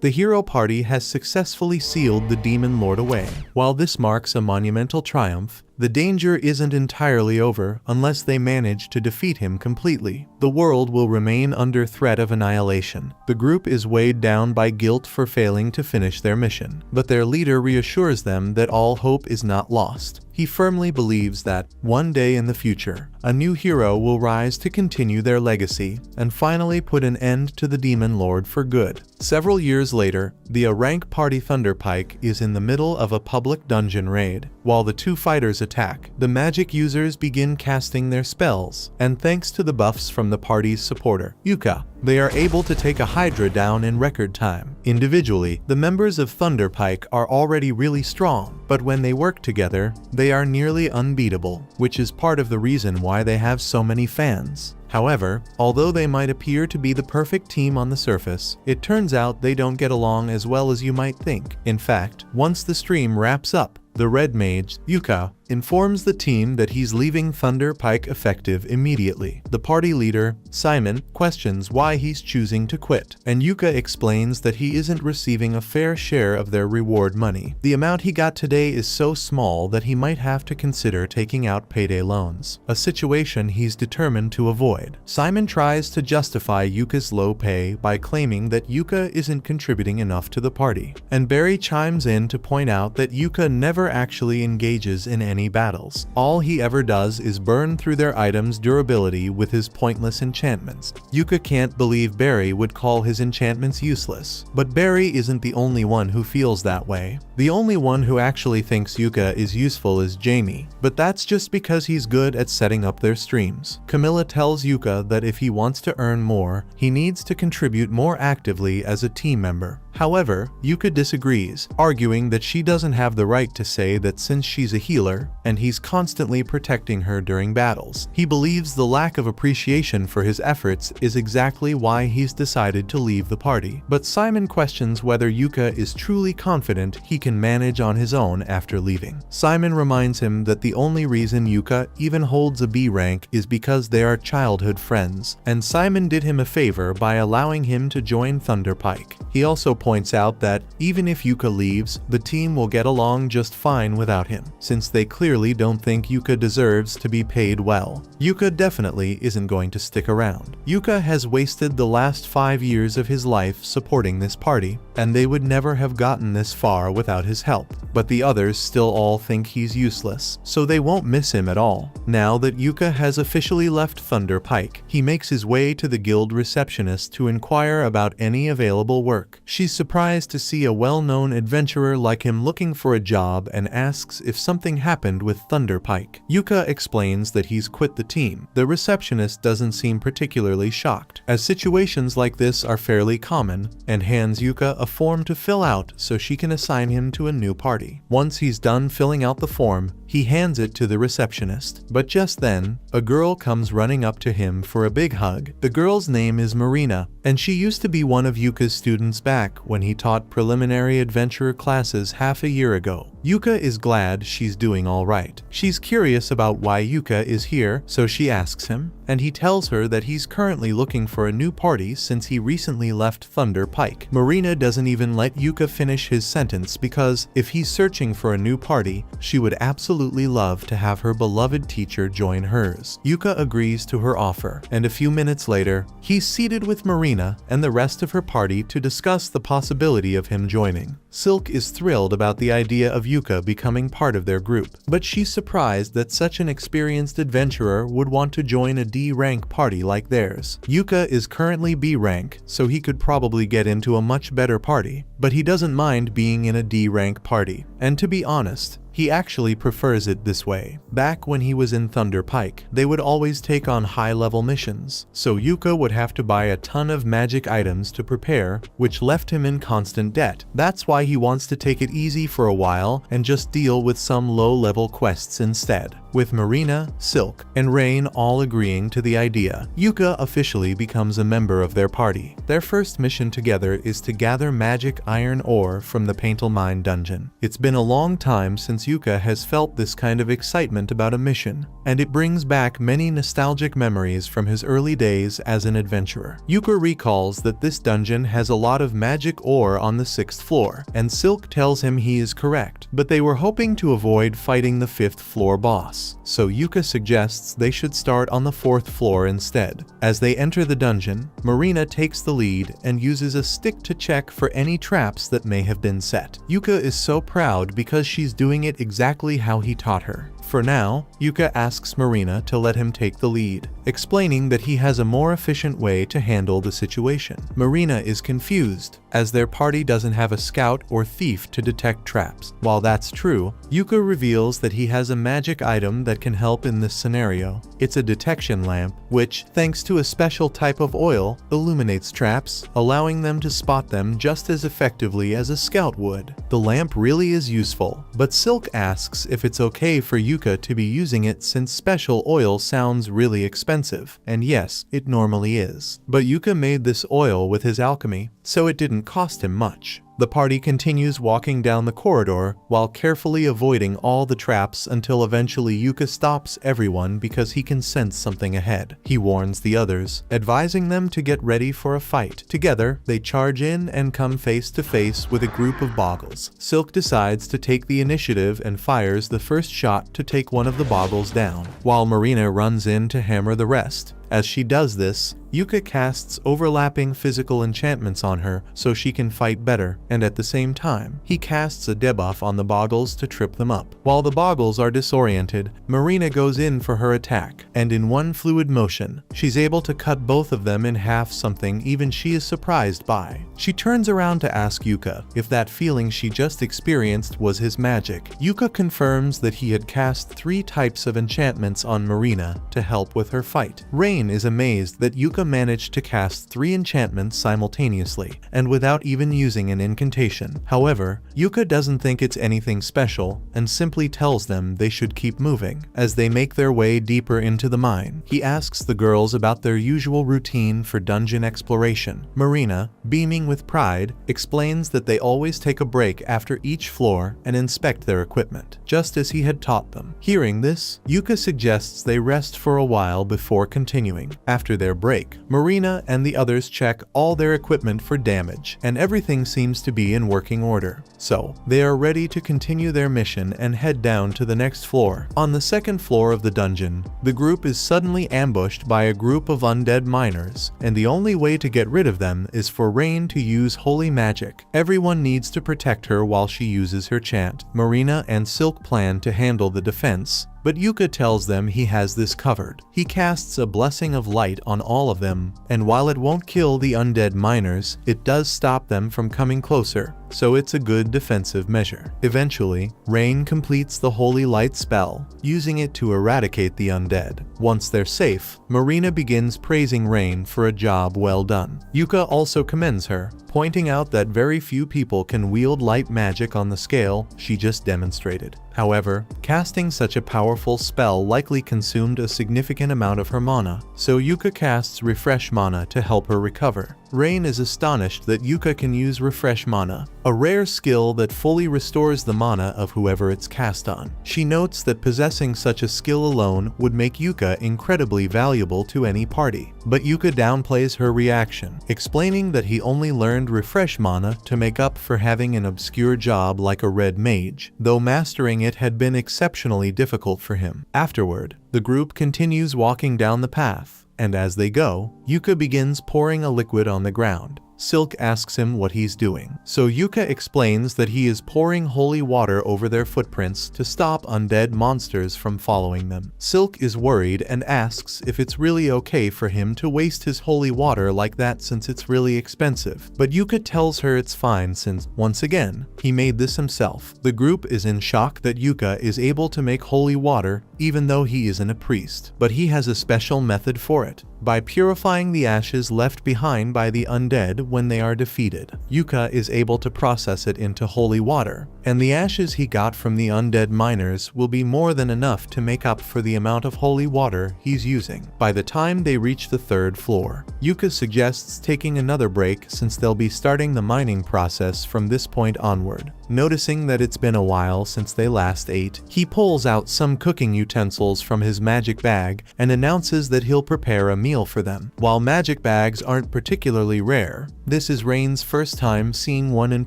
The hero party has successfully sealed the Demon Lord away. While this marks a monumental triumph, the danger isn't entirely over unless they manage to defeat him completely. The world will remain under threat of annihilation. The group is weighed down by guilt for failing to finish their mission, but their leader reassures them that all hope is not lost. He firmly believes that, one day in the future, a new hero will rise to continue their legacy and finally put an end to the Demon Lord for good. Several years later, the rank party Thunderpike is in the middle of a public dungeon raid. While the two fighters attack, the magic users begin casting their spells, and thanks to the buffs from the party's supporter, Yuka, they are able to take a Hydra down in record time. Individually, the members of Thunderpike are already really strong, but when they work together, they are nearly unbeatable, which is part of the reason why they have so many fans. However, although they might appear to be the perfect team on the surface, it turns out they don't get along as well as you might think. In fact, once the stream wraps up, the Red Mage, Yuka, informs the team that he's leaving Thunderpike effective immediately. The party leader, Simon, questions why he's choosing to quit, and Yuka explains that he isn't receiving a fair share of their reward money. The amount he got today is so small that he might have to consider taking out payday loans, a situation he's determined to avoid. Simon tries to justify Yuka's low pay by claiming that Yuka isn't contributing enough to the party, and Barry chimes in to point out that Yuka never actually engages in any battles. All he ever does is burn through their items' durability with his pointless enchantments. Yuka can't believe Barry would call his enchantments useless. But Barry isn't the only one who feels that way. The only one who actually thinks Yuka is useful is Jamie, but that's just because he's good at setting up their streams. Camilla tells Yuka that if he wants to earn more, he needs to contribute more actively as a team member. However, Yuka disagrees, arguing that she doesn't have the right to say that since she's a healer, and he's constantly protecting her during battles. He believes the lack of appreciation for his efforts is exactly why he's decided to leave the party. But Simon questions whether Yuka is truly confident he can manage on his own after leaving. Simon reminds him that the only reason Yuka even holds a B rank is because they are childhood friends, and Simon did him a favor by allowing him to join Thunderpike. He also points out that even if Yuka leaves, the team will get along just fine without him, since they clearly don't think Yuka deserves to be paid well. Yuka definitely isn't going to stick around. Yuka has wasted the last 5 years of his life supporting this party, and they would never have gotten this far without his help. But the others still all think he's useless, so they won't miss him at all. Now that Yuka has officially left Thunderpike, he makes his way to the guild receptionist to inquire about any available work. She's surprised to see a well-known adventurer like him looking for a job and asks if something happened with Thunderpike. Yuka explains that he's quit the team. The receptionist doesn't seem particularly shocked, as situations like this are fairly common, and hands Yuka a form to fill out so she can assign him to a new party. Once he's done filling out the form, he hands it to the receptionist. But just then, a girl comes running up to him for a big hug. The girl's name is Marina, and she used to be one of Yuka's students back when he taught preliminary adventure classes half a year ago. Yuka is glad she's doing all right. She's curious about why Yuka is here, so she asks him, and he tells her that he's currently looking for a new party since he recently left Thunderpike. Marina doesn't even let Yuka finish his sentence because if he's searching for a new party, she would absolutely love to have her beloved teacher join hers. Yuka agrees to her offer, and a few minutes later, he's seated with Marina and the rest of her party to discuss the possibility of him joining. Silk is thrilled about the idea of Yuka becoming part of their group, but she's surprised that such an experienced adventurer would want to join a D rank party like theirs. Yuka is currently B rank, so he could probably get into a much better party, but he doesn't mind being in a D rank party, and to be honest, he actually prefers it this way. Back when he was in Thunderpike, they would always take on high-level missions, so Yuka would have to buy a ton of magic items to prepare, which left him in constant debt. That's why he wants to take it easy for a while and just deal with some low-level quests instead. with Marina, Silk, and Rain all agreeing to the idea. Yuka officially becomes a member of their party. Their first mission together is to gather magic iron ore from the Paintal Mine dungeon. It's been a long time since Yuka has felt this kind of excitement about a mission, and it brings back many nostalgic memories from his early days as an adventurer. Yuka recalls that this dungeon has a lot of magic ore on the 6th floor, and Silk tells him he is correct, but they were hoping to avoid fighting the 5th floor boss. So Yuka suggests they should start on the 4th floor instead. As they enter the dungeon, Marina takes the lead and uses a stick to check for any traps that may have been set. Yuka is so proud because she's doing it exactly how he taught her. For now, Yuka asks Marina to let him take the lead, explaining that he has a more efficient way to handle the situation. Marina is confused, as their party doesn't have a scout or thief to detect traps. While that's true, Yuka reveals that he has a magic item that can help in this scenario. It's a detection lamp, which, thanks to a special type of oil, illuminates traps, allowing them to spot them just as effectively as a scout would. The lamp really is useful, but Silk asks if it's okay for Yuka to be using it since special oil sounds really expensive, and yes, it normally is. But Yuka made this oil with his alchemy, so it didn't cost him much. The party continues walking down the corridor while carefully avoiding all the traps until eventually Yuka stops everyone because he can sense something ahead. He warns the others, advising them to get ready for a fight. Together, they charge in and come face to face with a group of boggles. Silk decides to take the initiative and fires the first shot to take one of the boggles down, while Marina runs in to hammer the rest. As she does this, Yuka casts overlapping physical enchantments on her so she can fight better, and at the same time, he casts a debuff on the boggles to trip them up. While the boggles are disoriented, Marina goes in for her attack, and in one fluid motion, she's able to cut both of them in half, something even she is surprised by. She turns around to ask Yuka if that feeling she just experienced was his magic. Yuka confirms that he had cast 3 types of enchantments on Marina to help with her fight. Rain is amazed that Yuka managed to cast 3 enchantments simultaneously, and without even using an incantation. However, Yuka doesn't think it's anything special, and simply tells them they should keep moving. As they make their way deeper into the mine, he asks the girls about their usual routine for dungeon exploration. Marina, beaming with pride, explains that they always take a break after each floor and inspect their equipment, just as he had taught them. Hearing this, Yuka suggests they rest for a while before continuing. After their break, Marina and the others check all their equipment for damage, and everything seems to be in working order. So, they are ready to continue their mission and head down to the next floor. On the 2nd floor of the dungeon, the group is suddenly ambushed by a group of undead miners, and the only way to get rid of them is for Rain to use holy magic. Everyone needs to protect her while she uses her chant. Marina and Silk plan to handle the defense, but Yuka tells them he has this covered. He casts a blessing of light on all of them, and while it won't kill the undead miners, it does stop them from coming closer, so it's a good defensive measure. Eventually, Rain completes the holy light spell, using it to eradicate the undead. Once they're safe, Marina begins praising Rain for a job well done. Yuka also commends her, pointing out that very few people can wield light magic on the scale she just demonstrated. However, casting such a powerful spell likely consumed a significant amount of her mana, so Yuka casts Refresh Mana to help her recover. Rain is astonished that Yuka can use Refresh Mana, a rare skill that fully restores the mana of whoever it's cast on. She notes that possessing such a skill alone would make Yuka incredibly valuable to any party, but Yuka downplays her reaction, explaining that he only learned Refresh Mana to make up for having an obscure job like a red mage, though mastering it had been exceptionally difficult for him. Afterward, the group continues walking down the path, and as they go, Yuka begins pouring a liquid on the ground. Silk asks him what he's doing, so Yuka explains that he is pouring holy water over their footprints to stop undead monsters from following them. Silk is worried and asks if it's really okay for him to waste his holy water like that since it's really expensive, but Yuka tells her it's fine since, once again, he made this himself. The group is in shock that Yuka is able to make holy water even though he isn't a priest, but he has a special method for it. by purifying the ashes left behind by the undead when they are defeated. Yuka is able to process it into holy water, and the ashes he got from the undead miners will be more than enough to make up for the amount of holy water he's using. By the time they reach the 3rd floor, Yuka suggests taking another break since they'll be starting the mining process from this point onward. Noticing that it's been a while since they last ate, he pulls out some cooking utensils from his magic bag and announces that he'll prepare a meal for them. While magic bags aren't particularly rare, this is Rain's first time seeing one in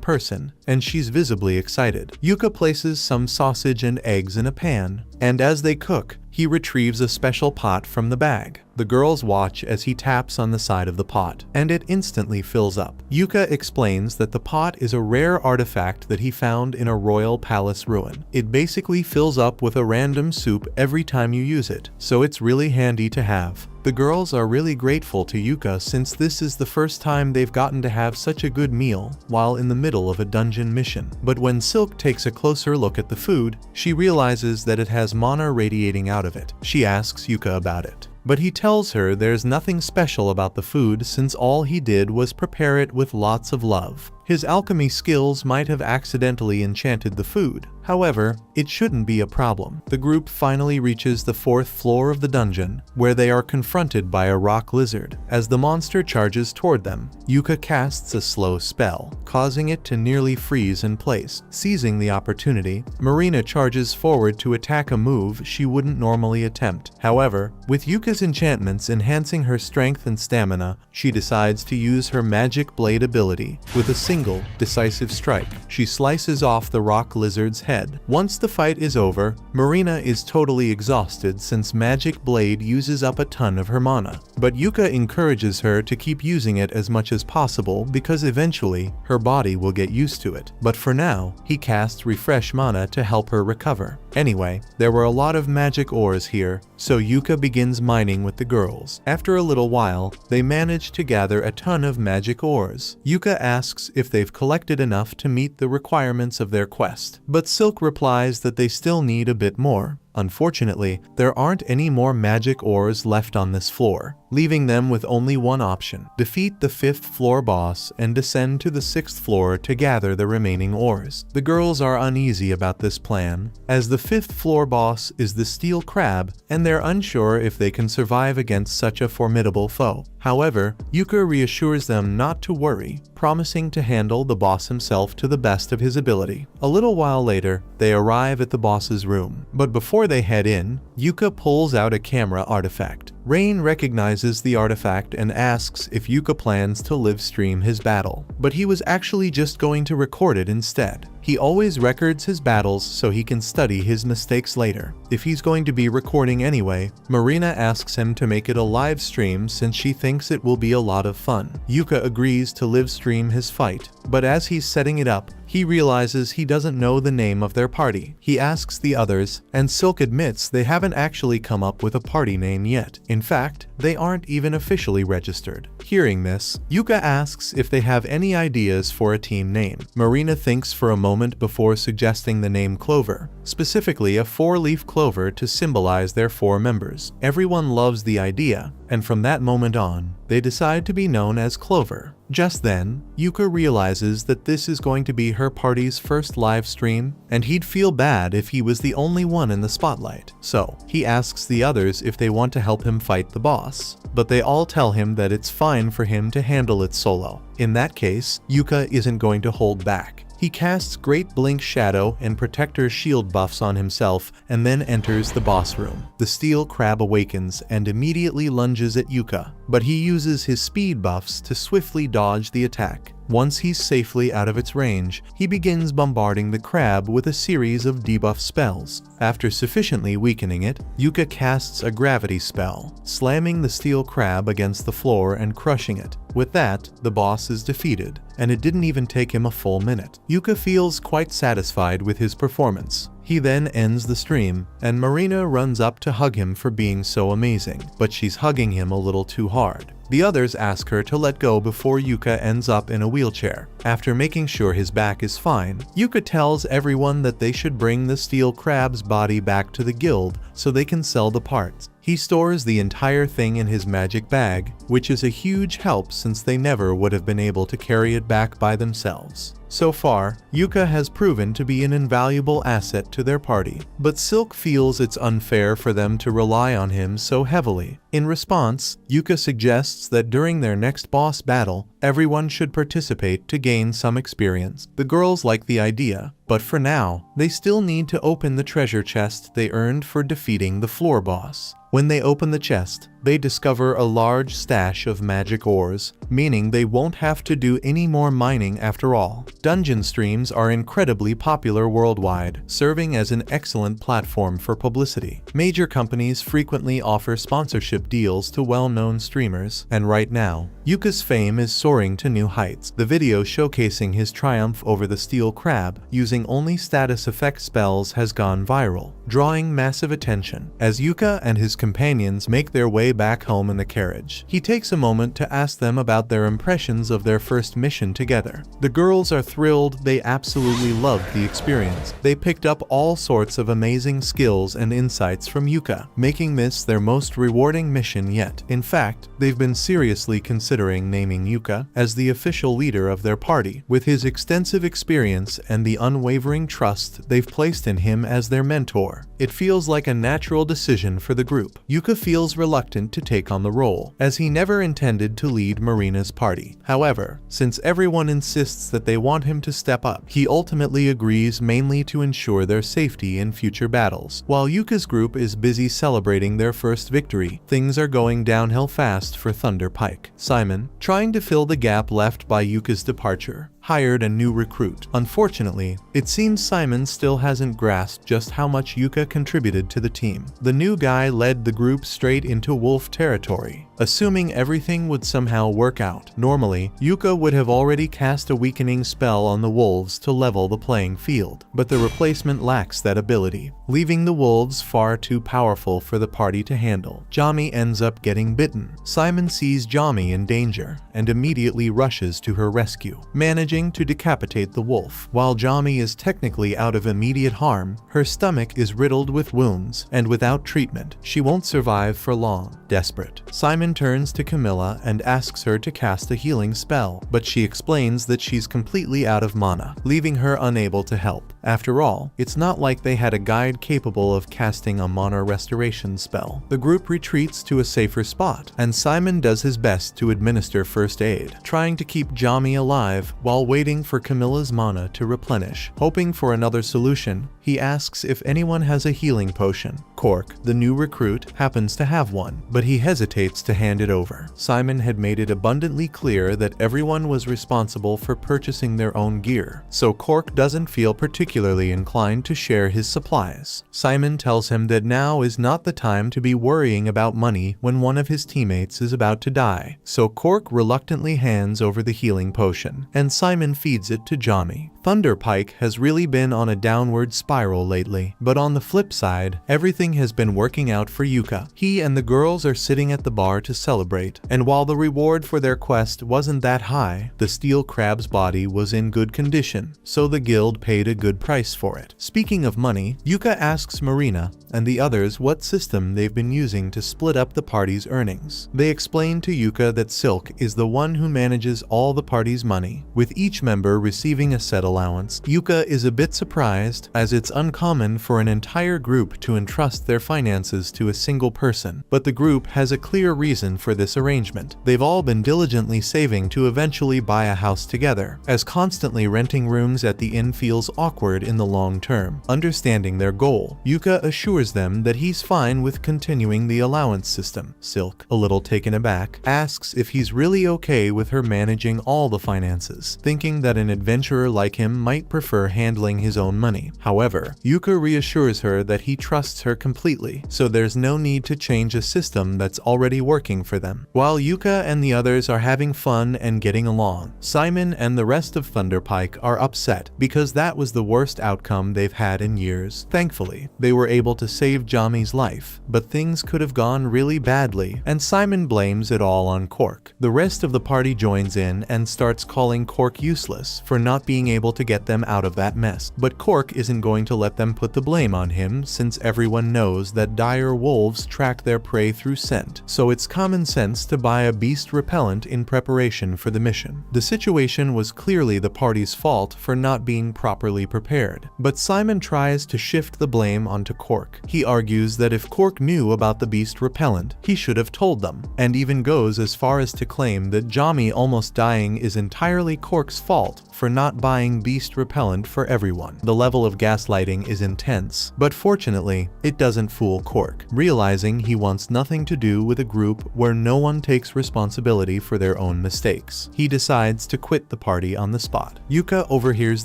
person, and she's visibly excited. Yuka places some sausage and eggs in a pan, and as they cook, he retrieves a special pot from the bag. The girls watch as he taps on the side of the pot, and it instantly fills up. Yuka explains that the pot is a rare artifact that he found in a royal palace ruin. It basically fills up with a random soup every time you use it, so it's really handy to have. The girls are really grateful to Yuka since this is the first time they've gotten to have such a good meal while in the middle of a dungeon mission. But when Silk takes a closer look at the food, she realizes that it has mana radiating out of it. She asks Yuka about it, but he tells her there's nothing special about the food since all he did was prepare it with lots of love. His alchemy skills might have accidentally enchanted the food. However, it shouldn't be a problem. The group finally reaches the 4th floor of the dungeon, where they are confronted by a rock lizard. As the monster charges toward them, Yuka casts a slow spell, causing it to nearly freeze in place. Seizing the opportunity, Marina charges forward to attack a move she wouldn't normally attempt. However, with Yuka's enchantments enhancing her strength and stamina, she decides to use her magic blade ability. With a single, decisive strike, she slices off the rock lizard's head. Once the fight is over, Marina is totally exhausted since Magic Blade uses up a ton of her mana. But Yuka encourages her to keep using it as much as possible because eventually her body will get used to it. But for now, he casts Refresh Mana to help her recover. Anyway, there were a lot of magic ores here, so Yuka begins mining with the girls. After a little while, they manage to gather a ton of magic ores. Yuka asks if they've collected enough to meet the requirements of their quest, but Silk replies that they still need a bit more. Unfortunately, there aren't any more magic ores left on this floor, leaving them with only one option: defeat the 5th floor boss and descend to the 6th floor to gather the remaining ores. The girls are uneasy about this plan, as the 5th floor boss is the steel crab, and they're unsure if they can survive against such a formidable foe. However, Yuka reassures them not to worry, promising to handle the boss himself to the best of his ability. A little while later, they arrive at the boss's room, but before they head in, Yuka pulls out a camera artifact. Rain recognizes the artifact and asks if Yuka plans to live stream his battle, but he was actually just going to record it instead. He always records his battles so he can study his mistakes later. If he's going to be recording anyway, Marina asks him to make it a live stream since she thinks it will be a lot of fun. Yuka agrees to live stream his fight, but as he's setting it up, he realizes he doesn't know the name of their party. He asks the others, and Silk admits they haven't actually come up with a party name yet. In fact, they aren't even officially registered. Hearing this, Yuka asks if they have any ideas for a team name. Marina thinks for a moment before suggesting the name Clover, specifically a 4-leaf clover to symbolize their 4 members. Everyone loves the idea, and from that moment on, they decide to be known as Clover. Just then, Yuka realizes that this is going to be her party's first live stream, and he'd feel bad if he was the only one in the spotlight. So, he asks the others if they want to help him fight the boss, but they all tell him that it's fine for him to handle it solo. In that case, Yuka isn't going to hold back. He casts Great Blink Shadow and Protector Shield buffs on himself and then enters the boss room. The steel crab awakens and immediately lunges at Yuka, but he uses his speed buffs to swiftly dodge the attack. Once he's safely out of its range, he begins bombarding the crab with a series of debuff spells. After sufficiently weakening it, Yuka casts a gravity spell, slamming the steel crab against the floor and crushing it. With that, the boss is defeated, and it didn't even take him a full minute. Yuka feels quite satisfied with his performance. He then ends the stream, and Marina runs up to hug him for being so amazing, but she's hugging him a little too hard. The others ask her to let go before Yuka ends up in a wheelchair. After making sure his back is fine, Yuka tells everyone that they should bring the steel crab's body back to the guild so they can sell the parts. He stores the entire thing in his magic bag, which is a huge help since they never would have been able to carry it back by themselves. So far, Yuka has proven to be an invaluable asset to their party, but Silk feels it's unfair for them to rely on him so heavily. In response, Yuka suggests that during their next boss battle, everyone should participate to gain some experience. The girls like the idea, but for now, they still need to open the treasure chest they earned for defeating the floor boss. When they open the chest, they discover a large stash of magic ores, meaning they won't have to do any more mining after all. Dungeon streams are incredibly popular worldwide, serving as an excellent platform for publicity. Major companies frequently offer sponsorship deals to well-known streamers, and right now, Yuka's fame is soaring to new heights. The video showcasing his triumph over the steel crab using only status effect spells has gone viral, drawing massive attention. As Yuka and his companions make their way back home in the carriage, he takes a moment to ask them about their impressions of their first mission together. The girls are thrilled. They absolutely loved the experience. They picked up all sorts of amazing skills and insights from Yuka, making this their most rewarding mission yet. In fact, they've been seriously considering naming Yuka as the official leader of their party. With his extensive experience and the unwavering trust they've placed in him as their mentor, it feels like a natural decision for the group. Yuka feels reluctant to take on the role, as he never intended to lead Marina's party. However, since everyone insists that they want him to step up, he ultimately agrees, mainly to ensure their safety in future battles. While Yuka's group is busy celebrating their first victory, things are going downhill fast for Thunder Pike. Simon, trying to fill the gap left by Yuka's departure, hired a new recruit. Unfortunately, it seems Simon still hasn't grasped just how much Yuka contributed to the team. The new guy led the group straight into wolf territory, assuming everything would somehow work out. Normally, Yuka would have already cast a weakening spell on the wolves to level the playing field, but the replacement lacks that ability, leaving the wolves far too powerful for the party to handle. Jami ends up getting bitten. Simon sees Jami in danger and immediately rushes to her rescue, managing to decapitate the wolf. While Jami is technically out of immediate harm, her stomach is riddled with wounds, and without treatment, she won't survive for long. Desperate, Simon turns to Camilla and asks her to cast a healing spell, but she explains that she's completely out of mana, leaving her unable to help. After all, it's not like they had a guide capable of casting a mana restoration spell. The group retreats to a safer spot, and Simon does his best to administer first aid, trying to keep Jami alive while waiting for Camilla's mana to replenish. Hoping for another solution, he asks if anyone has a healing potion. Cork, the new recruit, happens to have one, but he hesitates to hand it over. Simon had made it abundantly clear that everyone was responsible for purchasing their own gear, so Cork doesn't feel particularly inclined to share his supplies. Simon tells him that now is not the time to be worrying about money when one of his teammates is about to die, so Cork reluctantly hands over the healing potion, and Simon feeds it to Jami. Thunder Pike has really been on a downward spiral lately, but on the flip side, everything has been working out for Yuka. He and the girls are sitting at the bar to celebrate, and while the reward for their quest wasn't that high, the steel crab's body was in good condition, so the guild paid a good price for it. Speaking of money, Yuka asks Marina and the others what system they've been using to split up the party's earnings. They explain to Yuka that Silk is the one who manages all the party's money, with each member receiving a set allowance. Yuka is a bit surprised, as it's uncommon for an entire group to entrust their finances to a single person, but the group has a clear reason for this arrangement. They've all been diligently saving to eventually buy a house together, as constantly renting rooms at the inn feels awkward in the long term. Understanding their goal, Yuka assures them that he's fine with continuing the allowance system. Silk, a little taken aback, asks if he's really okay with her managing all the finances, thinking that an adventurer like him might prefer handling his own money. However, Yuka reassures her that he trusts her completely, so there's no need to change a system that's already working for them. While Yuka and the others are having fun and getting along, Simon and the rest of Thunder Pike are upset because that was the worst outcome they've had in years. Thankfully, Thankfully, they were able to save Jami's life, but things could have gone really badly, and Simon blames it all on Cork. The rest of the party joins in and starts calling Cork useless for not being able to get them out of that mess. But Cork isn't going to let them put the blame on him, since everyone knows that dire wolves track their prey through scent, so it's common sense to buy a beast repellent in preparation for the mission. The situation was clearly the party's fault for not being properly prepared, but Simon tries to shift the blame onto Cork. He argues that if Cork knew about the beast repellent, he should have told them, and even goes as far as to claim that Jami almost dying is entirely Cork's fault for not buying beast repellent for everyone. The level of gaslighting is intense, but fortunately, it doesn't fool Cork. Realizing he wants nothing to do with a group where no one takes responsibility for their own mistakes, he decides to quit the party on the spot. Yuka overhears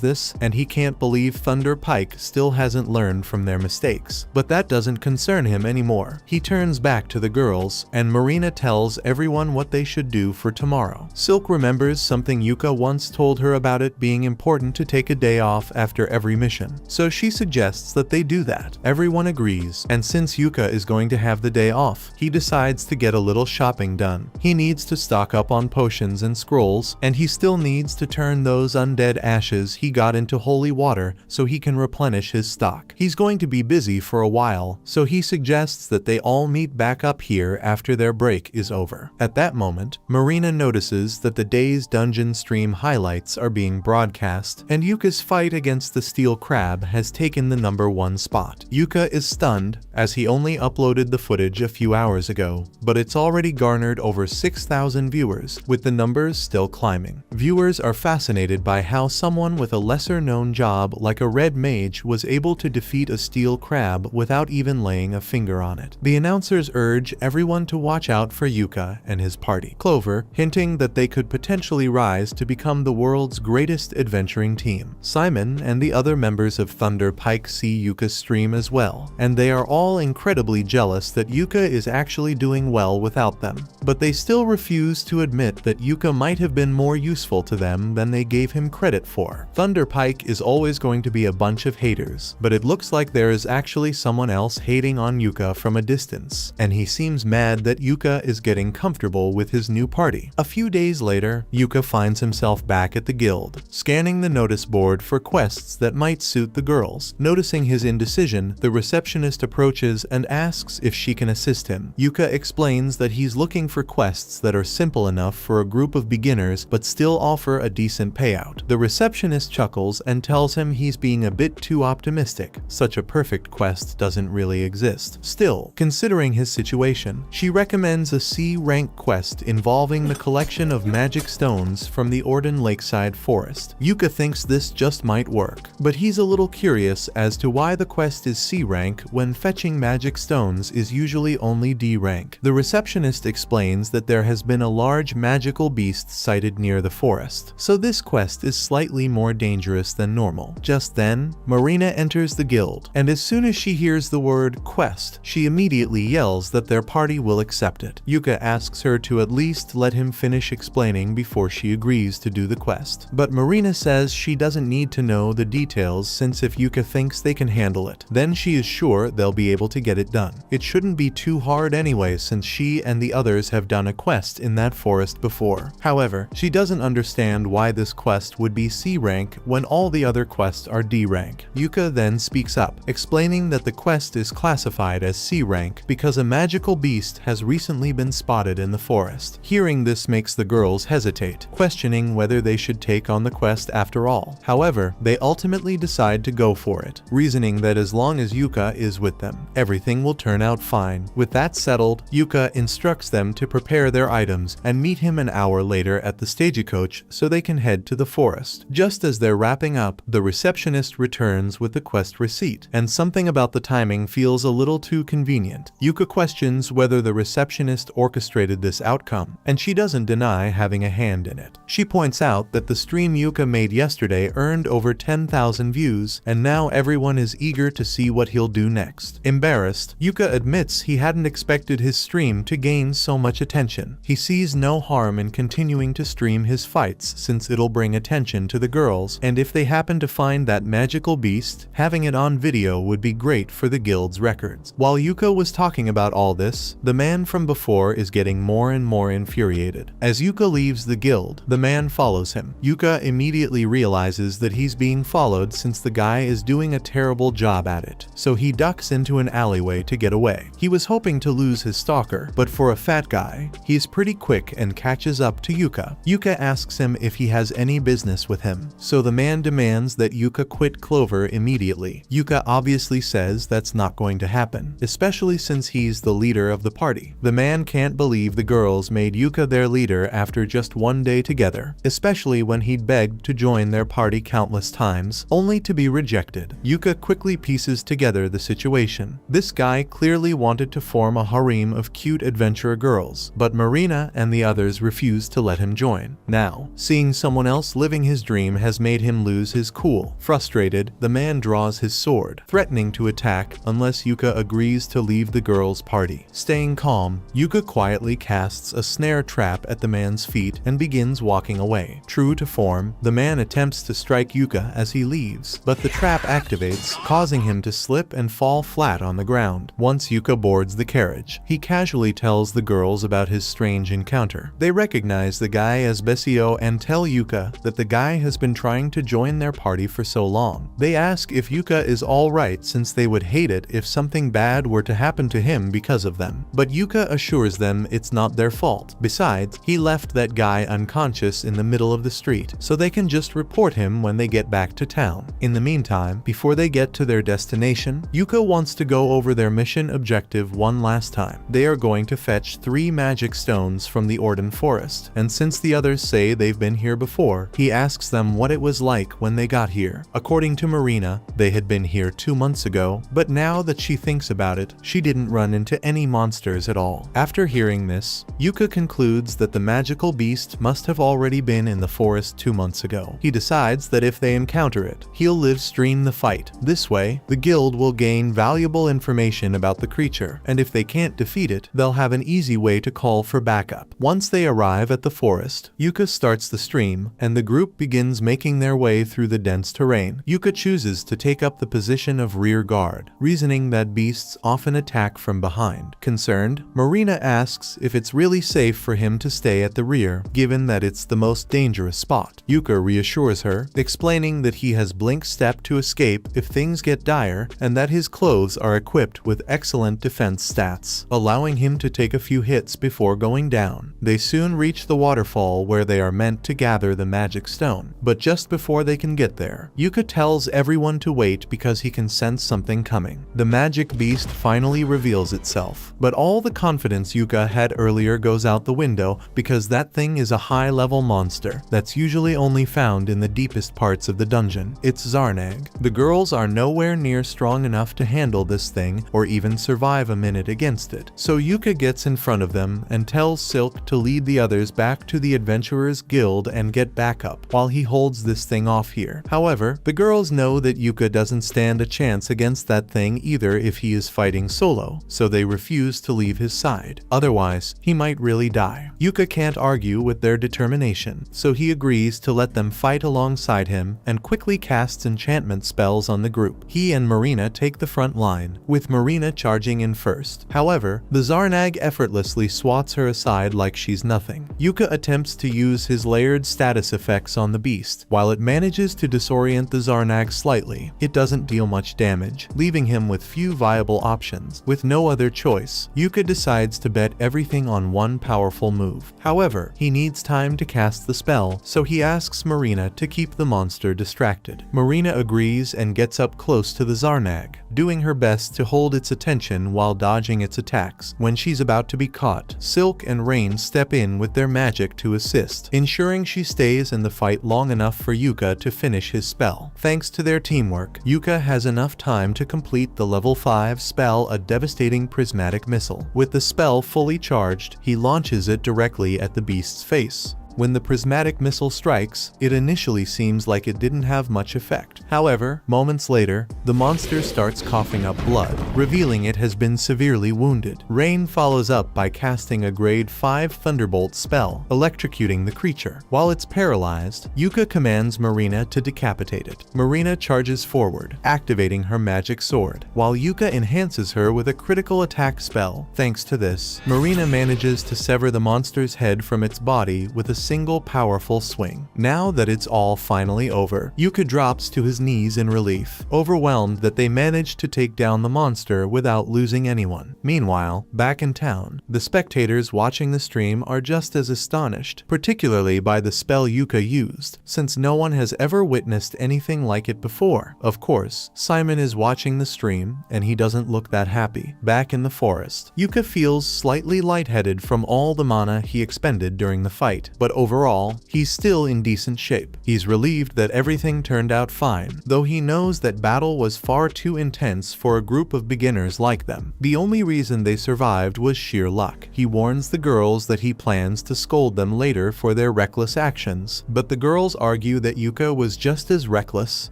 this, and he can't believe Thunder Pike still hasn't learned from their mistakes, but that doesn't concern him anymore. He turns back to the girls, and Marina tells everyone what they should do for tomorrow. Silk remembers something Yuka once told her about it being important to take a day off after every mission, so she suggests that they do that. Everyone agrees, and since Yuka is going to have the day off, he decides to get a little shopping done. He needs to stock up on potions and scrolls, and he still needs to turn those undead ashes he got into holy water so he can replenish his stock. He's going to be busy for a while, so he suggests that they all meet back up here after their break is over. At that moment, Marina notices that the day's dungeon stream highlights are being broadcast, and Yuka's fight against the steel crab has taken the #1 spot. Yuka is stunned, as he only uploaded the footage a few hours ago, but it's already garnered over 6,000 viewers, with the numbers still climbing. Viewers are fascinated by how someone with a lesser-known job like a red mage was able to defeat a steel crab without even laying a finger on it. The announcers urge everyone to watch out for Yuka and his party. Clover, hinting that they could potentially rise to become the world's greatest adventuring team. Simon and the other members of Thunder Pike see Yuka's stream as well, and they are all incredibly jealous that Yuka is actually doing well without them. But they still refuse to admit that Yuka might have been more useful to them than they gave him credit for. Thunder Pike is always going to be a bunch of haters, but it looks like there is actually someone else hating on Yuka from a distance, and he seems mad that Yuka is getting comfortable with his new party. A few days later, Yuka finds himself back at the guild, scanning the notice board for quests that might suit the girls. Noticing his indecision, the receptionist approaches and asks if she can assist him. Yuka explains that he's looking for quests that are simple enough for a group of beginners but still offer a decent payout. The receptionist chuckles and tells him he's being a bit too optimistic. Such a perfect quest doesn't really exist. Still, considering his situation, she recommends a C-rank quest involving the collection of magic stones from the Orden Lakeside Forest. Yuka thinks this just might work, but he's a little curious as to why the quest is C-rank when fetching magic stones is usually only D-rank. The receptionist explains that there has been a large magical beast sighted near the forest, so this quest is slightly more dangerous than normal. Just then, Marina enters the guild, and as soon as she hears the word quest, she immediately yells that their party will accept it. Yuka asks her to at least let him finish explaining before she agrees to do the quest, but Marina says she doesn't need to know the details since if Yuka thinks they can handle it, then she is sure they'll be able to get it done. It shouldn't be too hard anyway since she and the others have done a quest in that forest before. However, she doesn't understand why this quest would be C rank when all the other quests are D rank. Yuka then speaks up, explaining that the quest is classified as C rank because a magical beast has recently been spotted in the forest. Hearing this makes the girls hesitate, questioning whether they should take on the quest after all. However, they ultimately decide to go for it, reasoning that as long as Yuka is with them, everything will turn out fine. With that settled, Yuka instructs them to prepare their items and meet him an hour later at the stagecoach so they can head to the forest. Just as they're wrapping up, the receptionist returns with the quest receipt, and something about the timing feels a little too convenient. Yuka questions whether the receptionist orchestrated this outcome, and she doesn't deny having a hand in it. She points out that the stream Yuka made yesterday earned over 10,000 views, and now everyone is eager to see what he'll do next. Embarrassed, Yuka admits he hadn't expected his stream to gain so much attention. He sees no harm in continuing to stream his fights since it'll bring attention to the girls, and if they happen to find that magical beast, having it on on video would be great for the guild's records. While Yuka was talking about all this, the man from before is getting more and more infuriated. As Yuka leaves the guild, the man follows him. Yuka immediately realizes that he's being followed since the guy is doing a terrible job at it, so he ducks into an alleyway to get away. He was hoping to lose his stalker, but for a fat guy, he's pretty quick and catches up to Yuka. Yuka asks him if he has any business with him, so the man demands that Yuka quit Clover immediately. Yuka obviously says that's not going to happen, especially since he's the leader of the party. The man can't believe the girls made Yuka their leader after just one day together, especially when he'd begged to join their party countless times, only to be rejected. Yuka quickly pieces together the situation. This guy clearly wanted to form a harem of cute adventurer girls, but Marina and the others refused to let him join. Now, seeing someone else living his dream has made him lose his cool. Frustrated, the man draws his sword, threatening to attack unless Yuka agrees to leave the girls' party. Staying calm, Yuka quietly casts a snare trap at the man's feet and begins walking away. True to form, the man attempts to strike Yuka as he leaves, but the trap activates, causing him to slip and fall flat on the ground. Once Yuka boards the carriage, he casually tells the girls about his strange encounter. They recognize the guy as Besio and tell Yuka that the guy has been trying to join their party for so long. They ask if Yuka is alright since they would hate it if something bad were to happen to him because of them. But Yuka assures them it's not their fault. Besides, he left that guy unconscious in the middle of the street, so they can just report him when they get back to town. In the meantime, before they get to their destination, Yuka wants to go over their mission objective one last time. They are going to fetch 3 magic stones from the Orden Forest, and since the others say they've been here before, he asks them what it was like when they got here. According to Marina, they had been here 2 months ago, but now that she thinks about it, she didn't run into any monsters at all. After hearing this, Yuka concludes that the magical beast must have already been in the forest 2 months ago. He decides that if they encounter it, he'll live stream the fight. This way, the guild will gain valuable information about the creature, and if they can't defeat it, they'll have an easy way to call for backup. Once they arrive at the forest, Yuka starts the stream, and the group begins making their way through the dense terrain. Yuka chooses to take up the position of rear guard, reasoning that beasts often attack from behind. Concerned, Marina asks if it's really safe for him to stay at the rear, given that it's the most dangerous spot. Yuka reassures her, explaining that he has blink step to escape if things get dire, and that his clothes are equipped with excellent defense stats, allowing him to take a few hits before going down. They soon reach the waterfall where they are meant to gather the magic stone, but just before they can get there, Yuka tells everyone to wait because he can sense something coming. The magic beast finally reveals itself, but all the confidence Yuka had earlier goes out the window because that thing is a high-level monster that's usually only found in the deepest parts of the dungeon. It's Zarnag. The girls are nowhere near strong enough to handle this thing or even survive a minute against it, so Yuka gets in front of them and tells Silk to lead the others back to the Adventurers Guild and get backup while he holds this thing off here. However, the girls know that Yuka doesn't stand a chance against that thing either if he is fighting solo, so they refuse to leave his side. Otherwise, he might really die. Yuka can't argue with their determination, so he agrees to let them fight alongside him and quickly casts enchantment spells on the group. He and Marina take the front line, with Marina charging in first. However, the Zarnag effortlessly swats her aside like she's nothing. Yuka attempts to use his layered status effects on the beast. While it manages to disorient the Zarnag slightly, it doesn't deal much damage, leaving him with few viable options. With no other choice, Yuka decides to bet everything on one powerful move. However, he needs time to cast the spell, so he asks Marina to keep the monster distracted. Marina agrees and gets up close to the Zarnag, doing her best to hold its attention while dodging its attacks. When she's about to be caught, Silk and Rain step in with their magic to assist, ensuring she stays in the fight long enough for Yuka to finish his spell. Thanks to their teamwork, Yuka has enough time to complete the level 5 spell, a devastating prismatic missile. With the spell fully charged, he launches it directly at the beast's face. When the prismatic missile strikes, it initially seems like it didn't have much effect, However, moments later, the monster starts coughing up blood, revealing it has been severely wounded. Rain follows up by casting a grade 5 Thunderbolt spell, electrocuting the creature. While it's paralyzed, Yuka commands Marina to decapitate it. Marina charges forward, activating her magic sword, while Yuka enhances her with a critical attack spell. Thanks to this, Marina manages to sever the monster's head from its body with a single powerful swing. Now that it's all finally over, Yuka drops to his knees in relief, overwhelmed that they managed to take down the monster without losing anyone. Meanwhile, back in town, the spectators watching the stream are just as astonished, particularly by the spell Yuka used, since no one has ever witnessed anything like it before. Of course, Simon is watching the stream, and he doesn't look that happy. Back in the forest, Yuka feels slightly lightheaded from all the mana he expended during the fight, but overall, he's still in decent shape. He's relieved that everything turned out fine, though he knows that battle was far too intense for a group of beginners like them. The only reason they survived was sheer luck. He warns the girls that he plans to scold them later for their reckless actions, but the girls argue that Yuka was just as reckless,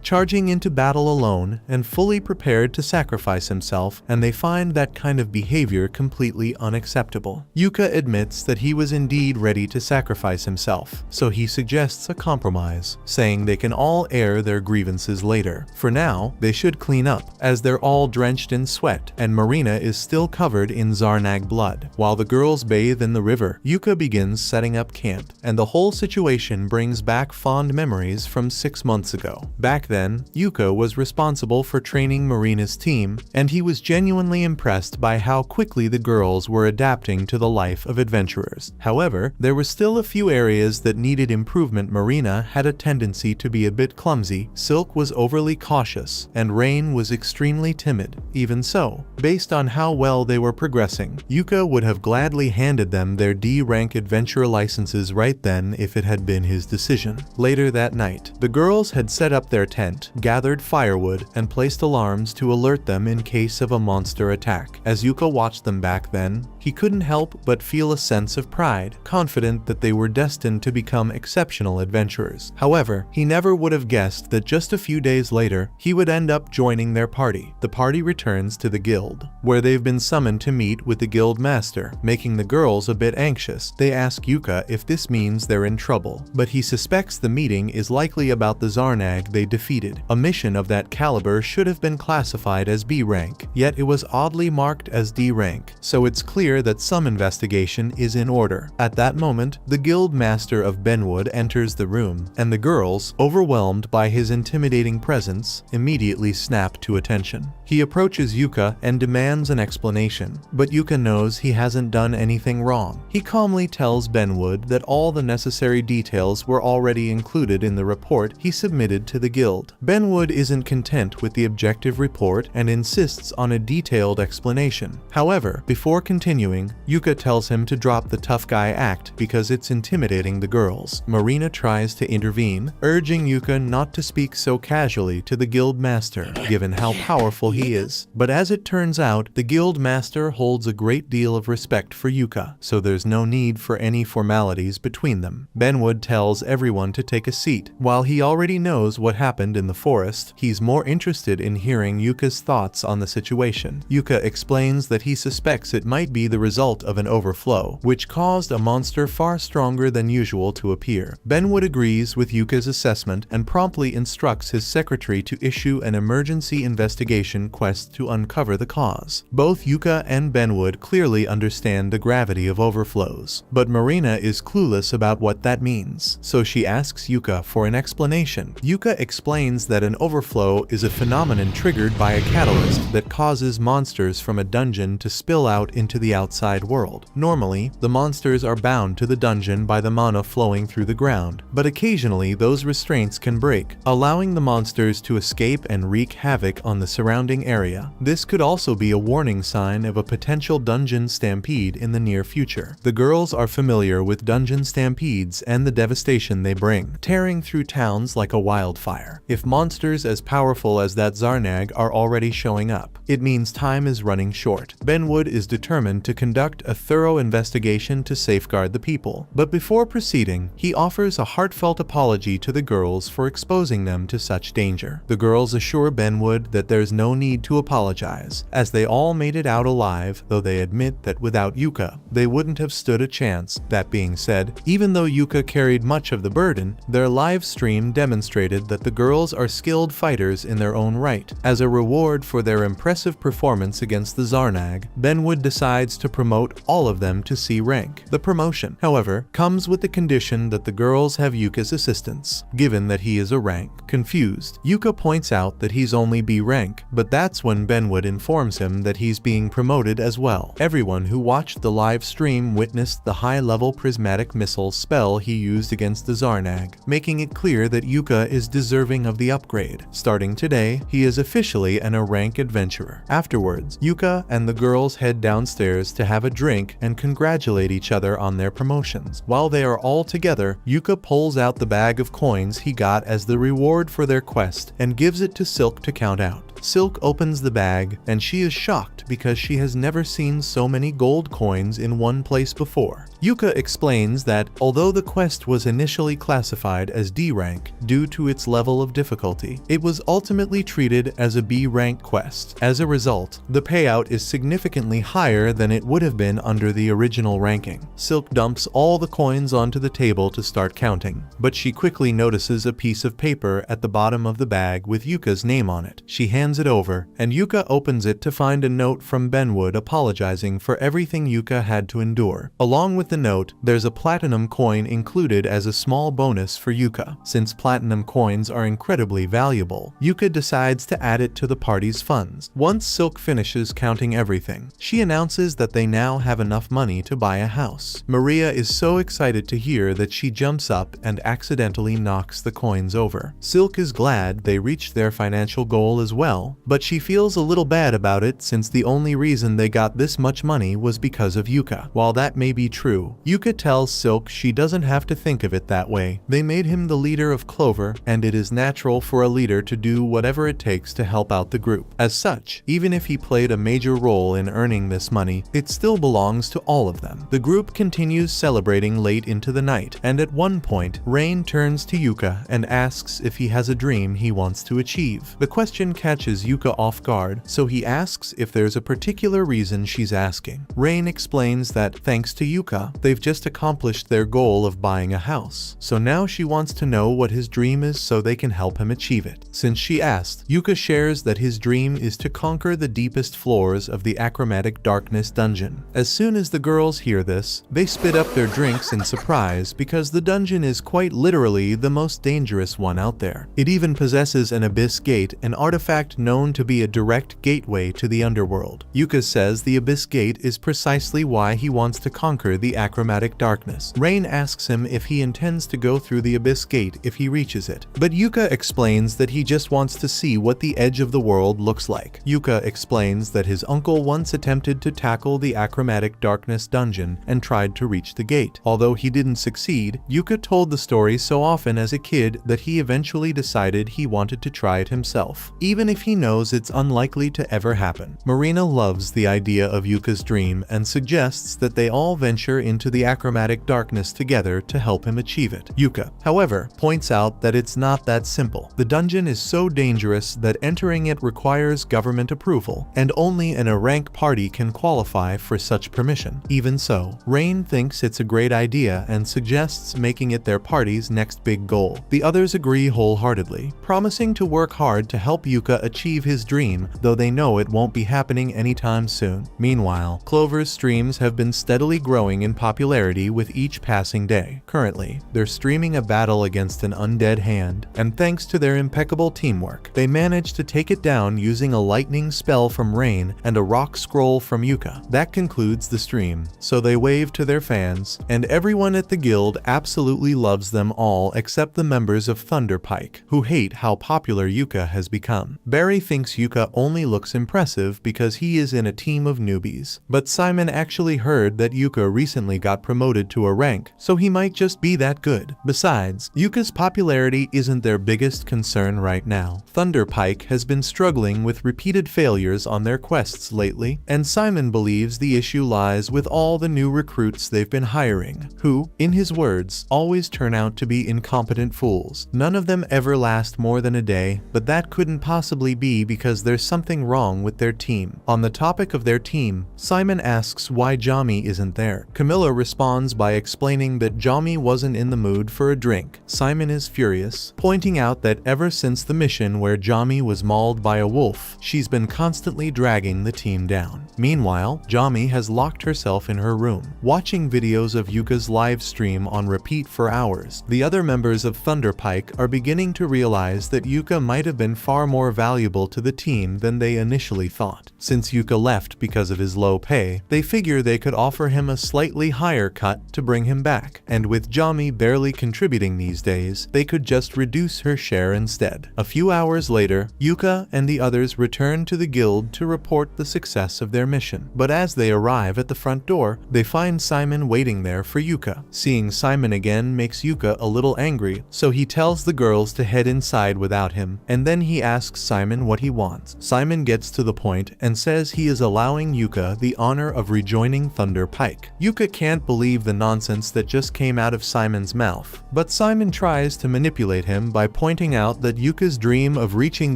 charging into battle alone and fully prepared to sacrifice himself, and they find that kind of behavior completely unacceptable. Yuka admits that he was indeed ready to sacrifice himself, so he suggests a compromise, saying they can all air their grievances later. For now, they should clean up, as they're all drenched in sweat, and Marina is still covered in Zarnag blood. While the girls bathe in the river, Yuka begins setting up camp, and the whole situation brings back fond memories from 6 months ago. Back then, Yuka was responsible for training Marina's team, and he was genuinely impressed by how quickly the girls were adapting to the life of adventurers. However, there were still a few areas that needed improvement. Marina had a tendency to be a bit clumsy, Silk was overly cautious, and Rain was extremely timid. Even so, based on how well they were progressing, Yuka would have gladly handed them their D-rank adventure licenses right then if it had been his decision. Later that night, the girls had set up their tent, gathered firewood, and placed alarms to alert them in case of a monster attack. As Yuka watched them back then, he couldn't help but feel a sense of pride, confident that they were destined to become exceptional adventurers. However, he never would have guessed that just a few days later, he would end up joining their party. The party returns to the guild, where they've been summoned to meet with the guild master, making the girls a bit anxious. They ask Yuka if this means they're in trouble, but he suspects the meeting is likely about the Zarnag they defeated. A mission of that caliber should have been classified as B rank, yet it was oddly marked as D rank, so it's clear that some investigation is in order. At that moment, the guild master of Benwood enters the room, and the girls, overwhelmed by his intimidating presence, immediately snap to attention. He approaches Yuka and demands an explanation, but Yuka knows he hasn't done anything wrong. He calmly tells Benwood that all the necessary details were already included in the report he submitted to the guild. Benwood isn't content with the objective report and insists on a detailed explanation. However, before continuing, Yuka tells him to drop the tough guy act because it's intimidating the girls. Marina tries to intervene, urging Yuka not to speak so casually to the guild master, given how powerful he is. But as it turns out, the guild master holds a great deal of respect for Yuka, so there's no need for any formalities between them. Benwood tells everyone to take a seat. While he already knows what happened in the forest, he's more interested in hearing Yuka's thoughts on the situation. Yuka explains that he suspects it might be the result of an overflow, which caused a monster far stronger than usual to appear. Benwood agrees with Yuka's assessment and promptly instructs his secretary to issue an emergency investigation quest to uncover the cause. Both Yuka and Benwood clearly understand the gravity of overflows, but Marina is clueless about what that means, so she asks Yuka for an explanation. Yuka explains that an overflow is a phenomenon triggered by a catalyst that causes monsters from a dungeon to spill out into the outside world. Normally, the monsters are bound to the dungeon by the mana flowing through the ground, but occasionally those restraints can break, allowing the monsters to escape and wreak havoc on the surrounding area. This could also be a warning sign of a potential dungeon stampede in the near future. The girls are familiar with dungeon stampedes and the devastation they bring, tearing through towns like a wildfire. If monsters as powerful as that Zarnag are already showing up, it means time is running short. Benwood is determined to conduct a thorough investigation to safeguard the people, but before proceeding, he offers a heartfelt apology to the girls for exposing them to such danger. The girls assure Benwood that there's no need to apologize, as they all made it out alive, though they admit that without Yuka, they wouldn't have stood a chance. That being said, even though Yuka carried much of the burden, their live stream demonstrated that the girls are skilled fighters in their own right. As a reward for their impressive performance against the Zarnag, Benwood decides to promote all of them to C rank. The promotion, however, comes with the condition that the girls have Yuka's assistance, given that he is a rank. Confused, Yuka points out that he's only B rank, but that's when Benwood informs him that he's being promoted as well. Everyone who watched the live stream witnessed the high-level prismatic missile spell he used against the Zarnag, making it clear that Yuka is deserving of the upgrade. Starting today, he is officially an A-rank adventurer. Afterwards, Yuka and the girls head downstairs to have a drink and congratulate each other on their promotions. While they are all together, Yuka pulls out the bag of coins he got as the reward for their quest and gives it to Silk to count out. Silk opens the bag, and she is shocked because she has never seen so many gold coins in one place before. Yuka explains that, although the quest was initially classified as D rank due to its level of difficulty, it was ultimately treated as a B rank quest. As a result, the payout is significantly higher than it would have been under the original ranking. Silk dumps all the coins onto the table to start counting, but she quickly notices a piece of paper at the bottom of the bag with Yuka's name on it. She hands it over, and Yuka opens it to find a note from Benwood apologizing for everything Yuka had to endure. Along with the note, there's a platinum coin included as a small bonus for Yuka. Since platinum coins are incredibly valuable, Yuka decides to add it to the party's funds. Once Silk finishes counting everything, she announces that they now have enough money to buy a house. Maria is so excited to hear that she jumps up and accidentally knocks the coins over. Silk is glad they reached their financial goal as well, but she feels a little bad about it since the only reason they got this much money was because of Yuka. While that may be true, Yuka tells Silk she doesn't have to think of it that way. They made him the leader of Clover, and it is natural for a leader to do whatever it takes to help out the group. As such, even if he played a major role in earning this money, it still belongs to all of them. The group continues celebrating late into the night, and at one point, Rain turns to Yuka and asks if he has a dream he wants to achieve. The question catches Yuka off guard, so he asks if there's a particular reason she's asking. Rain explains that, thanks to Yuka, they've just accomplished their goal of buying a house, so now she wants to know what his dream is so they can help him achieve it. Since she asked, Yuka shares that his dream is to conquer the deepest floors of the Achromatic Darkness dungeon. As soon as the girls hear this, they spit up their drinks in surprise because the dungeon is quite literally the most dangerous one out there. It even possesses an abyss gate, an artifact known to be a direct gateway to the underworld. Yuka says the abyss gate is precisely why he wants to conquer the Achromatic Darkness. Rain asks him if he intends to go through the abyss gate if he reaches it, but Yuka explains that he just wants to see what the edge of the world looks like. Yuka explains that his uncle once attempted to tackle the Achromatic Darkness dungeon and tried to reach the gate. Although he didn't succeed, Yuka told the story so often as a kid that he eventually decided he wanted to try it himself, even if he knows it's unlikely to ever happen. Marina loves the idea of Yuka's dream and suggests that they all venture into the Achromatic Darkness together to help him achieve it. Yuka, however, points out that it's not that simple. The dungeon is so dangerous that entering it requires government approval, and only an A-rank party can qualify for such permission. Even so, Rain thinks it's a great idea and suggests making it their party's next big goal. The others agree wholeheartedly, promising to work hard to help Yuka achieve his dream, though they know it won't be happening anytime soon. Meanwhile, Clover's streams have been steadily growing in popularity with each passing day. Currently, they're streaming a battle against an undead hand, and thanks to their impeccable teamwork, they managed to take it down using a lightning spell from Rain and a rock scroll from Yuka. That concludes the stream, so they wave to their fans, and everyone at the guild absolutely loves them all except the members of Thunderpike, who hate how popular Yuka has become. Barry thinks Yuka only looks impressive because he is in a team of newbies, but Simon actually heard that Yuka recently recently got promoted to a rank, so he might just be that good. Besides, Yuka's popularity isn't their biggest concern right now. Thunder Pike has been struggling with repeated failures on their quests lately, and Simon believes the issue lies with all the new recruits they've been hiring, who, in his words, always turn out to be incompetent fools. None of them ever last more than a day, but that couldn't possibly be because there's something wrong with their team. On the topic of their team, Simon asks why Jami isn't there. Camilla responds by explaining that Jami wasn't in the mood for a drink. Simon is furious, pointing out that ever since the mission where Jami was mauled by a wolf, she's been constantly dragging the team down. Meanwhile, Jami has locked herself in her room, watching videos of Yuka's live stream on repeat for hours. The other members of Thunder Pike are beginning to realize that Yuka might have been far more valuable to the team than they initially thought. Since Yuka left because of his low pay, they figure they could offer him a slightly higher cut to bring him back, and with Jami barely contributing these days, they could just reduce her share instead. A few hours later, Yuka and the others return to the guild to report the success of their mission. But as they arrive at the front door, they find Simon waiting there for Yuka. Seeing Simon again makes Yuka a little angry, so he tells the girls to head inside without him, and then he asks Simon what he wants. Simon gets to the point and says he is allowing Yuka the honor of rejoining Thunder Pike. Yuka can't believe the nonsense that just came out of Simon's mouth, but Simon tries to manipulate him by pointing out that Yuka's dream of reaching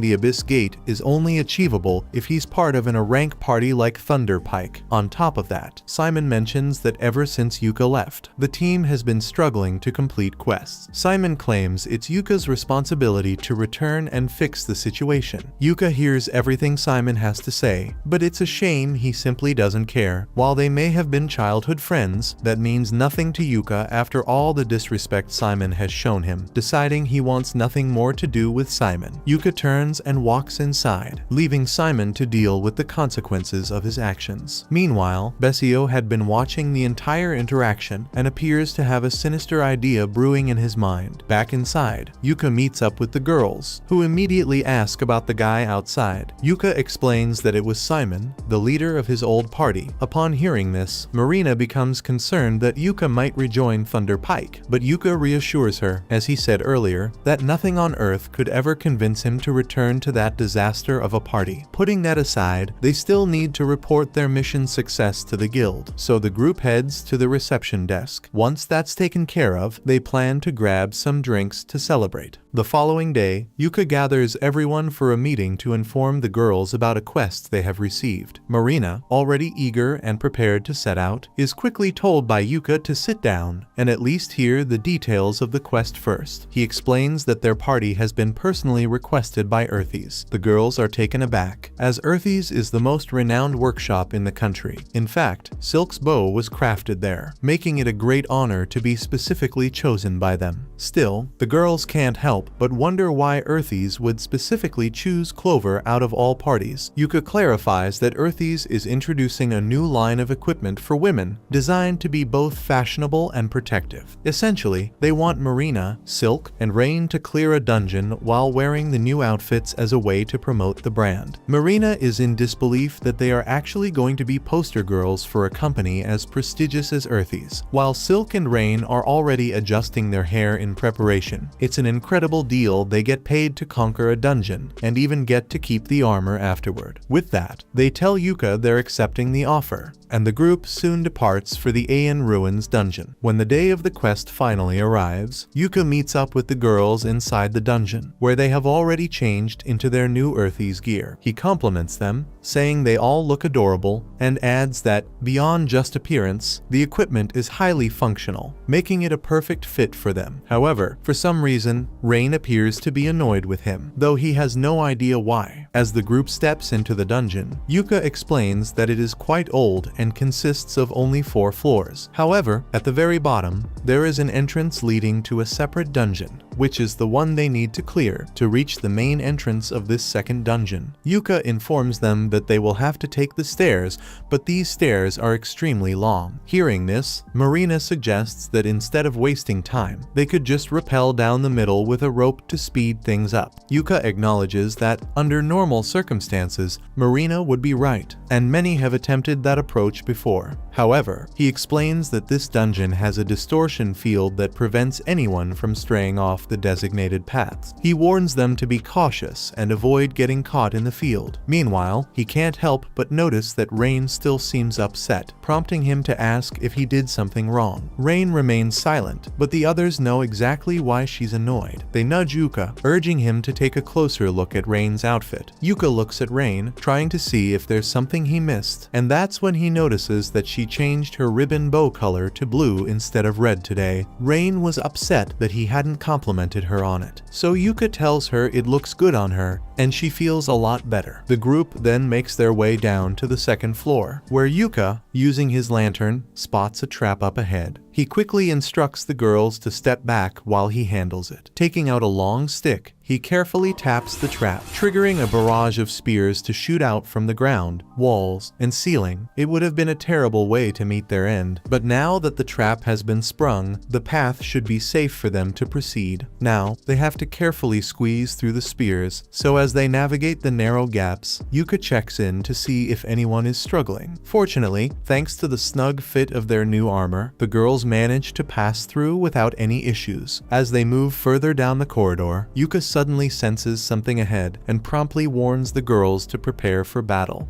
the Abyss Gate is only achievable if he's part of a rank party like Thunder Pike. On top of that, Simon mentions that ever since Yuka left, the team has been struggling to complete quests. Simon claims it's Yuka's responsibility to return and fix the situation. Yuka hears everything Simon has to say, but it's a shame he simply doesn't care. While they may have been childhood friends, that means nothing to Yuka after all the disrespect Simon has shown him. Deciding he wants nothing more to do with Simon, Yuka turns and walks inside, leaving Simon to deal with the consequences of his actions. Meanwhile, Bessio had been watching the entire interaction and appears to have a sinister idea brewing in his mind. Back inside, Yuka meets up with the girls, who immediately ask about the guy outside. Yuka explains that it was Simon, the leader of his old party. Upon hearing this, Marina becomes concerned that Yuka might rejoin Thunder Pike, but Yuka reassures her, as he said earlier, that nothing on Earth could ever convince him to return to that disaster of a party. Putting that aside, they still need to report their mission success to the guild, so the group heads to the reception desk. Once that's taken care of, they plan to grab some drinks to celebrate. The following day, Yuka gathers everyone for a meeting to inform the girls about a quest they have received. Marina, already eager and prepared to set out, is quickly told by Yuka to sit down and at least hear the details of the quest first. He explains that their party has been personally requested by Earthies. The girls are taken aback, as Earthies is the most renowned workshop in the country. In fact, Silk's bow was crafted there, making it a great honor to be specifically chosen by them. Still, the girls can't help but wonder why Earthies would specifically choose Clover out of all parties. Yuka clarifies that Earthies is introducing a new line of equipment for women, designed to be both fashionable and protective. Essentially, they want Marina, Silk, and Rain to clear a dungeon while wearing the new outfits as a way to promote the brand. Marina is in disbelief that they are actually going to be poster girls for a company as prestigious as Earthies, while Silk and Rain are already adjusting their hair in preparation. It's an incredible deal. They get paid to conquer a dungeon, and even get to keep the armor afterward. With that, they tell Yuka they're accepting the offer, and the group soon departs for the Aeon Ruins dungeon. When the day of the quest finally arrives, Yuka meets up with the girls inside the dungeon, where they have already changed into their new Earthies gear. He compliments them, saying they all look adorable, and adds that, beyond just appearance, the equipment is highly functional, making it a perfect fit for them. However, for some reason, Rain appears to be annoyed with him, though he has no idea why. As the group steps into the dungeon, Yuka explains that it is quite old and consists of only 4 floors. However, at the very bottom, there is an entrance leading to a separate dungeon, which is the one they need to clear to reach the main entrance of this second dungeon. Yuka informs them that they will have to take the stairs, but these stairs are extremely long. Hearing this, Marina suggests that instead of wasting time, they could just rappel down the middle with a rope to speed things up. Yuka acknowledges that, under normal circumstances, Marina would be right, and many have attempted that approach before. However, he explains that this dungeon has a distortion field that prevents anyone from straying off the designated paths. He warns them to be cautious and avoid getting caught in the field. Meanwhile, he can't help but notice that Rain still seems upset, prompting him to ask if he did something wrong. Rain remains silent, but the others know exactly why she's annoyed. They nudge Yuka, urging him to take a closer look at Rain's outfit. Yuka looks at Rain, trying to see if there's something he missed, and that's when he notices that she changed her ribbon bow color to blue instead of red today. Rain was upset that he hadn't complimented her on it, so Yuka tells her it looks good on her, and she feels a lot better. The group then makes their way down to the second floor, where Yuka, using his lantern, spots a trap up ahead. He quickly instructs the girls to step back while he handles it. Taking out a long stick, he carefully taps the trap, triggering a barrage of spears to shoot out from the ground, walls, and ceiling. It would have been a terrible way to meet their end, but now that the trap has been sprung, the path should be safe for them to proceed. Now, they have to carefully squeeze through the spears, so as they navigate the narrow gaps, Yuka checks in to see if anyone is struggling. Fortunately, thanks to the snug fit of their new armor, the girls manage to pass through without any issues. As they move further down the corridor, Yuka suddenly senses something ahead and promptly warns the girls to prepare for battle.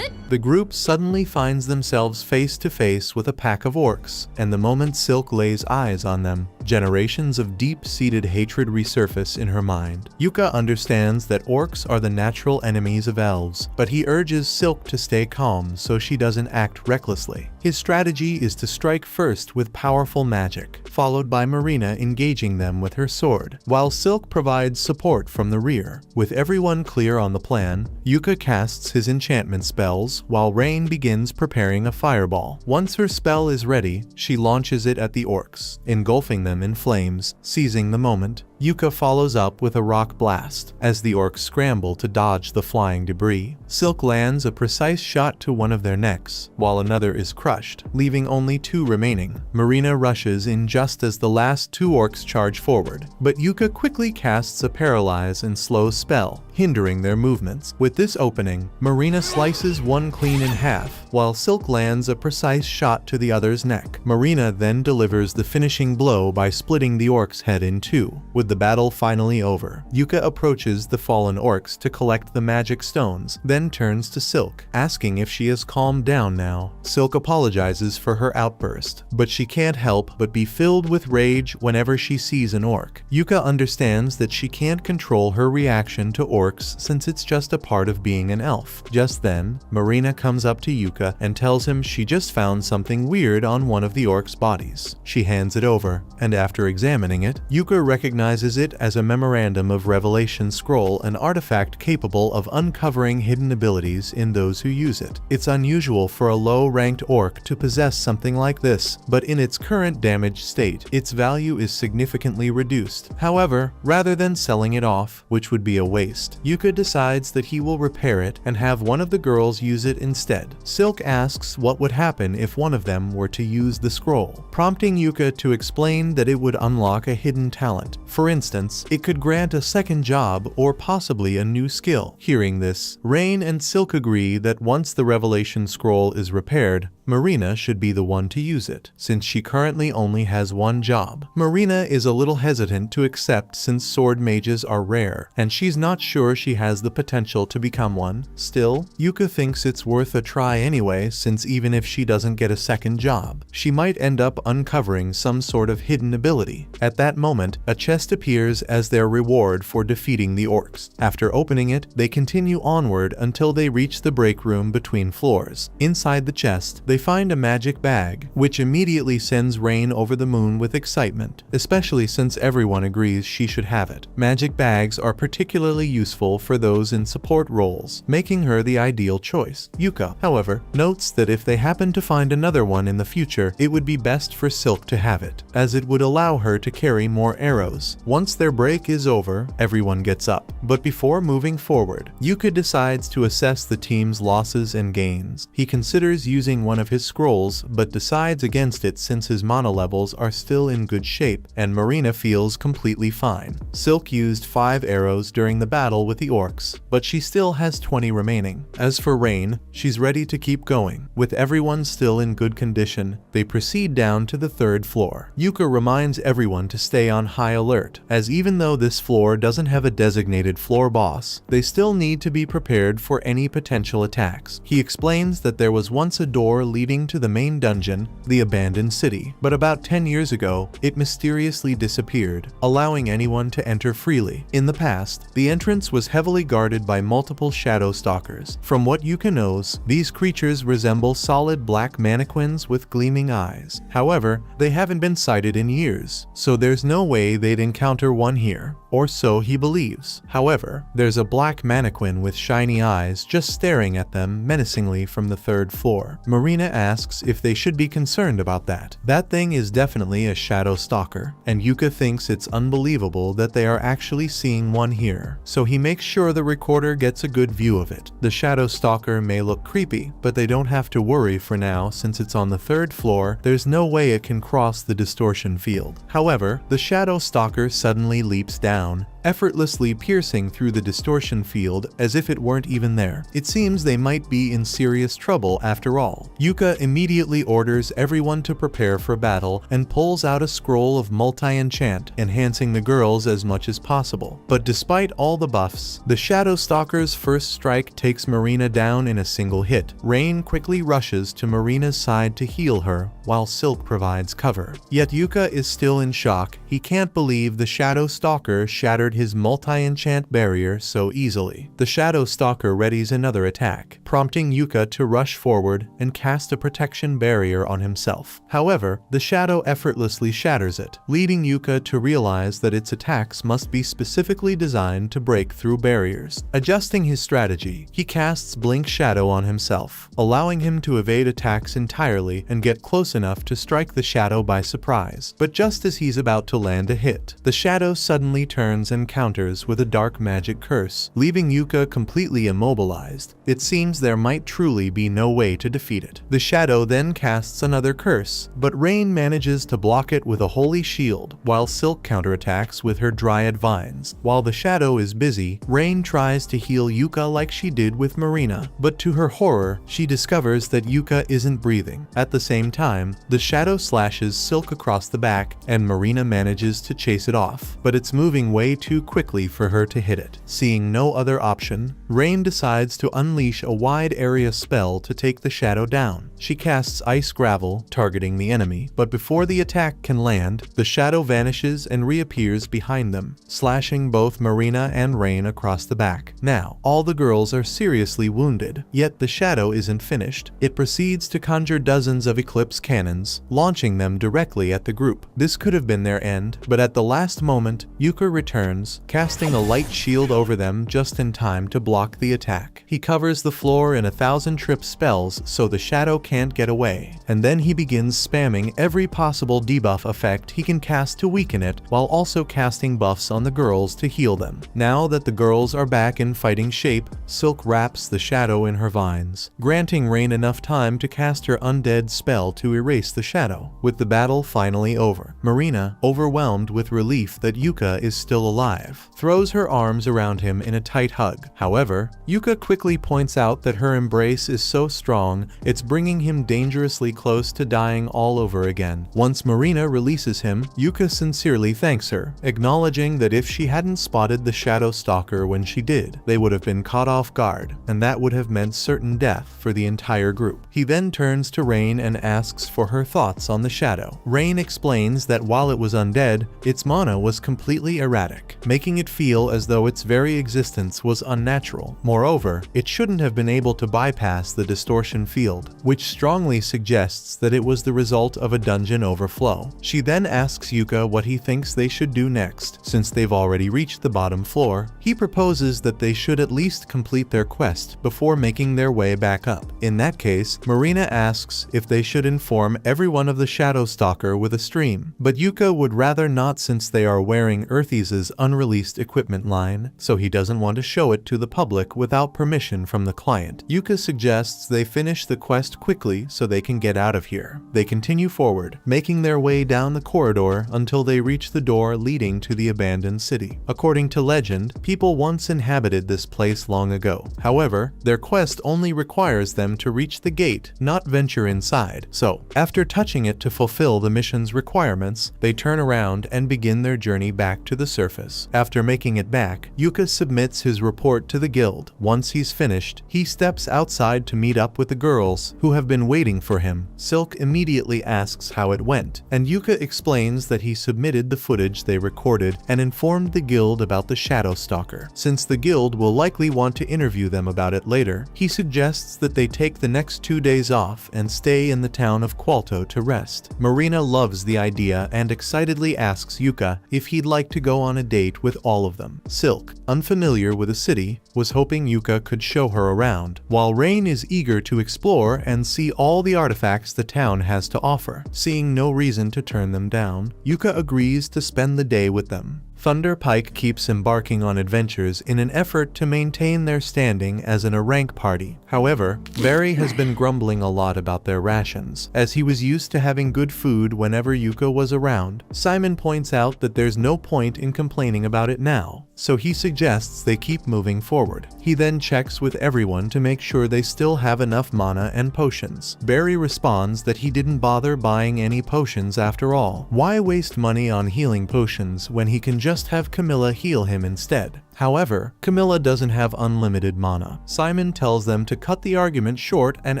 The group suddenly finds themselves face to face with a pack of orcs, and the moment Silk lays eyes on them, generations of deep-seated hatred resurface in her mind. Yuka understands that orcs are the natural enemies of elves, but he urges Silk to stay calm so she doesn't act recklessly. His strategy is to strike first with powerful magic, followed by Marina engaging them with her sword, while Silk provides support from the rear. With everyone clear on the plan, Yuka casts his enchantment spells, while Rain begins preparing a fireball. Once her spell is ready, she launches it at the orcs, engulfing them in flames. Seizing the moment, Yuka follows up with a rock blast, as the orcs scramble to dodge the flying debris. Silk lands a precise shot to one of their necks, while another is crushed, leaving only two remaining. Marina rushes in just as the last two orcs charge forward, but Yuka quickly casts a paralyze and slow spell, hindering their movements. With this opening, Marina slices one clean in half, while Silk lands a precise shot to the other's neck. Marina then delivers the finishing blow by splitting the orc's head in two. With the battle finally over, Yuka approaches the fallen orcs to collect the magic stones, then turns to Silk, asking if she has calmed down now. Silk apologizes for her outburst, but she can't help but be filled with rage whenever she sees an orc. Yuka understands that she can't control her reaction to orcs since it's just a part of being an elf. Just then, Marina comes up to Yuka and tells him she just found something weird on one of the orcs' bodies. She hands it over, and after examining it, Yuka recognizes it as a memorandum of revelation scroll, an artifact capable of uncovering hidden abilities in those who use it. It's unusual for a low-ranked orc to possess something like this, but in its current damaged state, its value is significantly reduced. However, rather than selling it off, which would be a waste, Yuka decides that he will repair it and have one of the girls use it instead. Silk asks what would happen if one of them were to use the scroll, prompting Yuka to explain that it would unlock a hidden talent. For instance, it could grant a second job or possibly a new skill. Hearing this, Rain and Silk agree that once the revelation scroll is repaired, Marina should be the one to use it, since she currently only has one job. Marina is a little hesitant to accept since sword mages are rare, and she's not sure she has the potential to become one. Still, Yuka thinks it's worth a try anyway, since even if she doesn't get a second job, she might end up uncovering some sort of hidden ability. At that moment, a chest appears as their reward for defeating the orcs. After opening it, they continue onward until they reach the break room between floors. Inside the chest, They find a magic bag, which immediately sends Rain over the moon with excitement, especially since everyone agrees she should have it. Magic bags are particularly useful for those in support roles, making her the ideal choice. Yuka, however, notes that if they happen to find another one in the future, it would be best for Silk to have it, as it would allow her to carry more arrows. Once their break is over, everyone gets up. But before moving forward, Yuka decides to assess the team's losses and gains. He considers using one of his scrolls, but decides against it since his mana levels are still in good shape, and Marina feels completely fine. Silk used 5 arrows during the battle with the orcs, but she still has 20 remaining. As for Rain, she's ready to keep going. With everyone still in good condition, they proceed down to the 3rd floor. Yuka reminds everyone to stay on high alert, as even though this floor doesn't have a designated floor boss, they still need to be prepared for any potential attacks. He explains that there was once a door leading to the main dungeon, the abandoned city, but about 10 years ago, it mysteriously disappeared, allowing anyone to enter freely. In the past, the entrance was heavily guarded by multiple shadow stalkers. From what Yuka knows, these creatures resemble solid black mannequins with gleaming eyes. However, they haven't been sighted in years, so there's no way they'd encounter one here, or so he believes. However, there's a black mannequin with shiny eyes just staring at them menacingly from the 3rd floor. Marina asks if they should be concerned about that. That thing is definitely a shadow stalker, and Yuka thinks it's unbelievable that they are actually seeing one here, so he makes sure the recorder gets a good view of it. The shadow stalker may look creepy, but they don't have to worry for now since it's on the 3rd floor. There's no way it can cross the distortion field. However, the shadow stalker suddenly leaps down, effortlessly piercing through the distortion field as if it weren't even there. It seems they might be in serious trouble after all. Yuka immediately orders everyone to prepare for battle and pulls out a scroll of multi-enchant, enhancing the girls as much as possible. But despite all the buffs, the Shadow Stalker's first strike takes Marina down in a single hit. Rain quickly rushes to Marina's side to heal her, while Silk provides cover. Yet Yuka is still in shock. He can't believe the Shadow Stalker shattered his multi-enchant barrier so easily. The Shadow Stalker readies another attack, prompting Yuka to rush forward and cast a protection barrier on himself. However, the shadow effortlessly shatters it, leading Yuka to realize that its attacks must be specifically designed to break through barriers. Adjusting his strategy, he casts Blink Shadow on himself, allowing him to evade attacks entirely and get close enough to strike the shadow by surprise. But just as he's about to land a hit, the shadow suddenly turns and counters with a dark magic curse, leaving Yuka completely immobilized. It seems there might truly be no way to defeat it. The shadow then casts another curse, but Rain manages to block it with a holy shield, while Silk counterattacks with her dryad vines. While the shadow is busy, Rain tries to heal Yuka like she did with Marina, but to her horror, she discovers that Yuka isn't breathing. At the same time, the shadow slashes Silk across the back, and Marina manages to chase it off, but it's moving way too quickly for her to hit it. Seeing no other option, Rain decides to unleash a wide area spell to take the shadow down. She casts Ice Gravel, targeting the enemy, but before the attack can land, the shadow vanishes and reappears behind them, slashing both Marina and Rain across the back. Now, all the girls are seriously wounded, yet the shadow isn't finished. It proceeds to conjure dozens of Eclipse cannons, launching them directly at the group. This could have been their end, but at the last moment, Yuka returns, casting a light shield over them just in time to block the attack. He covers the floor in 1,000 trip spells so the shadow can't get away, and then he begins spamming every possible debuff effect he can cast to weaken it, while also casting buffs on the girls to heal them. Now that the girls are back in fighting shape, Silk wraps the shadow in her vines, granting Rain enough time to cast her undead spell to erase the shadow. With the battle finally over, Marina, overwhelmed with relief that Yuka is still alive, throws her arms around him in a tight hug. However, Yuka quickly points out that her embrace is so strong, it's bringing him dangerously close to dying all over again. Once Marina releases him, Yuka sincerely thanks her, acknowledging that if she hadn't spotted the Shadow Stalker when she did, they would have been caught off guard, and that would have meant certain death for the entire group. He then turns to Rain and asks for her thoughts on the shadow. Rain explains that while it was undead, its mana was completely erratic. making it feel as though its very existence was unnatural. Moreover, it shouldn't have been able to bypass the distortion field, which strongly suggests that it was the result of a dungeon overflow. She then asks Yuka what he thinks they should do next, since they've already reached the bottom floor. He proposes that they should at least complete their quest before making their way back up. In that case, Marina asks if they should inform everyone of the Shadow Stalker with a stream, but Yuka would rather not since they are wearing Earthies' unreleased equipment line, so he doesn't want to show it to the public without permission from the client. Yuka suggests they finish the quest quickly so they can get out of here. They continue forward, making their way down the corridor until they reach the door leading to the abandoned city. According to legend, people once inhabited this place long ago. However, their quest only requires them to reach the gate, not venture inside. So, after touching it to fulfill the mission's requirements, they turn around and begin their journey back to the surface. After making it back, Yuka submits his report to the guild. Once he's finished, he steps outside to meet up with the girls, who have been waiting for him. Silk immediately asks how it went, and Yuka explains that he submitted the footage they recorded and informed the guild about the Shadow Stalker. Since the guild will likely want to interview them about it later, he suggests that they take the next 2 days off and stay in the town of Qualto to rest. Marina loves the idea and excitedly asks Yuka if he'd like to go on a date with all of them. Silk, unfamiliar with the city, was hoping Yuka could show her around, while Rain is eager to explore and see all the artifacts the town has to offer. Seeing no reason to turn them down, Yuka agrees to spend the day with them. Thunder Pike keeps embarking on adventures in an effort to maintain their standing as a rank party. However, Barry has been grumbling a lot about their rations, as he was used to having good food whenever Yuka was around. Simon points out that there's no point in complaining about it now, so he suggests they keep moving forward. He then checks with everyone to make sure they still have enough mana and potions. Barry responds that he didn't bother buying any potions after all. Why waste money on healing potions when he can just have Camilla heal him instead? However, Camilla doesn't have unlimited mana. Simon tells them to cut the argument short and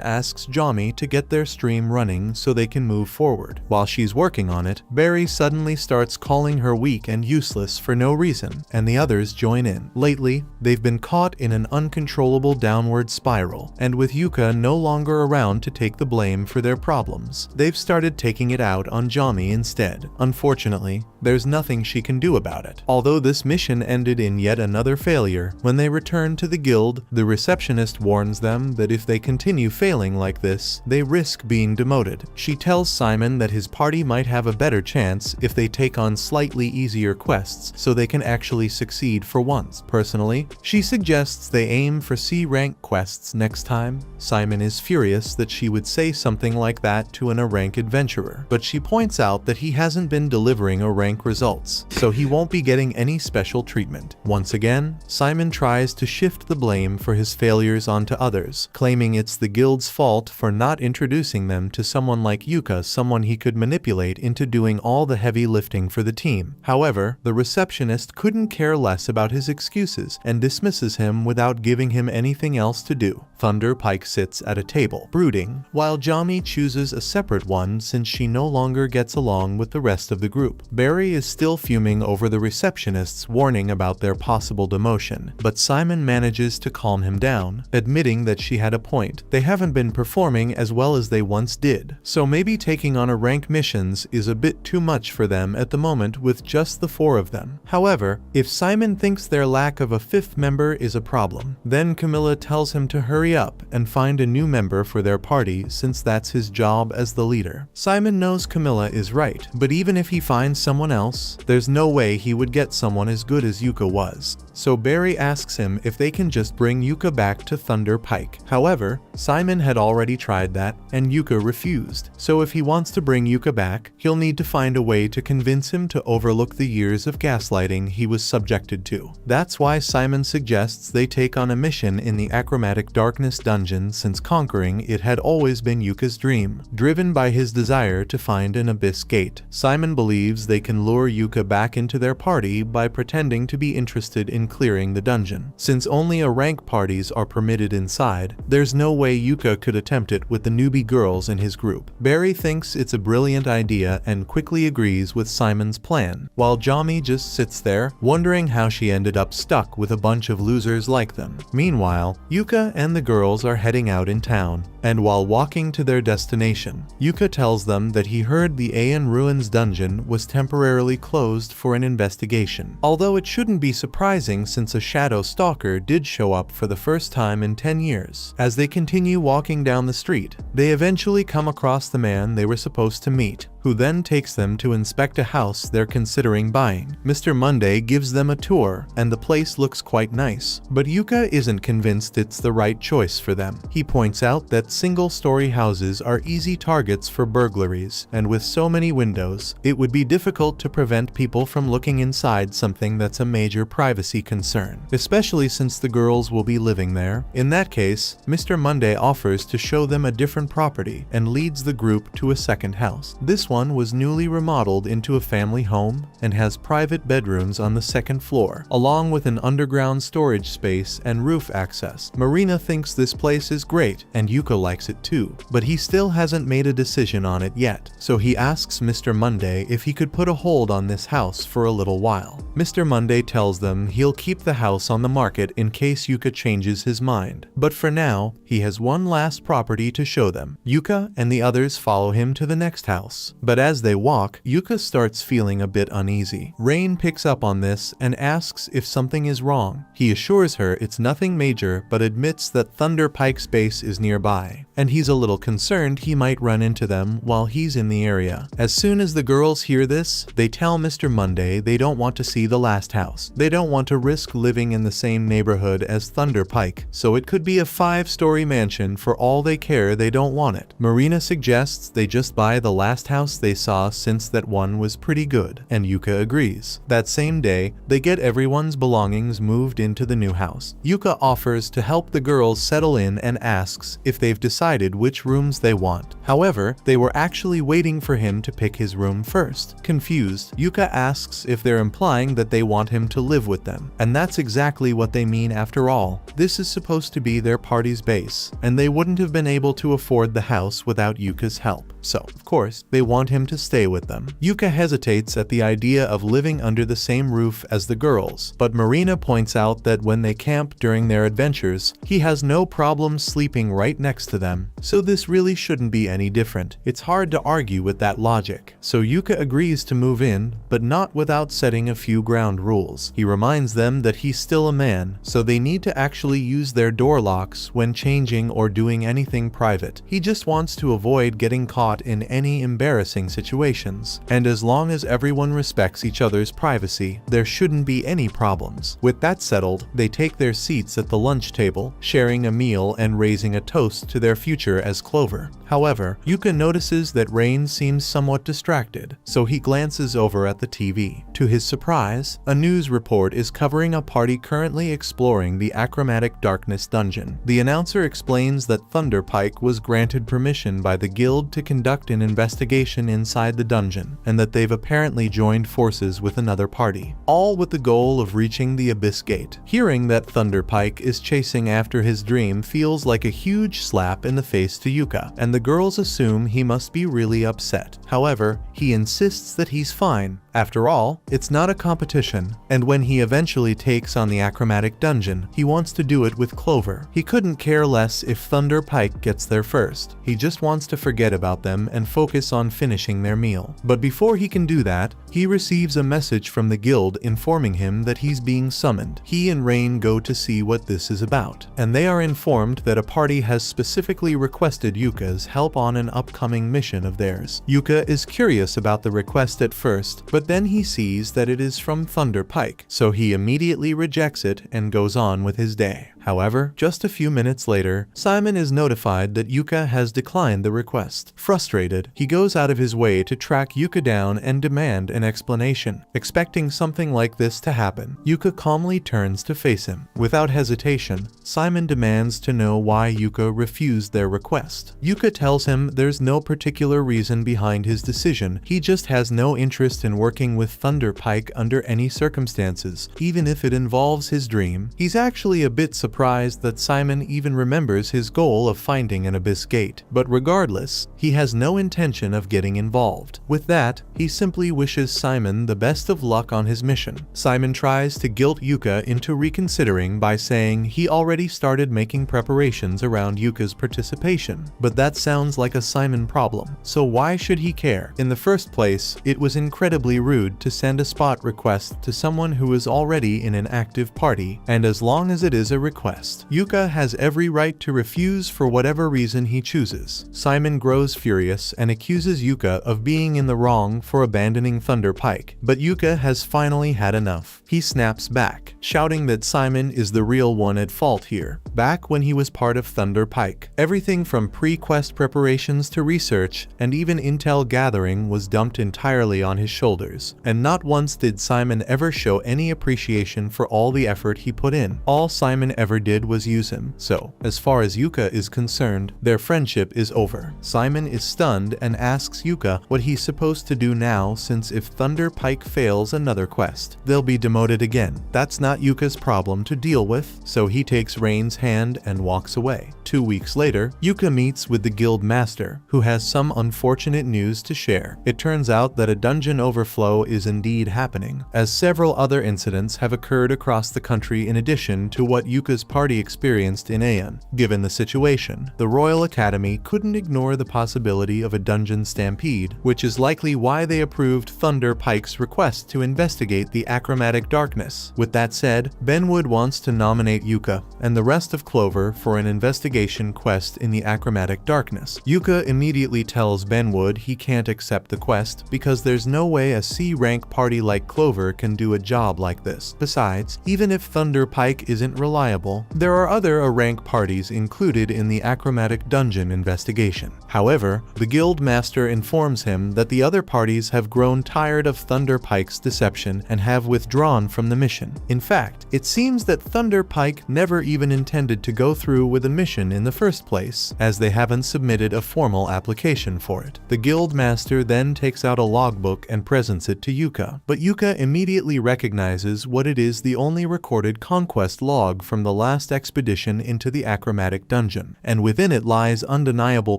asks Jami to get their stream running so they can move forward. While she's working on it, Barry suddenly starts calling her weak and useless for no reason, and the others join in. Lately, they've been caught in an uncontrollable downward spiral, and with Yuka no longer around to take the blame for their problems, they've started taking it out on Jami instead. Unfortunately, there's nothing she can do about it. Although this mission ended in yet another failure, when they return to the guild, the receptionist warns them that if they continue failing like this, they risk being demoted. She tells Simon that his party might have a better chance if they take on slightly easier quests so they can actually succeed for once. Personally, she suggests they aim for C-rank quests next time. Simon is furious that she would say something like that to an A-rank adventurer, but she points out that he hasn't been delivering A-rank results, so he won't be getting any special treatment. Once again, Simon tries to shift the blame for his failures onto others, claiming it's the guild's fault for not introducing them to someone like Yuka, someone he could manipulate into doing all the heavy lifting for the team. However, the receptionist couldn't care less about his excuses and dismisses him without giving him anything else to do. Thunder Pike sits at a table, brooding, while Jami chooses a separate one since she no longer gets along with the rest of the group. Barry is still fuming over the receptionist's warning about their possible demotion, but Simon manages to calm him down, admitting that she had a point. They haven't been performing as well as they once did, so maybe taking on A-rank missions is a bit too much for them at the moment with just the 4 of them. However, if Simon thinks their lack of a 5th member is a problem, then Camilla tells him to hurry up and find a new member for their party since that's his job as the leader. Simon knows Camilla is right, but even if he finds someone else, there's no way he would get someone as good as Yuka was. So Barry asks him if they can just bring Yuka back to Thunder Pike. However, Simon had already tried that, and Yuka refused. So if he wants to bring Yuka back, he'll need to find a way to convince him to overlook the years of gaslighting he was subjected to. That's why Simon suggests they take on a mission in the Achromatic Darkness dungeon, since conquering it had always been Yuka's dream, driven by his desire to find an abyss gate. Simon believes they can lure Yuka back into their party by pretending to be interested in in clearing the dungeon. Since only a rank parties are permitted inside, there's no way Yuka could attempt it with the newbie girls in his group. Barry thinks it's a brilliant idea and quickly agrees with Simon's plan, while Jami just sits there, wondering how she ended up stuck with a bunch of losers like them. Meanwhile, Yuka and the girls are heading out in town, and while walking to their destination, Yuka tells them that he heard the Aeon Ruins dungeon was temporarily closed for an investigation. Although it shouldn't be surprising since a shadow stalker did show up for the first time in 10 years. As they continue walking down the street, they eventually come across the man they were supposed to meet, who then takes them to inspect a house they're considering buying. Mr. Monday gives them a tour, and the place looks quite nice, but Yuka isn't convinced it's the right choice for them. He points out that single-story houses are easy targets for burglaries, and with so many windows, it would be difficult to prevent people from looking inside something that's a major privacy concern, especially since the girls will be living there. In that case, Mr. Monday offers to show them a different property and leads the group to a second house. This one was newly remodeled into a family home and has private bedrooms on the second floor, along with an underground storage space and roof access. Marina thinks this place is great, and Yuka likes it too, but he still hasn't made a decision on it yet, so he asks Mr. Monday if he could put a hold on this house for a little while. Mr. Monday tells them he'll keep the house on the market in case Yuka changes his mind, but for now, he has one last property to show them. Yuka and the others follow him to the next house. But as they walk, Yuka starts feeling a bit uneasy. Rain picks up on this and asks if something is wrong. He assures her it's nothing major, but admits that Thunder Pike's base is nearby, and he's a little concerned he might run into them while he's in the area. As soon as the girls hear this, they tell Mr. Monday they don't want to see the last house. They don't want to risk living in the same neighborhood as Thunder Pike, so it could be a 5-story mansion. For all they care, they don't want it. Marina suggests they just buy the last house they saw since that one was pretty good, and Yuka agrees. That same day, they get everyone's belongings moved into the new house. Yuka offers to help the girls settle in and asks if they've decided which rooms they want. However, they were actually waiting for him to pick his room first. Confused, Yuka asks if they're implying that they want him to live with them, and that's exactly what they mean after all. This is supposed to be their party's base, and they wouldn't have been able to afford the house without Yuka's help. So, of course, they want him to stay with them. Yuka hesitates at the idea of living under the same roof as the girls, but Marina points out that when they camp during their adventures, he has no problem sleeping right next to them, so this really shouldn't be any different. It's hard to argue with that logic. So Yuka agrees to move in, but not without setting a few ground rules. He reminds them that he's still a man, so they need to actually use their door locks when changing or doing anything private. He just wants to avoid getting caught in any embarrassing situations, and as long as everyone respects each other's privacy, there shouldn't be any problems. With that settled, they take their seats at the lunch table, sharing a meal and raising a toast to their future as Clover. However, Yuka notices that Rain seems somewhat distracted, so he glances over at the TV. To his surprise, a news report is covering a party currently exploring the Achromatic Darkness dungeon. The announcer explains that Thunder Pike was granted permission by the guild to conduct an investigation inside the dungeon, and that they've apparently joined forces with another party, all with the goal of reaching the Abyss Gate. Hearing that Thunder Pike is chasing after his dream feels like a huge slap in the face to Yuka, and the girls assume he must be really upset. However, he insists that he's fine. After all, it's not a competition, and when he eventually takes on the Achromatic dungeon, he wants to do it with Clover. He couldn't care less if Thunder Pike gets there first. He just wants to forget about them and focus on finishing their meal. But before he can do that, he receives a message from the guild informing him that he's being summoned. He and Rain go to see what this is about, and they are informed that a party has specifically requested Yuka's help on an upcoming mission of theirs. Yuka is curious about the request at first, but then he sees that it is from Thunder Pike, so he immediately rejects it and goes on with his day. However, just a few minutes later, Simon is notified that Yuka has declined the request. Frustrated, he goes out of his way to track Yuka down and demand an explanation. Expecting something like this to happen, Yuka calmly turns to face him. Without hesitation, Simon demands to know why Yuka refused their request. Yuka tells him there's no particular reason behind his decision, he just has no interest in working with Thunder Pike under any circumstances, even if it involves his dream. He's actually a bit surprised that Simon even remembers his goal of finding an abyss gate, but regardless, he has no intention of getting involved. With that, he simply wishes Simon the best of luck on his mission. Simon tries to guilt Yuka into reconsidering by saying he already started making preparations around Yuka's participation, but that sounds like a Simon problem, so why should he care? In the first place, it was incredibly rude to send a spot request to someone who is already in an active party, and as long as it is a request, Yuka has every right to refuse for whatever reason he chooses. Simon grows furious and accuses Yuka of being in the wrong for abandoning Thunder Pike, but Yuka has finally had enough. He snaps back, shouting that Simon is the real one at fault here. Back when he was part of Thunder Pike, everything from pre-quest preparations to research and even intel gathering was dumped entirely on his shoulders, and not once did Simon ever show any appreciation for all the effort he put in. All Simon ever did was use him, so, as far as Yuka is concerned, their friendship is over. Simon is stunned and asks Yuka what he's supposed to do now, since if Thunder Pike fails another quest, they'll be demoted again. That's not Yuka's problem to deal with, so he takes Rain's hand and walks away. 2 weeks later, Yuka meets with the guild master, who has some unfortunate news to share. It turns out that a dungeon overflow is indeed happening, as several other incidents have occurred across the country in addition to what Yuka's party experienced in Aeon. Given the situation, the Royal Academy couldn't ignore the possibility of a dungeon stampede, which is likely why they approved Thunder Pike's request to investigate the achromatic darkness. With that said, Benwood wants to nominate Yuka and the rest of Clover for an investigation quest in the achromatic darkness. Yuka immediately tells Benwood he can't accept the quest because there's no way a C-rank party like Clover can do a job like this. Besides, even if Thunder Pike isn't reliable, there are other A-rank parties included in the achromatic dungeon investigation. However, the guild master informs him that the other parties have grown tired of Thunder Pike's deception and have withdrawn from the mission. In fact, it seems that Thunder Pike never even intended to go through with the mission in the first place, as they haven't submitted a formal application for it. The guild master then takes out a logbook and presents it to Yuka, but Yuka immediately recognizes what it is: the only recorded conquest log from the last expedition into the achromatic dungeon, and within it lies undeniable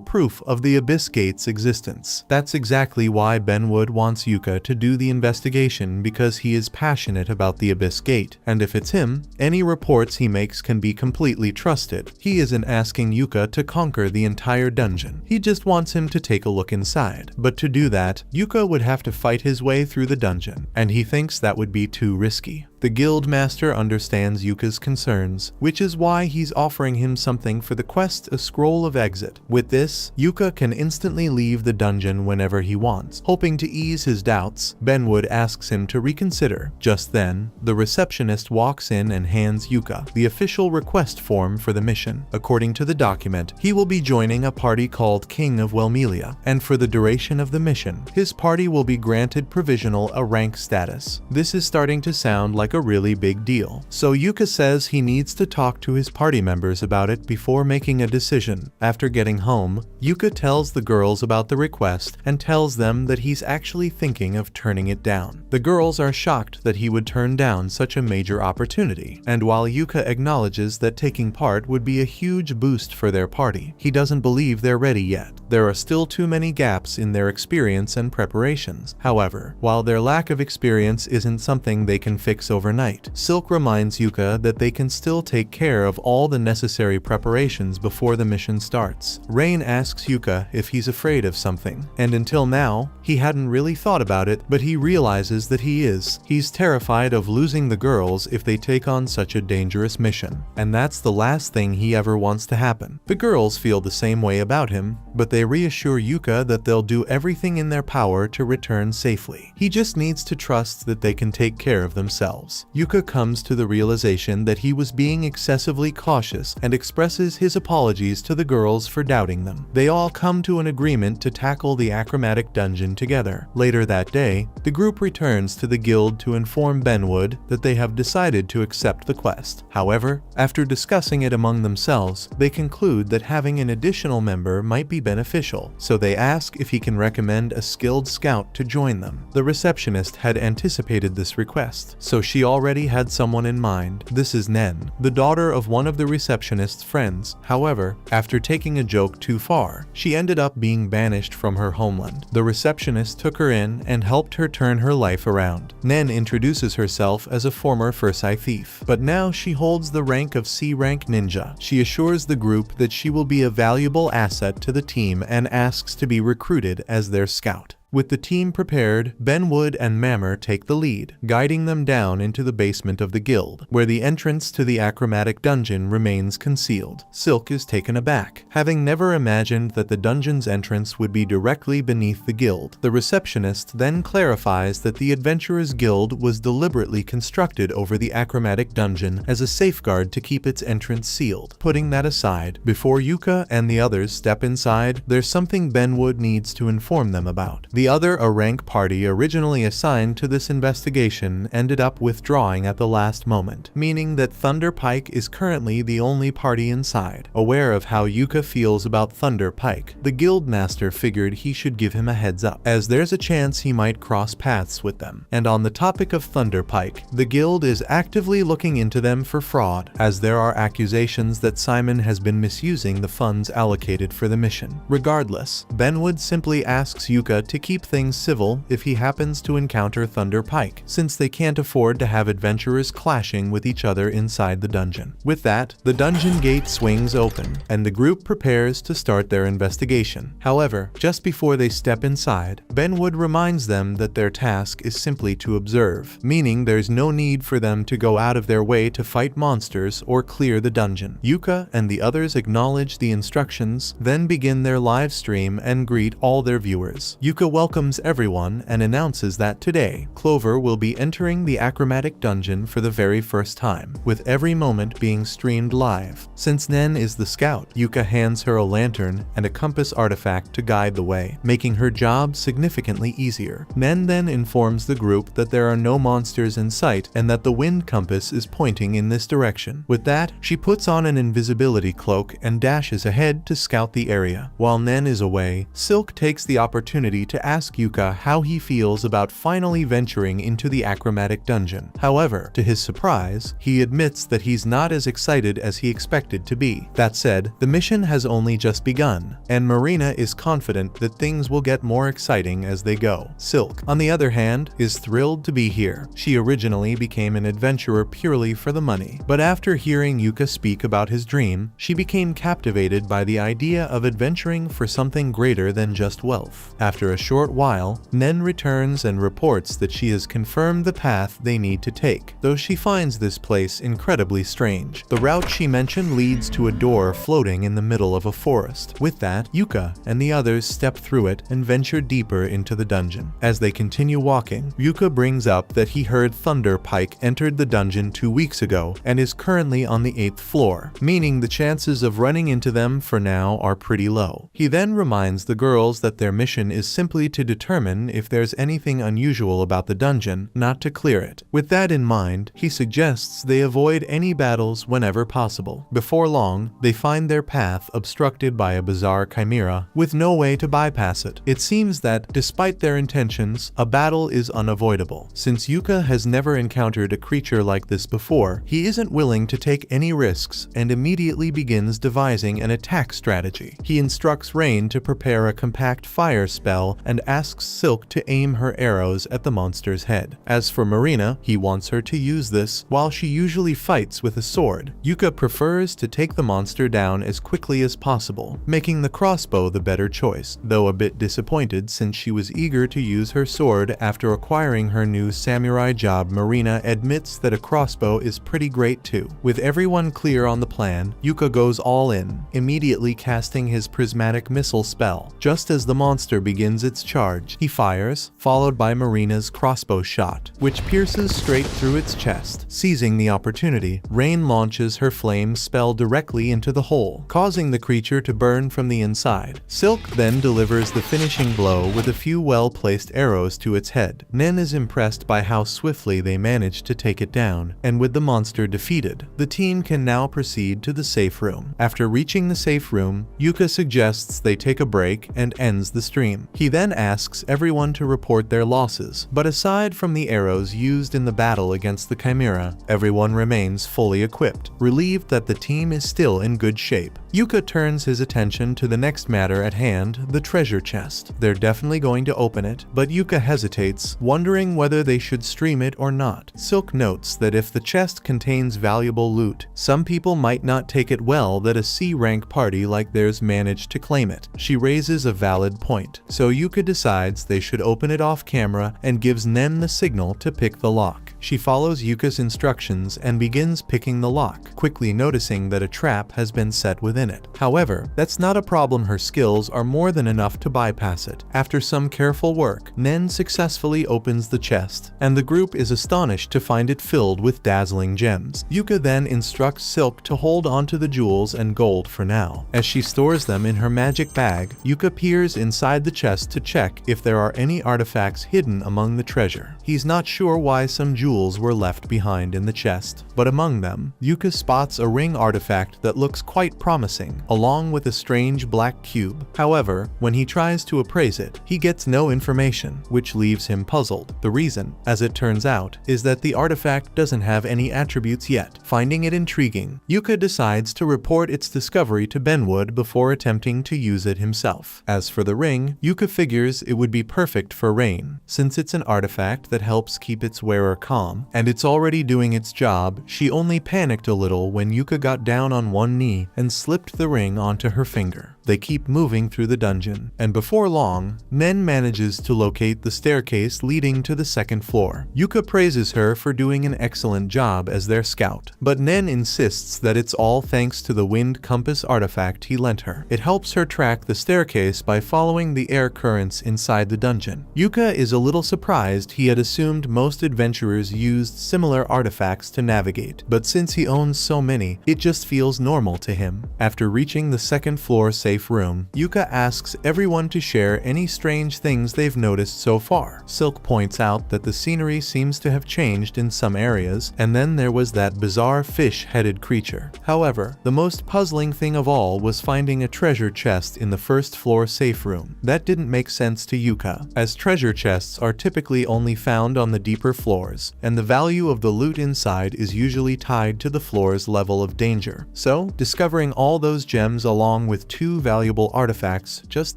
proof of the Abyss Gate's existence. That's exactly why Benwood wants Yuka to do the investigation, because he is passionate about the Abyss Gate, and if it's him, any reports he makes can be completely trusted. He isn't asking Yuka to conquer the entire dungeon, he just wants him to take a look inside. But to do that, Yuka would have to fight his way through the dungeon, and he thinks that would be too risky. The guild master understands Yuka's concerns, which is why he's offering him something for the quest: a scroll of exit. With this, Yuka can instantly leave the dungeon whenever he wants. Hoping to ease his doubts, Benwood asks him to reconsider. Just then, the receptionist walks in and hands Yuka the official request form for the mission. According to the document, he will be joining a party called King of Welmelia, and for the duration of the mission, his party will be granted provisional A-rank status. This is starting to sound like a really big deal, so Yuka says he needs to talk to his party members about it before making a decision. After getting home, Yuka tells the girls about the request and tells them that he's actually thinking of turning it down. The girls are shocked that he would turn down such a major opportunity, and while Yuka acknowledges that taking part would be a huge boost for their party, he doesn't believe they're ready yet. There are still too many gaps in their experience and preparations. However, while their lack of experience isn't something they can fix overnight, Silk reminds Yuka that they can still take care of all the necessary preparations before the mission starts. Rain asks Yuka if he's afraid of something, and until now, he hadn't really thought about it, but he realizes that he is. He's terrified of losing the girls if they take on such a dangerous mission, and that's the last thing he ever wants to happen. The girls feel the same way about him, but they reassure Yuka that they'll do everything in their power to return safely. He just needs to trust that they can take care of themselves. themselves. Yuka comes to the realization that he was being excessively cautious and expresses his apologies to the girls for doubting them. They all come to an agreement to tackle the achromatic dungeon together. Later that day, the group returns to the guild to inform Benwood that they have decided to accept the quest. However, after discussing it among themselves, they conclude that having an additional member might be beneficial, so they ask if he can recommend a skilled scout to join them. The receptionist had anticipated this request, so she already had someone in mind. This is Nen, the daughter of one of the receptionist's friends. However, after taking a joke too far, she ended up being banished from her homeland. The receptionist took her in and helped her turn her life around. Nen introduces herself as a former Fursai thief, but now she holds the rank of C-rank ninja. She assures the group that she will be a valuable asset to the team and asks to be recruited as their scout. With the team prepared, Benwood and Mammer take the lead, guiding them down into the basement of the guild, where the entrance to the achromatic dungeon remains concealed. Silk is taken aback, having never imagined that the dungeon's entrance would be directly beneath the guild. The receptionist then clarifies that the Adventurers Guild was deliberately constructed over the achromatic dungeon as a safeguard to keep its entrance sealed. Putting that aside, before Yuka and the others step inside, there's something Benwood needs to inform them about. The other A-rank party originally assigned to this investigation ended up withdrawing at the last moment, meaning that Thunder Pike is currently the only party inside. Aware of how Yuka feels about Thunder Pike, the guildmaster figured he should give him a heads up, as there's a chance he might cross paths with them. And on the topic of Thunder Pike, the guild is actively looking into them for fraud, as there are accusations that Simon has been misusing the funds allocated for the mission. Regardless, Benwood simply asks Yuka to keep things civil if he happens to encounter Thunder Pike, since they can't afford to have adventurers clashing with each other inside the dungeon. With that, the dungeon gate swings open, and the group prepares to start their investigation. However, just before they step inside, Benwood reminds them that their task is simply to observe, meaning there's no need for them to go out of their way to fight monsters or clear the dungeon. Yuka and the others acknowledge the instructions, then begin their live stream and greet all their viewers. Yuka welcomes everyone and announces that today, Clover will be entering the achromatic dungeon for the very first time, with every moment being streamed live. Since Nen is the scout, Yuka hands her a lantern and a compass artifact to guide the way, making her job significantly easier. Nen then informs the group that there are no monsters in sight and that the wind compass is pointing in this direction. With that, she puts on an invisibility cloak and dashes ahead to scout the area. While Nen is away, Silk takes the opportunity to ask Yuka how he feels about finally venturing into the achromatic dungeon. However, to his surprise, he admits that he's not as excited as he expected to be. That said, the mission has only just begun, and Marina is confident that things will get more exciting as they go. Silk, on the other hand, is thrilled to be here. She originally became an adventurer purely for the money, but after hearing Yuka speak about his dream, she became captivated by the idea of adventuring for something greater than just wealth. After a short while, Nen returns and reports that she has confirmed the path they need to take, though she finds this place incredibly strange. The route she mentioned leads to a door floating in the middle of a forest. With that, Yuka and the others step through it and venture deeper into the dungeon. As they continue walking, Yuka brings up that he heard Thunder Pike entered the dungeon 2 weeks ago and is currently on the 8th floor, meaning the chances of running into them for now are pretty low. He then reminds the girls that their mission is simply to determine if there's anything unusual about the dungeon, not to clear it. With that in mind, he suggests they avoid any battles whenever possible. Before long, they find their path obstructed by a bizarre chimera, with no way to bypass it. It seems that, despite their intentions, a battle is unavoidable. Since Yuka has never encountered a creature like this before, he isn't willing to take any risks and immediately begins devising an attack strategy. He instructs Rain to prepare a compact fire spell and asks Silk to aim her arrows at the monster's head. As for Marina, he wants her to use this while she usually fights with a sword. Yuka prefers to take the monster down as quickly as possible, making the crossbow the better choice, though a bit disappointed since she was eager to use her sword after acquiring her new samurai job. Marina admits that a crossbow is pretty great too. With everyone clear on the plan, Yuka goes all in, immediately casting his prismatic missile spell. Just as the monster begins its charge. He fires, followed by Marina's crossbow shot, which pierces straight through its chest. Seizing the opportunity, Rain launches her flame spell directly into the hole, causing the creature to burn from the inside. Silk then delivers the finishing blow with a few well-placed arrows to its head. Nen is impressed by how swiftly they managed to take it down, and with the monster defeated, the team can now proceed to the safe room. After reaching the safe room, Yuka suggests they take a break and ends the stream. He then asks everyone to report their losses, but aside from the arrows used in the battle against the Chimera, everyone remains fully equipped, relieved that the team is still in good shape. Yuka turns his attention to the next matter at hand, the treasure chest. They're definitely going to open it, but Yuka hesitates, wondering whether they should stream it or not. Silk notes that if the chest contains valuable loot, some people might not take it well that a C-rank party like theirs managed to claim it. She raises a valid point, so Yuka decides they should open it off camera and gives Nen the signal to pick the lock. She follows Yuka's instructions and begins picking the lock, quickly noticing that a trap has been set within it. However, that's not a problem. Her skills are more than enough to bypass it. After some careful work, Nen successfully opens the chest, and the group is astonished to find it filled with dazzling gems. Yuka then instructs Silk to hold onto the jewels and gold for now. As she stores them in her magic bag, Yuka peers inside the chest to check if there are any artifacts hidden among the treasure. He's not sure why some jewels were left behind in the chest, but among them, Yuka spots a ring artifact that looks quite promising, along with a strange black cube. However, when he tries to appraise it, he gets no information, which leaves him puzzled. The reason, as it turns out, is that the artifact doesn't have any attributes yet. Finding it intriguing, Yuka decides to report its discovery to Benwood before attempting to use it himself. As for the ring, Yuka figures it would be perfect for Rain, since it's an artifact that helps keep its wearer calm, and it's already doing its job. She only panicked a little when Yuka got down on one knee and slipped the ring onto her finger. They keep moving through the dungeon, and before long, Nen manages to locate the staircase leading to the second floor. Yuka praises her for doing an excellent job as their scout, but Nen insists that it's all thanks to the wind compass artifact he lent her. It helps her track the staircase by following the air currents inside the dungeon. Yuka is a little surprised. He had assumed most adventurers used similar artifacts to navigate, but since he owns so many, it just feels normal to him. After reaching the second floor safe room, Yuka asks everyone to share any strange things they've noticed so far. Silk points out that the scenery seems to have changed in some areas, and then there was that bizarre fish-headed creature. However, the most puzzling thing of all was finding a treasure chest in the first floor safe room. That didn't make sense to Yuka, as treasure chests are typically only found on the deeper floors, and the value of the loot inside is usually tied to the floor's level of danger. So, discovering all those gems along with two valuable artifacts just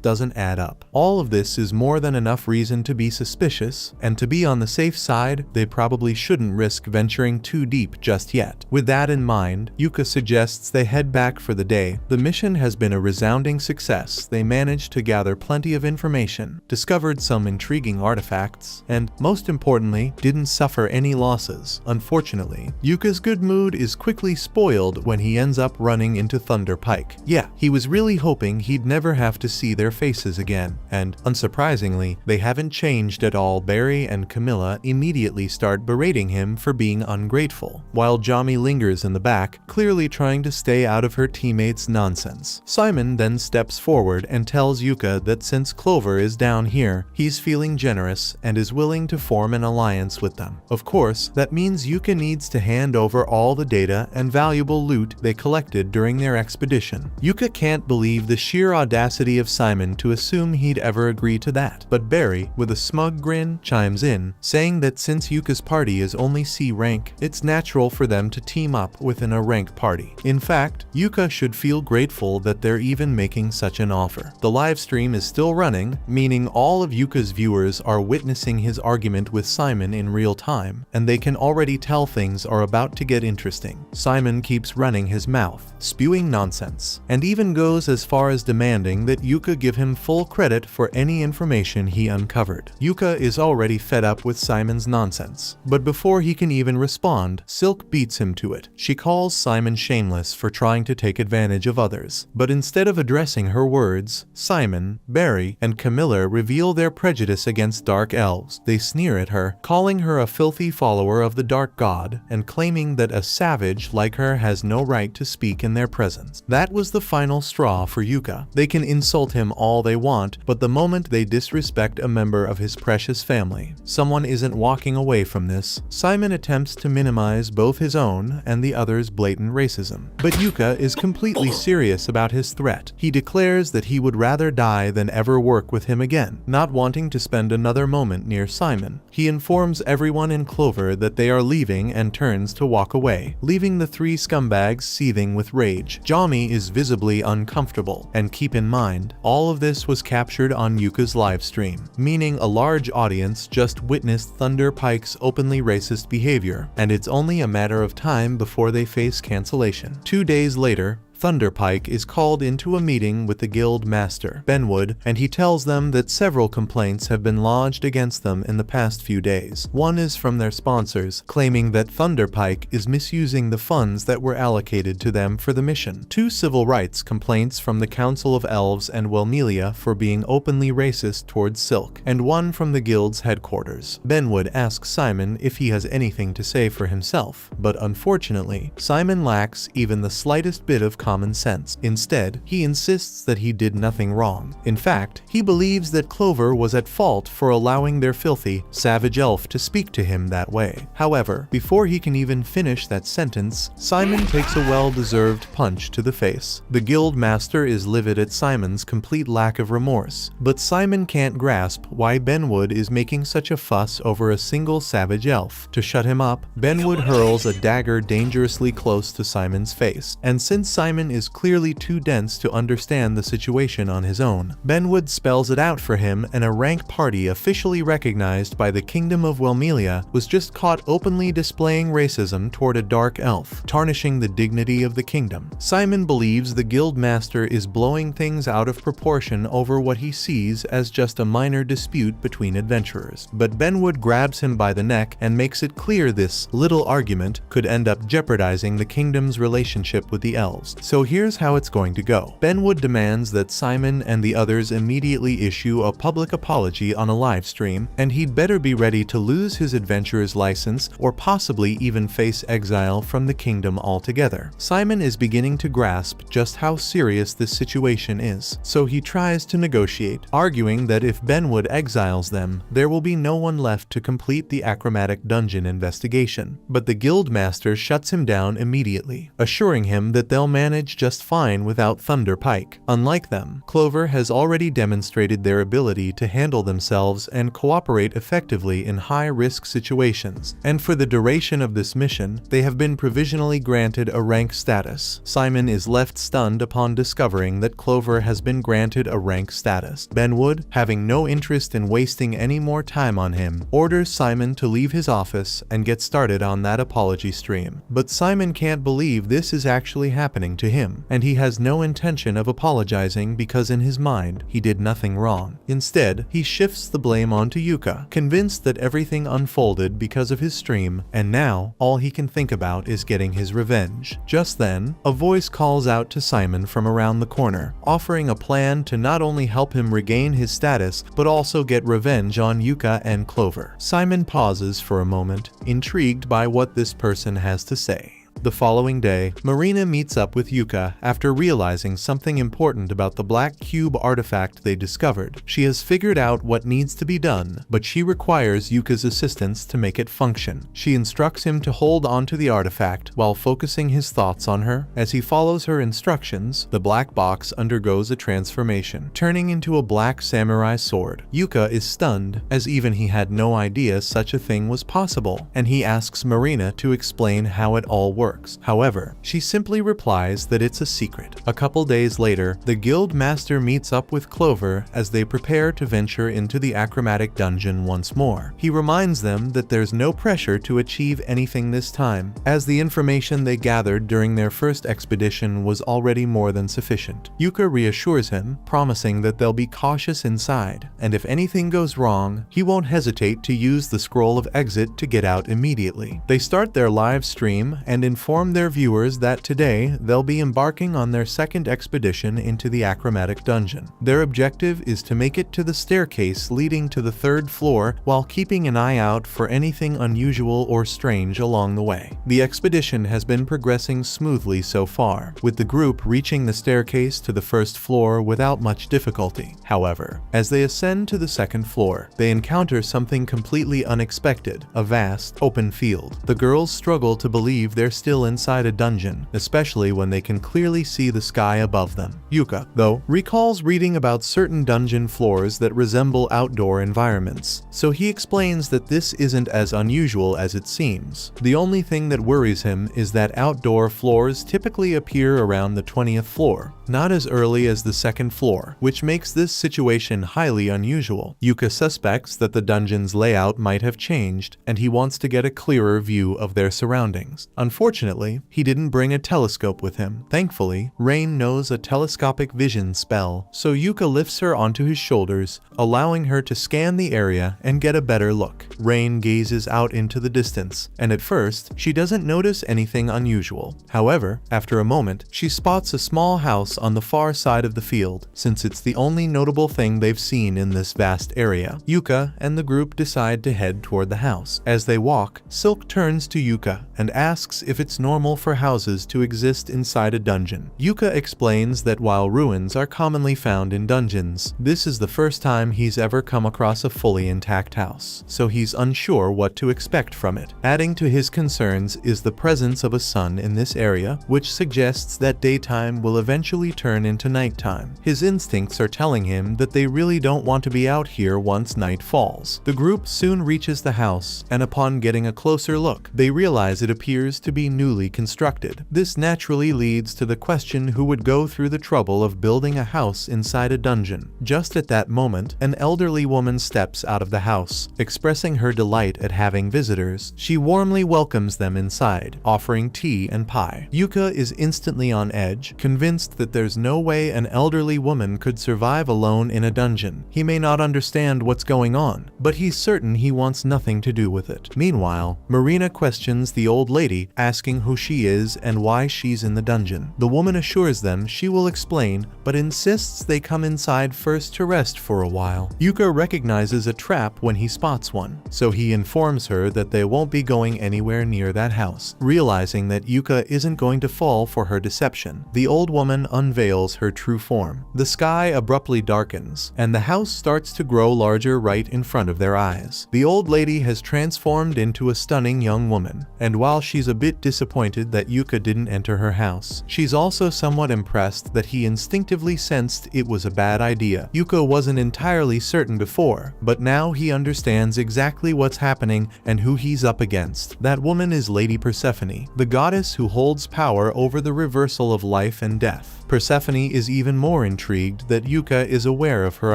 doesn't add up. All of this is more than enough reason to be suspicious, and to be on the safe side, they probably shouldn't risk venturing too deep just yet. With that in mind, Yuka suggests they head back for the day. The mission has been a resounding success. They managed to gather plenty of information, discovered some intriguing artifacts, and most importantly, didn't suffer any losses. Unfortunately, Yuka's good mood is quickly spoiled when he ends up running into Thunder Pike. Yeah, he was really hoping he'd never have to see their faces again, and unsurprisingly, they haven't changed at all. Barry and Camilla immediately start berating him for being ungrateful, while Jami lingers in the back, clearly trying to stay out of her teammates' nonsense. Simon then steps forward and tells Yuka that since Clover is down here, he's feeling generous and is willing to form an alliance with them. Of course, that means Yuka needs to hand over all the data and valuable loot they collected during their expedition. Yuka can't believe the sheer audacity of Simon to assume he'd ever agree to that, but Barry, with a smug grin, chimes in, saying that since Yuka's party is only C rank, it's natural for them to team up with an A rank party. In fact, Yuka should feel grateful that they're even making such an offer. The live stream is still running, meaning all of Yuka's viewers are witnessing his argument with Simon in real time, and they can already tell things are about to get interesting. Simon keeps running his mouth, spewing nonsense, and even goes as far far as demanding that Yuka give him full credit for any information he uncovered. Yuka is already fed up with Simon's nonsense, but before he can even respond, Silk beats him to it. She calls Simon shameless for trying to take advantage of others, but instead of addressing her words, Simon, Barry, and Camilla reveal their prejudice against dark elves. They sneer at her, calling her a filthy follower of the dark god, and claiming that a savage like her has no right to speak in their presence. That was the final straw for Yuka. They can insult him all they want, but the moment they disrespect a member of his precious family, someone isn't walking away from this. Simon attempts to minimize both his own and the other's blatant racism, but Yuka is completely serious about his threat. He declares that he would rather die than ever work with him again, not wanting to spend another moment near Simon. He informs everyone in Clover that they are leaving and turns to walk away, leaving the three scumbags seething with rage. Jami is visibly uncomfortable, and keep in mind, all of this was captured on Yuka's livestream, meaning a large audience just witnessed Thunder Pike's openly racist behavior, and it's only a matter of time before they face cancellation. 2 days later, Thunderpike is called into a meeting with the guild master, Benwood, and he tells them that several complaints have been lodged against them in the past few days. One is from their sponsors, claiming that Thunderpike is misusing the funds that were allocated to them for the mission. 2 civil rights complaints from the Council of Elves and Welmelia for being openly racist towards Silk, and 1 from the guild's headquarters. Benwood asks Simon if he has anything to say for himself, but unfortunately, Simon lacks even the slightest bit of common sense. Instead, he insists that he did nothing wrong. In fact, he believes that Clover was at fault for allowing their filthy, savage elf to speak to him that way. However, before he can even finish that sentence, Simon takes a well-deserved punch to the face. The guild master is livid at Simon's complete lack of remorse, but Simon can't grasp why Benwood is making such a fuss over a single savage elf. To shut him up, Benwood hurls a dagger dangerously close to Simon's face, and since Simon is clearly too dense to understand the situation on his own, Benwood spells it out for him, and a rank party officially recognized by the Kingdom of Welmelia was just caught openly displaying racism toward a dark elf, tarnishing the dignity of the kingdom. Simon believes the guild master is blowing things out of proportion over what he sees as just a minor dispute between adventurers, but Benwood grabs him by the neck and makes it clear this little argument could end up jeopardizing the kingdom's relationship with the elves. So here's how it's going to go. Benwood demands that Simon and the others immediately issue a public apology on a live stream, and he'd better be ready to lose his adventurer's license or possibly even face exile from the kingdom altogether. Simon is beginning to grasp just how serious this situation is, so he tries to negotiate, arguing that if Benwood exiles them, there will be no one left to complete the achromatic dungeon investigation. But the guild master shuts him down immediately, assuring him that they'll manage just fine without Thunder Pike. Unlike them, Clover has already demonstrated their ability to handle themselves and cooperate effectively in high-risk situations, and for the duration of this mission, they have been provisionally granted a rank status. Simon is left stunned upon discovering that Clover has been granted a rank status. Benwood, having no interest in wasting any more time on him, orders Simon to leave his office and get started on that apology stream. But Simon can't believe this is actually happening to him, and he has no intention of apologizing because in his mind, he did nothing wrong. Instead, he shifts the blame onto Yuka, convinced that everything unfolded because of his stream, and now, all he can think about is getting his revenge. Just then, a voice calls out to Simon from around the corner, offering a plan to not only help him regain his status, but also get revenge on Yuka and Clover. Simon pauses for a moment, intrigued by what this person has to say. The following day, Marina meets up with Yuka after realizing something important about the black cube artifact they discovered. She has figured out what needs to be done, but she requires Yuka's assistance to make it function. She instructs him to hold onto the artifact while focusing his thoughts on her. As he follows her instructions, the black box undergoes a transformation, turning into a black samurai sword. Yuka is stunned, as even he had no idea such a thing was possible, and he asks Marina to explain how it all works. works. However, she simply replies that it's a secret. A couple days later, the guild master meets up with Clover as they prepare to venture into the achromatic dungeon once more. He reminds them that there's no pressure to achieve anything this time, as the information they gathered during their first expedition was already more than sufficient. Yuka reassures him, promising that they'll be cautious inside, and if anything goes wrong, he won't hesitate to use the scroll of exit to get out immediately. They start their live stream and inform their viewers that today they'll be embarking on their second expedition into the achromatic dungeon. Their objective is to make it to the staircase leading to the third floor while keeping an eye out for anything unusual or strange along the way. The expedition has been progressing smoothly so far, with the group reaching the staircase to the first floor without much difficulty. However, as they ascend to the second floor, they encounter something completely unexpected, a vast, open field. The girls struggle to believe they're still inside a dungeon, especially when they can clearly see the sky above them. Yuka, though, recalls reading about certain dungeon floors that resemble outdoor environments, so he explains that this isn't as unusual as it seems. The only thing that worries him is that outdoor floors typically appear around the 20th floor, not as early as the second floor, which makes this situation highly unusual. Yuka suspects that the dungeon's layout might have changed, and he wants to get a clearer view of their surroundings. Unfortunately, he didn't bring a telescope with him. Thankfully, Rain knows a telescopic vision spell, so Yuka lifts her onto his shoulders, allowing her to scan the area and get a better look. Rain gazes out into the distance, and at first, she doesn't notice anything unusual. However, after a moment, she spots a small house on the far side of the field, since it's the only notable thing they've seen in this vast area. Yuka and the group decide to head toward the house. As they walk, Silk turns to Yuka and asks if it's normal for houses to exist inside a dungeon. Yuka explains that while ruins are commonly found in dungeons, this is the first time he's ever come across a fully intact house, so he's unsure what to expect from it. Adding to his concerns is the presence of a sun in this area, which suggests that daytime will eventually turn into nighttime. His instincts are telling him that they really don't want to be out here once night falls. The group soon reaches the house, and upon getting a closer look, they realize it appears to be newly constructed. This naturally leads to the question who would go through the trouble of building a house inside a dungeon. Just at that moment, an elderly woman steps out of the house, expressing her delight at having visitors. She warmly welcomes them inside, offering tea and pie. Yuka is instantly on edge, convinced that there's no way an elderly woman could survive alone in a dungeon. He may not understand what's going on, but he's certain he wants nothing to do with it. Meanwhile, Marina questions the old lady, asking who she is and why she's in the dungeon. The woman assures them she will explain, but insists they come inside first to rest for a while. Yuka recognizes a trap when he spots one, so he informs her that they won't be going anywhere near that house. Realizing that Yuka isn't going to fall for her deception, the old woman unveils her true form. The sky abruptly darkens, and the house starts to grow larger right in front of their eyes. The old lady has transformed into a stunning young woman, and while she's a bit disappointed that Yuka didn't enter her house, she's also somewhat impressed that he instinctively sensed it was a bad idea. Yuka wasn't entirely certain before, but now he understands exactly what's happening and who he's up against. That woman is Lady Persephone, the goddess who holds power over the reversal of life and death. Persephone is even more intrigued that Yuka is aware of her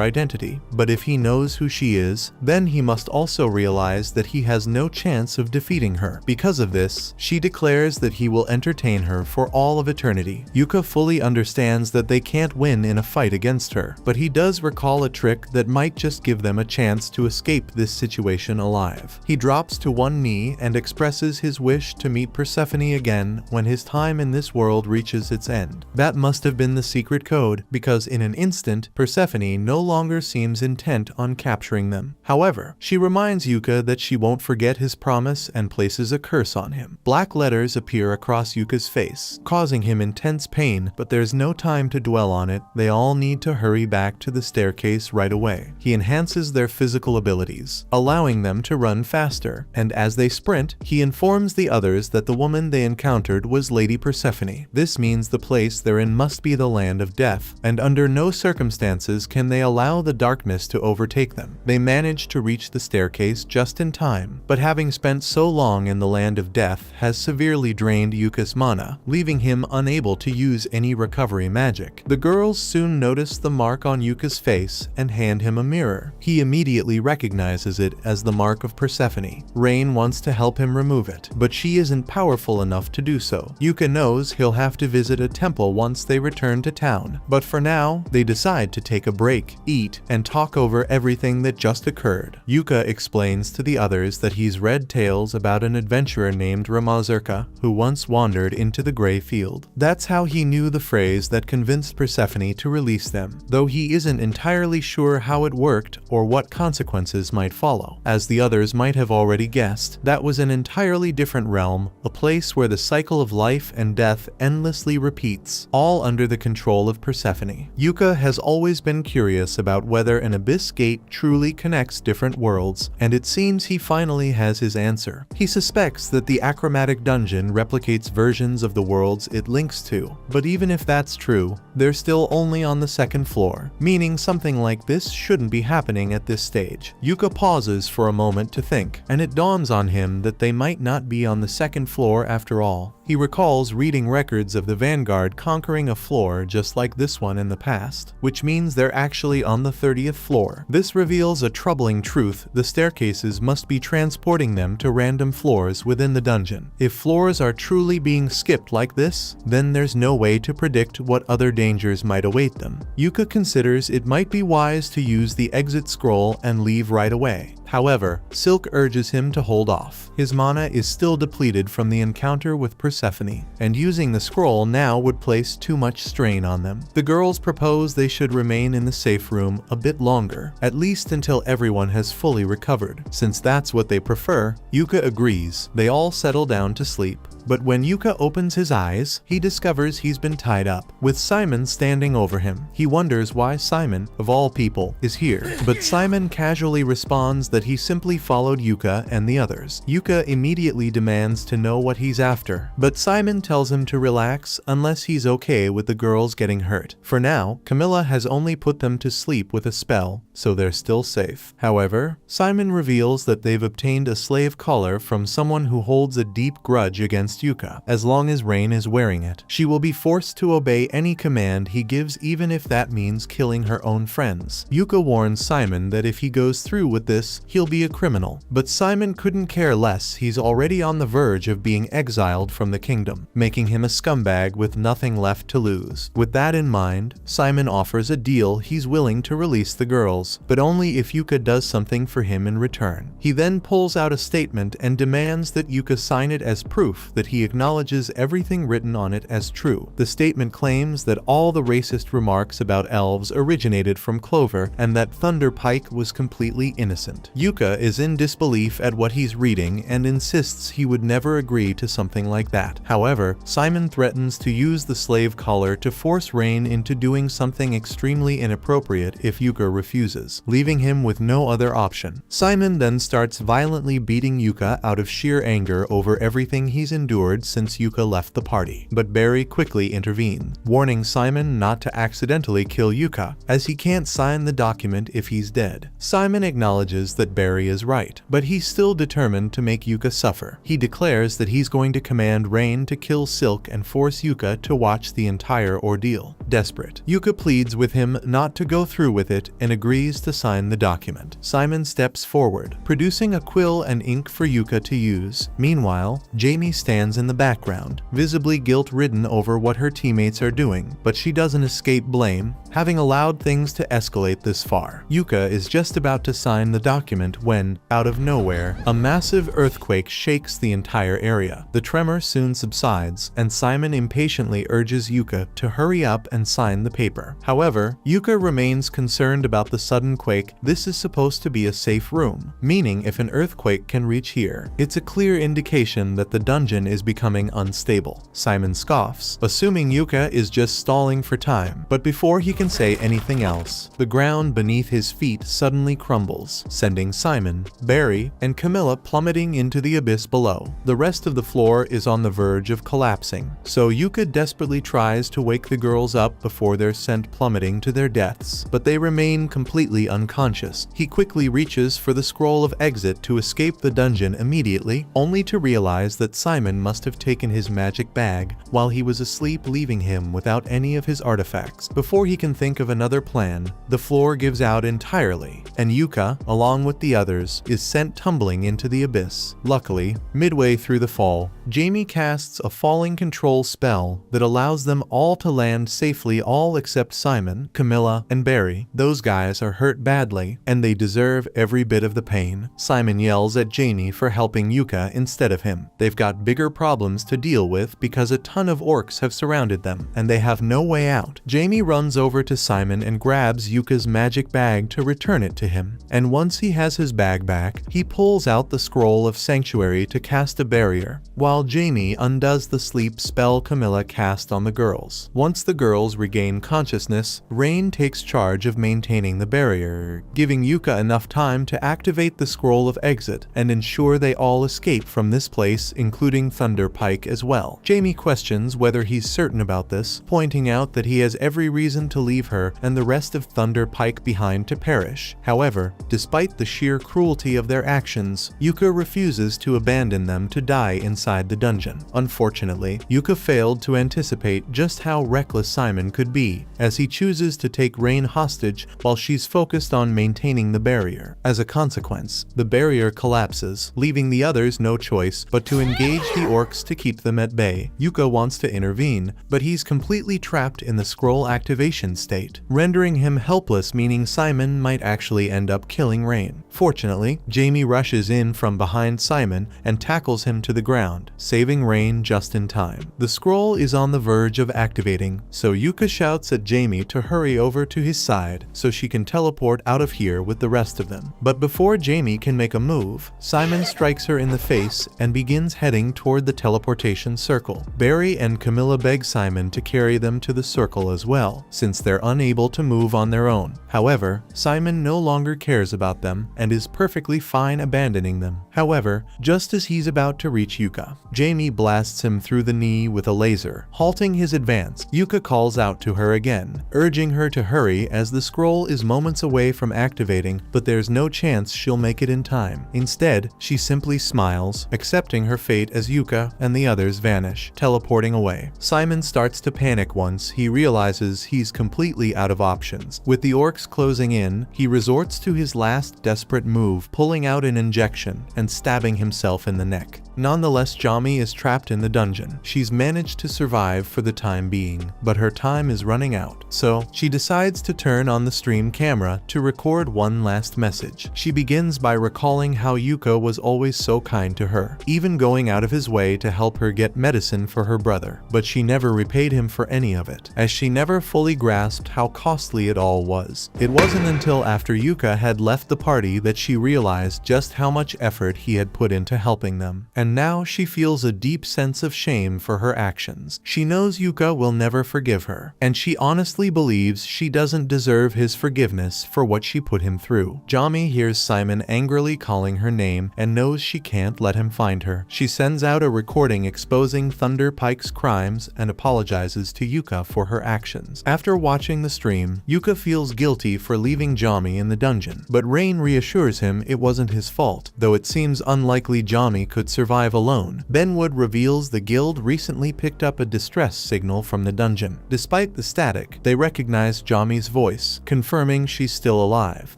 identity, but if he knows who she is, then he must also realize that he has no chance of defeating her. Because of this, she declares that he will entertain her for all of eternity. Yuka fully understands that they can't win in a fight against her, but he does recall a trick that might just give them a chance to escape this situation alive. He drops to one knee and expresses his wish to meet Persephone again when his time in this world reaches its end. That must have been the secret code, because in an instant, Persephone no longer seems intent on capturing them. However, she reminds Yuka that she won't forget his promise and places a curse on him. Black letters appear across Yuka's face, causing him intense pain, but there's no time to dwell on it. They all need to hurry back to the staircase right away. He enhances their physical abilities, allowing them to run faster, and as they sprint, he informs the others that the woman they encountered was Lady Persephone. This means the place they're in must be the land of death, and under no circumstances can they allow the darkness to overtake them. They manage to reach the staircase just in time, but having spent so long in the land of death has severely severely drained Yuka's mana, leaving him unable to use any recovery magic. The girls soon notice the mark on Yuka's face and hand him a mirror. He immediately recognizes it as the mark of Persephone. Rain wants to help him remove it, but she isn't powerful enough to do so. Yuka knows he'll have to visit a temple once they return to town, but for now, they decide to take a break, eat, and talk over everything that just occurred. Yuka explains to the others that he's read tales about an adventurer named Ramazurka who once wandered into the gray field. That's how he knew the phrase that convinced Persephone to release them, though he isn't entirely sure how it worked or what consequences might follow. As the others might have already guessed, that was an entirely different realm, a place where the cycle of life and death endlessly repeats, all under the control of Persephone. Yuka has always been curious about whether an abyss gate truly connects different worlds, and it seems he finally has his answer. He suspects that the achromatic dungeon replicates versions of the worlds it links to, but even if that's true, they're still only on the second floor, meaning something like this shouldn't be happening at this stage. Yuka pauses for a moment to think, and it dawns on him that they might not be on the second floor after all. He recalls reading records of the Vanguard conquering a floor just like this one in the past, which means they're actually on the 30th floor. This reveals a troubling truth: the staircases must be transporting them to random floors within the dungeon. If floors are truly being skipped like this, then there's no way to predict what other dangers might await them. Yuka considers it might be wise to use the exit scroll and leave right away. However, Silk urges him to hold off. His mana is still depleted from the encounter with Persephone, and using the scroll now would place too much strain on them. The girls propose they should remain in the safe room a bit longer, at least until everyone has fully recovered. Since that's what they prefer, Yuka agrees. They all settle down to sleep. But when Yuka opens his eyes, he discovers he's been tied up, with Simon standing over him. He wonders why Simon, of all people, is here, but Simon casually responds that he simply followed Yuka and the others. Yuka immediately demands to know what he's after, but Simon tells him to relax unless he's okay with the girls getting hurt. For now, Camilla has only put them to sleep with a spell, so they're still safe. However, Simon reveals that they've obtained a slave collar from someone who holds a deep grudge against Yuka. As long as Rain is wearing it, she will be forced to obey any command he gives, even if that means killing her own friends. Yuka warns Simon that if he goes through with this, he'll be a criminal. But Simon couldn't care less. He's already on the verge of being exiled from the kingdom, making him a scumbag with nothing left to lose. With that in mind, Simon offers a deal. He's willing to release the girls, but only if Yuka does something for him in return. He then pulls out a statement and demands that Yuka sign it as proof that he acknowledges everything written on it as true. The statement claims that all the racist remarks about elves originated from Clover and that Thunder Pike was completely innocent. Yuka is in disbelief at what he's reading and insists he would never agree to something like that. However, Simon threatens to use the slave collar to force Rain into doing something extremely inappropriate if Yuka refuses, leaving him with no other option. Simon then starts violently beating Yuka out of sheer anger over everything he's endured since Yuka left the party. But Barry quickly intervenes, warning Simon not to accidentally kill Yuka, as he can't sign the document if he's dead. Simon acknowledges that Barry is right, but he's still determined to make Yuka suffer. He declares that he's going to command Rain to kill Silk and force Yuka to watch the entire ordeal. Desperate, Yuka pleads with him not to go through with it and agrees to sign the document. Simon steps forward, producing a quill and ink for Yuka to use. Meanwhile, Jamie stands in the background, visibly guilt-ridden over what her teammates are doing, but she doesn't escape blame, having allowed things to escalate this far. Yuka is just about to sign the document when, out of nowhere, a massive earthquake shakes the entire area. The tremor soon subsides, and Simon impatiently urges Yuka to hurry up and sign the paper. However, Yuka remains concerned about the sudden quake. This is supposed to be a safe room, meaning if an earthquake can reach here, it's a clear indication that the dungeon is becoming unstable. Simon scoffs, assuming Yuka is just stalling for time, but before he can can say anything else. The ground beneath his feet suddenly crumbles, sending Simon, Barry, and Camilla plummeting into the abyss below. The rest of the floor is on the verge of collapsing, so Yuka desperately tries to wake the girls up before they're sent plummeting to their deaths, but they remain completely unconscious. He quickly reaches for the scroll of exit to escape the dungeon immediately, only to realize that Simon must have taken his magic bag while he was asleep, leaving him without any of his artifacts. Before he can think of another plan, the floor gives out entirely, and Yuka, along with the others, is sent tumbling into the abyss. Luckily, midway through the fall, Jamie casts a falling control spell that allows them all to land safely, all except Simon, Camilla, and Barry. Those guys are hurt badly, and they deserve every bit of the pain. Simon yells at Jamie for helping Yuka instead of him. They've got bigger problems to deal with because a ton of orcs have surrounded them, and they have no way out. Jamie runs over to Simon and grabs Yuka's magic bag to return it to him, and once he has his bag back, he pulls out the scroll of sanctuary to cast a barrier, while Jamie undoes the sleep spell Camilla cast on the girls. Once the girls regain consciousness, Rain takes charge of maintaining the barrier, giving Yuka enough time to activate the scroll of exit and ensure they all escape from this place, including Thunder Pike as well. Jamie questions whether he's certain about this, pointing out that he has every reason to leave her and the rest of Thunder Pike behind to perish. However, despite the sheer cruelty of their actions, Yuka refuses to abandon them to die inside the dungeon. Unfortunately, Yuka failed to anticipate just how reckless Simon could be, as he chooses to take Rain hostage while she's focused on maintaining the barrier. As a consequence, the barrier collapses, leaving the others no choice but to engage the orcs to keep them at bay. Yuka wants to intervene, but he's completely trapped in the scroll activation state, rendering him helpless, meaning Simon might actually end up killing Rain. Fortunately, Jamie rushes in from behind Simon and tackles him to the ground, saving Rain just in time. The scroll is on the verge of activating, so Yuka shouts at Jamie to hurry over to his side so she can teleport out of here with the rest of them. But before Jamie can make a move, Simon strikes her in the face and begins heading toward the teleportation circle. Barry and Camilla beg Simon to carry them to the circle as well, since they're unable to move on their own. However, Simon no longer cares about them and is perfectly fine abandoning them. However, just as he's about to reach Yuka, Jamie blasts him through the knee with a laser, halting his advance. Yuka calls out to her again, urging her to hurry as the scroll is moments away from activating, but there's no chance she'll make it in time. Instead, she simply smiles, accepting her fate as Yuka and the others vanish, teleporting away. Simon starts to panic once he realizes he's completely out of options. With the orcs closing in, he resorts to his last desperate move, pulling out an injection and stabbing himself in the neck. Nonetheless, Jamie is trapped in the dungeon. She's managed to survive for the time being, but her time is running out, so she decides to turn on the stream camera to record one last message. She begins by recalling how Yuka was always so kind to her, even going out of his way to help her get medicine for her brother, but she never repaid him for any of it, as she never fully grasped how costly it all was. It wasn't until after Yuka had left the party that she realized just how much effort he had put into helping them, and now she feels a deep sense of shame for her actions. She knows Yuka will never forgive her, and she honestly believes she doesn't deserve his forgiveness for what she put him through. Jamie hears Simon angrily calling her name and knows she can't let him find her. She sends out a recording exposing Thunder Pike's crimes and apologizes to Yuka for her actions. After watching the stream, Yuka feels guilty for leaving Jamie in the dungeon, but Rain reassures him it wasn't his fault, though it seems unlikely Jamie could survive alone. Benwood reveals the guild recently picked up a distress signal from the dungeon. Despite the static, they recognize Jamie's voice, confirming she's still alive.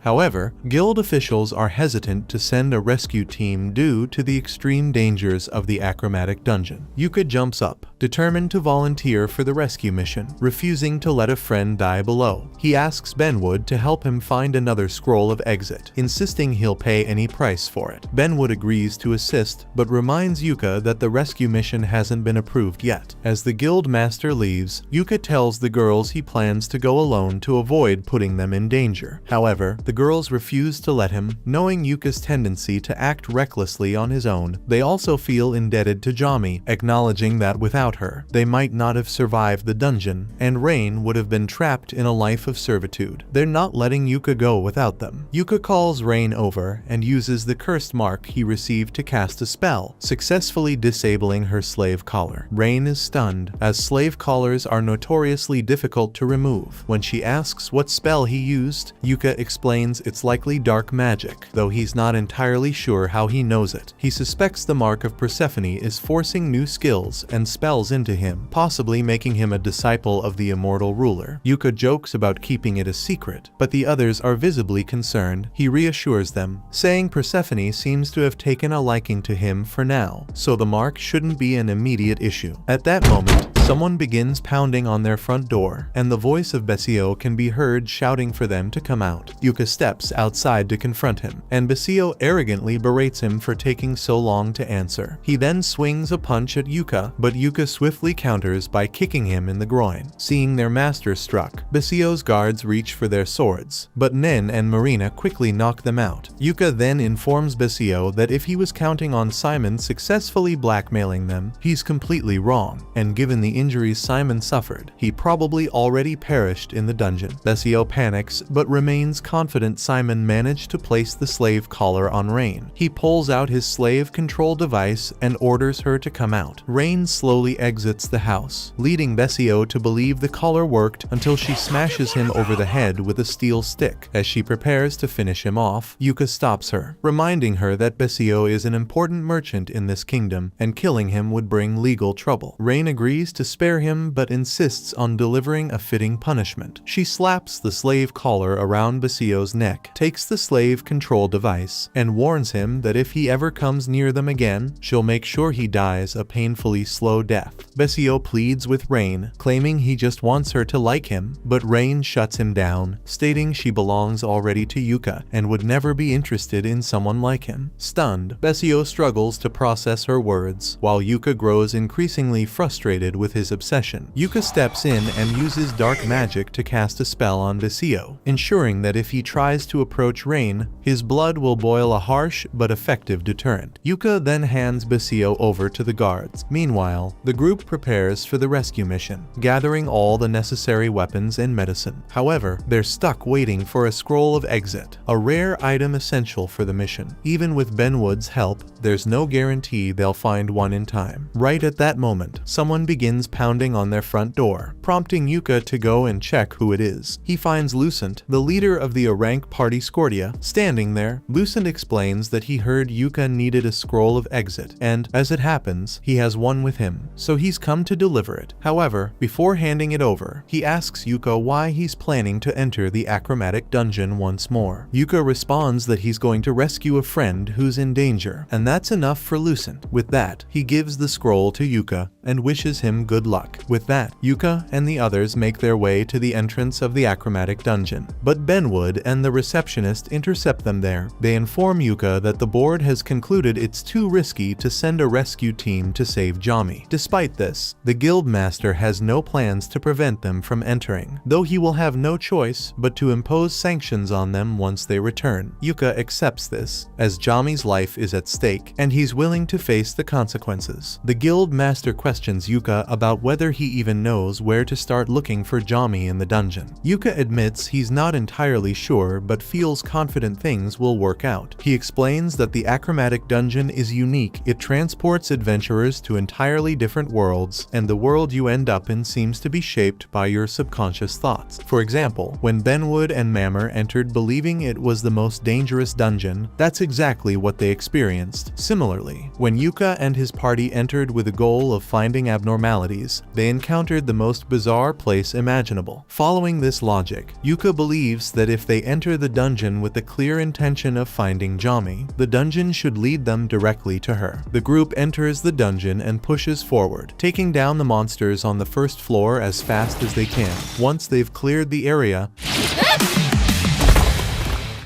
However, guild officials are hesitant to send a rescue team due to the extreme dangers of the achromatic dungeon. Yuka jumps up, determined to volunteer for the rescue mission, refusing to let a friend die below. He asks Benwood to help him find another scroll of exit, insisting he'll pay any price for it. Benwood agrees to assist, but reminds Yuka that the rescue mission hasn't been approved yet. As the guild master leaves, Yuka tells the girls he plans to go alone to avoid putting them in danger. However, the girls refuse to let him, knowing Yuka's tendency to act recklessly on his own. They also feel indebted to Jamie, acknowledging that without her, they might not have survived the dungeon, and Rain would have been trapped in a life of servitude. They're not letting Yuka go without them. Yuka calls Rain over and uses the cursed mark he received to cast a spell, successfully disabling her slave collar. Rain is stunned, as slave collars are notoriously difficult to remove. When she asks what spell he used, Yuka explains it's likely dark magic, though he's not entirely sure how he knows it. He suspects the mark of Persephone is forcing new skills and spells into him, possibly making him a disciple of the immortal ruler. Yuka jokes about keeping it a secret, but the others are visibly concerned. He reassures them, saying Persephone seems to have taken a liking to him for now, so the mark shouldn't be an immediate issue. At that moment, someone begins pounding on their front door, and the voice of Besio can be heard shouting for them to come out. Yuka steps outside to confront him, and Besio arrogantly berates him for taking so long to answer. He then swings a punch at Yuka, but Yuka swiftly counters by kicking him in the groin. Seeing their master struck, Besio's guards reach for their swords, but Nen and Marina quickly knock them out. Yuka then informs Besio that if he was counting on Simon successfully blackmailing them, he's completely wrong, and given the injuries Simon suffered, he probably already perished in the dungeon. Besio panics, but remains confident Simon managed to place the slave collar on Rain. He pulls out his slave control device and orders her to come out. Rain slowly exits the house, leading Besio to believe the collar worked until she smashes him over the head with a steel stick. As she prepares to finish him off, Yuka stops her, reminding her that Besio is an important merchant in this kingdom and killing him would bring legal trouble. Rain agrees to spare him but insists on delivering a fitting punishment. She slaps the slave collar around Besio's neck, takes the slave control device, and warns him that if he ever comes near them again, she'll make sure he dies a painfully slow death. Besio pleads with Rain, claiming he just wants her to like him, but Rain shuts him down, stating she belongs already to Yuka and would never be interested in someone like him. Stunned, Besio struggles to process her words, while Yuka grows increasingly frustrated with his obsession. Yuka steps in and uses dark magic to cast a spell on Besio, ensuring that if he tries to approach Rain, his blood will boil a harsh but effective deterrent. Yuka then hands Besio over to the guards. Meanwhile, the group prepares for the rescue mission, gathering all the necessary weapons and medicine. However, they're stuck waiting for a scroll of exit, a rare item essential for the mission. Even with Benwood's help, there's no guarantee they'll find one in time. Right at that moment, someone begins pounding on their front door, prompting Yuka to go and check who it is. He finds Lucent, the leader of the Orank party Scordia, standing there. Lucent explains that he heard Yuka needed a scroll of exit, and, as it happens, he has one with him, so he's come to deliver it. However, before handing it over, he asks Yuka why he's planning to enter the achromatic dungeon once more. Yuka responds that he's going to rescue a friend who's in danger, and that's enough for Lucent. With that, he gives the scroll to Yuka and wishes him good luck. With that, Yuka and the others make their way to the entrance of the achromatic dungeon, but Benwood and the receptionist intercept them there. They inform Yuka that the board has concluded it's too risky to send a rescue team to save Jami. Despite this, the guildmaster has no plans to prevent them from entering, though he will have no choice but to impose sanctions on them once they return. Yuka accepts this, as Jami's life is at stake, and he's willing to face the consequences. The guildmaster questions Yuka about whether he even knows where to start looking for Jami in the dungeon. Yuka admits he's not entirely sure but feels confident things will work out. He explains that the achromatic dungeon is unique. It transports adventurers to entirely different worlds, and the world you end up in seems to be shaped by your subconscious thoughts. For example, when Benwood and Mammer entered believing it was the most dangerous dungeon, that's exactly what they experienced. Similarly, when Yuka and his party entered with the goal of finding abnormalities, they encountered the most bizarre place imaginable. Following this logic, Yuka believes that if they enter the dungeon with the clear intention of finding Jami, the dungeon should lead them directly to her. The group enters the dungeon and pushes forward, taking down the monsters on the first floor as fast as they can. Once they've cleared the area,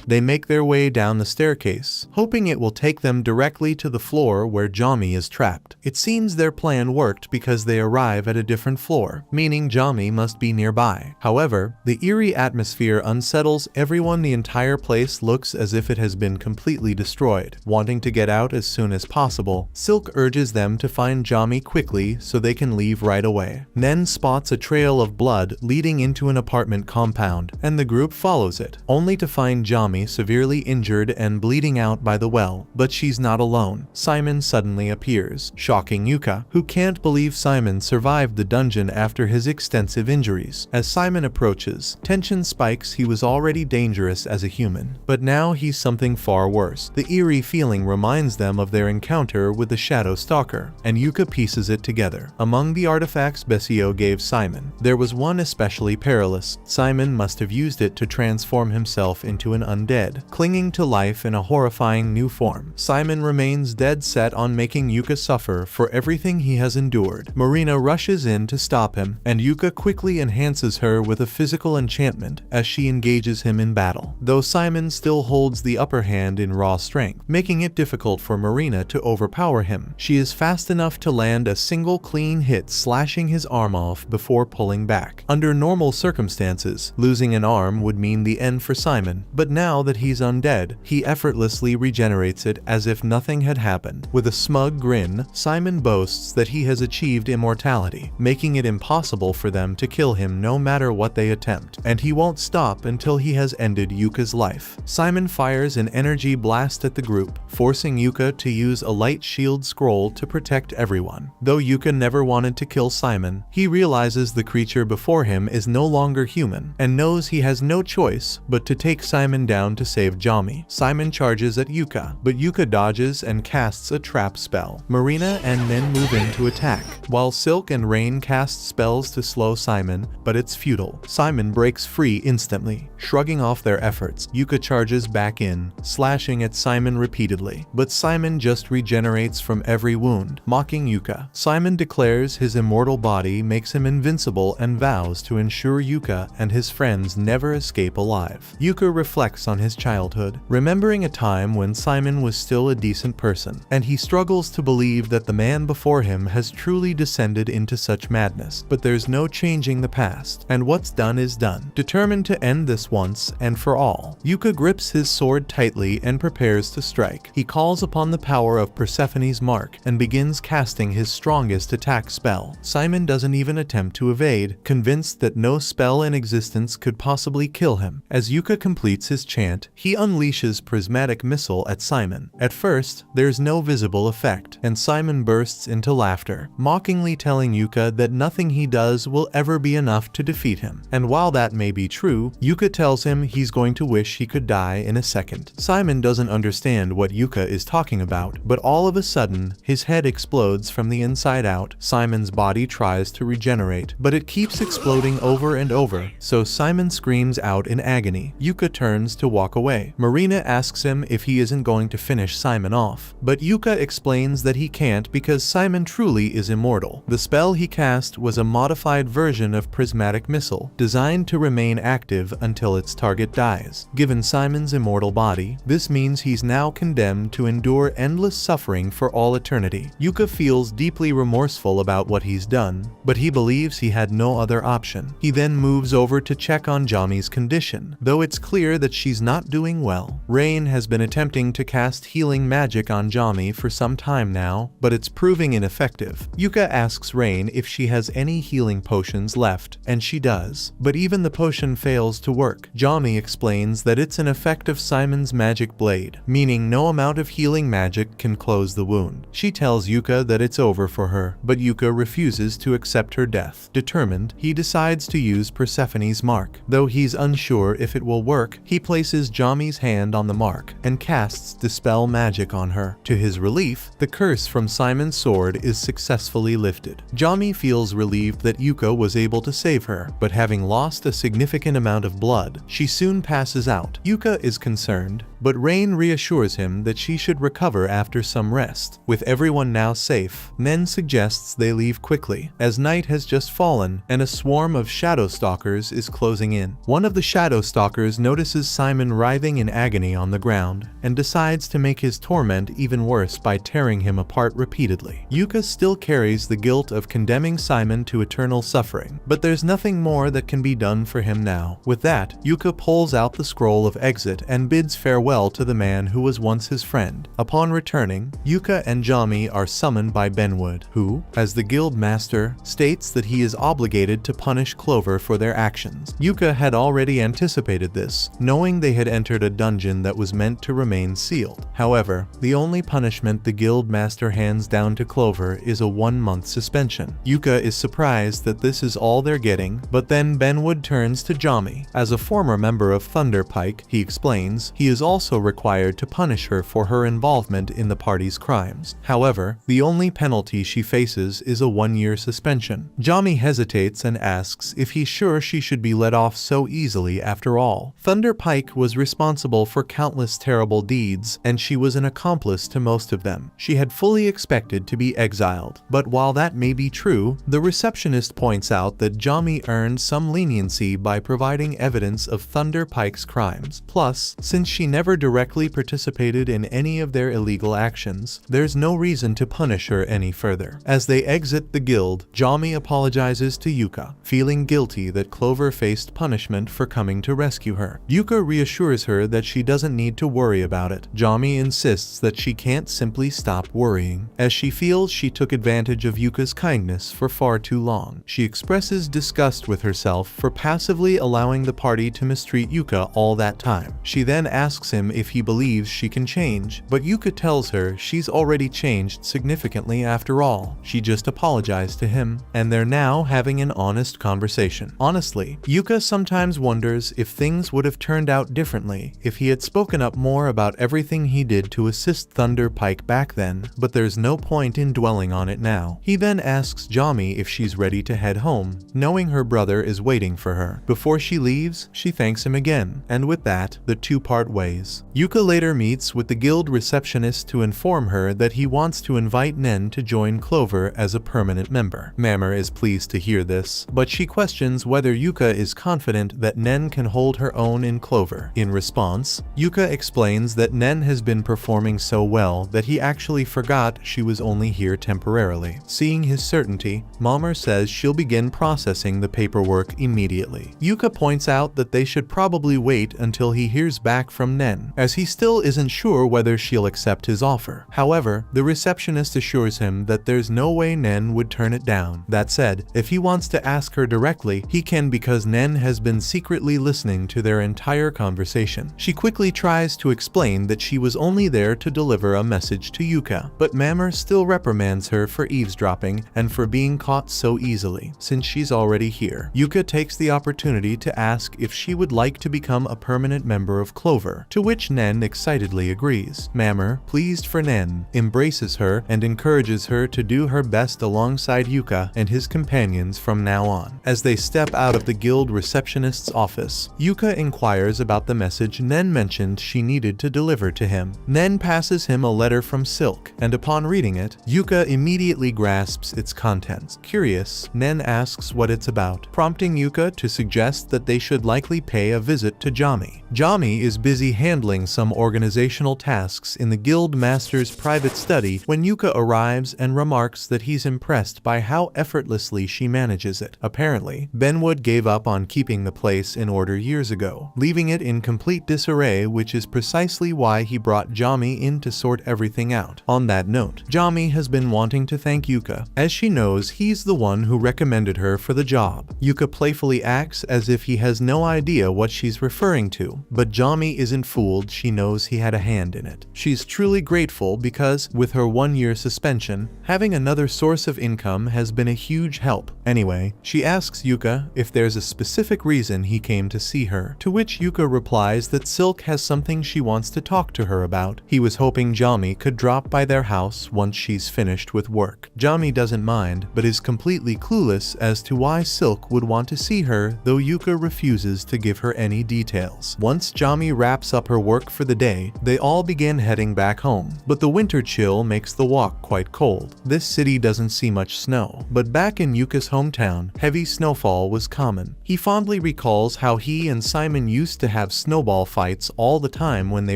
They make their way down the staircase, hoping it will take them directly to the floor where Jami is trapped. It seems their plan worked because they arrive at a different floor, meaning Jami must be nearby. However, the eerie atmosphere unsettles everyone. The entire place looks as if it has been completely destroyed. Wanting to get out as soon as possible, Silk urges them to find Jami quickly so they can leave right away. Nen spots a trail of blood leading into an apartment compound, and the group follows it, only to find Jami severely injured and bleeding out by the well. But she's not alone. Simon suddenly appears, shocking Yuka, who can't believe Simon survived the dungeon after his extensive injuries. As Simon approaches, tension spikes. He was already dangerous as a human, but now he's something far worse. The eerie feeling reminds them of their encounter with the Shadow Stalker, and Yuka pieces it together. Among the artifacts Besio gave Simon, there was one especially perilous. Simon must have used it to transform himself into an undead, clinging to life in a horrifying new form. Simon remains dead set on making Yuka suffer for everything he has endured. Marina rushes in to stop him, and Yuka quickly enhances her with a physical enchantment as she engages him in battle. Though Simon still holds the upper hand in raw strength, making it difficult for Marina to overpower him. She is fast enough to land a single clean hit, slashing his arm off before pulling back. Under normal circumstances, losing an arm would mean the end for Simon, but now that he's undead, he effortlessly regenerates it as if nothing had happened. With a smug grin, Simon boasts that he has achieved immortality, making it impossible for them to kill him no matter what they attempt, and he won't stop until he has ended Yuka's life. Simon fires an energy blast at the group, forcing Yuka to use a light shield scroll to protect everyone. Though Yuka never wanted to kill Simon, he realizes the creature before him is no longer human, and knows he has no choice but to take Simon down to save Jami. Simon charges at Yuka, but Yuka dodges and casts a trap spell. Marina and Nen move in to attack, while Silk and Rain cast spells to slow Simon, but it's futile. Simon breaks free instantly. Shrugging off their efforts, Yuka charges back in, slashing at Simon repeatedly, but Simon just regenerates from every wound, mocking Yuka. Simon declares his immortal body makes him invincible and vows to ensure Yuka and his friends never escape alive. Yuka reflects on his childhood, remembering a time when Simon was still a decent person, and he struggles to believe that the man before him has truly descended into such madness. But there's no changing the past, and what's done is done. Determined to end this once and for all, Yuka grips his sword tightly and prepares to strike. He calls upon the power of Persephone's mark and begins casting his strongest attack spell. Simon doesn't even attempt to evade, convinced that no spell in existence could possibly kill him. As Yuka completes his chant, he unleashes Prismatic Missile at Simon. At first, there's no visible effect, and Simon bursts into laughter, mockingly telling Yuka that nothing he does will ever be enough to defeat him. And while that may be true, Yuka tells him he's going to wish he could die in a second. Simon doesn't understand what Yuka is talking about, but all of a sudden, his head explodes from the inside out. Simon's body tries to regenerate, but it keeps exploding over and over, so Simon screams out in agony. Yuka turns to walk away. Marina asks him if he isn't going to finish Simon off, but Yuka explains that he can't because Simon truly is immortal. The spell he cast was a modified version of Prismatic Missile, designed to remain active until its target dies. Given Simon's immortal body, this means he's now condemned to endure endless suffering for all eternity. Yuka feels deeply remorseful about what he's done, but he believes he had no other option. He then moves over to check on Jami's condition, though it's clear that she's not doing well. Rain has been attempting to cast healing magic on Jami for some time now, but it's proving ineffective. Yuka asks Rain if she has any healing potions left, and she does, but even the potion fails to work. Jami explains that it's an effect of Simon's magic blade, meaning no amount of healing magic can close the wound. She tells Yuka that it's over for her, but Yuka refuses to accept her death. Determined, he decides to use Persephone's mark. Though he's unsure if it will work, he places Jami's hand on the mark and casts Dispel Magic on her. To his relief, the curse from Simon's sword is successfully lifted. Jami feels relieved that Yuka was able to save her, but having lost a significant amount of blood, she soon passes out. Yuka is concerned, but Rain reassures him that she should recover after some rest. With everyone now safe, Nen suggests they leave quickly, as night has just fallen and a swarm of Shadow Stalkers is closing in. One of the Shadow Stalkers notices Simon Simon writhing in agony on the ground, and decides to make his torment even worse by tearing him apart repeatedly. Yuka still carries the guilt of condemning Simon to eternal suffering, but there's nothing more that can be done for him now. With that, Yuka pulls out the scroll of exit and bids farewell to the man who was once his friend. Upon returning, Yuka and Jami are summoned by Benwood, who, as the guild master, states that he is obligated to punish Clover for their actions. Yuka had already anticipated this, knowing they had entered a dungeon that was meant to remain sealed. However, the only punishment the guild master hands down to Clover is a 1-month suspension. Yuka is surprised that this is all they're getting, but then Benwood turns to Jami. As a former member of Thunderpike, he explains, he is also required to punish her for her involvement in the party's crimes. However, the only penalty she faces is a 1-year suspension. Jami hesitates and asks if he's sure she should be let off so easily after all. Thunderpike was responsible for countless terrible deeds, and she was an accomplice to most of them. She had fully expected to be exiled. But while that may be true, the receptionist points out that Jami earned some leniency by providing evidence of Thunderpike's crimes. Plus, since she never directly participated in any of their illegal actions, there's no reason to punish her any further. As they exit the guild, Jami apologizes to Yuka, feeling guilty that Clover faced punishment for coming to rescue her. Yuka reassures her that she doesn't need to worry about it. Jami insists that she can't simply stop worrying, as she feels she took advantage of Yuka's kindness for far too long. She expresses disgust with herself for passively allowing the party to mistreat Yuka all that time. She then asks him if he believes she can change, but Yuka tells her she's already changed significantly after all. She just apologized to him, and they're now having an honest conversation. Honestly, Yuka sometimes wonders if things would have turned out differently if he had spoken up more about everything he did to assist Thunderpike back then, but there's no point in dwelling on it now. He then asks Jami if she's ready to head home, knowing her brother is waiting for her. Before she leaves, she thanks him again, and with that, the two part ways. Yuka later meets with the guild receptionist to inform her that he wants to invite Nen to join Clover as a permanent member. Mammer is pleased to hear this, but she questions whether Yuka is confident that Nen can hold her own in Clover. In response, Yuka explains that Nen has been performing so well that he actually forgot she was only here temporarily. Seeing his certainty, Mammer says she'll begin processing the paperwork immediately. Yuka points out that they should probably wait until he hears back from Nen, as he still isn't sure whether she'll accept his offer. However, the receptionist assures him that there's no way Nen would turn it down. That said, if he wants to ask her directly, he can because Nen has been secretly listening to their entire conversation. She quickly tries to explain that she was only there to deliver a message to Yuka, but Mammer still reprimands her for eavesdropping and for being caught so easily, since she's already here. Yuka takes the opportunity to ask if she would like to become a permanent member of Clover, to which Nen excitedly agrees. Mammer, pleased for Nen, embraces her and encourages her to do her best alongside Yuka and his companions from now on. As they step out of the guild receptionist's office, Yuka inquires about the message Nen mentioned she needed to deliver to him. Nen passes him a letter from Silk, and upon reading it, Yuka immediately grasps its contents. Curious, Nen asks what it's about, prompting Yuka to suggest that they should likely pay a visit to Jami. Jami is busy handling some organizational tasks in the guild master's private study when Yuka arrives and remarks that he's impressed by how effortlessly she manages it. Apparently, Benwood gave up on keeping the place in order years ago, leaving it in complete disarray, which is precisely why he brought Jami in to sort everything out. On that note, Jami has been wanting to thank Yuka, as she knows he's the one who recommended her for the job. Yuka playfully acts as if he has no idea what she's referring to, but Jami isn't fooled. She knows he had a hand in it. She's truly grateful because, with her 1-year suspension, having another source of income has been a huge help. Anyway, she asks Yuka if there's a specific reason he came to see her, to which Yuka replies that Silk has something she wants to talk to her about. He was hoping Jami could drop by their house once she's finished with work. Jami doesn't mind, but is completely clueless as to why Silk would want to see her, though Yuka refuses to give her any details. Once Jami wraps up her work for the day, they all begin heading back home, but the winter chill makes the walk quite cold. This city doesn't see much snow, but back in Yuka's hometown, heavy snowfall was common. He fondly recalls how he and Simon used to have have snowball fights all the time when they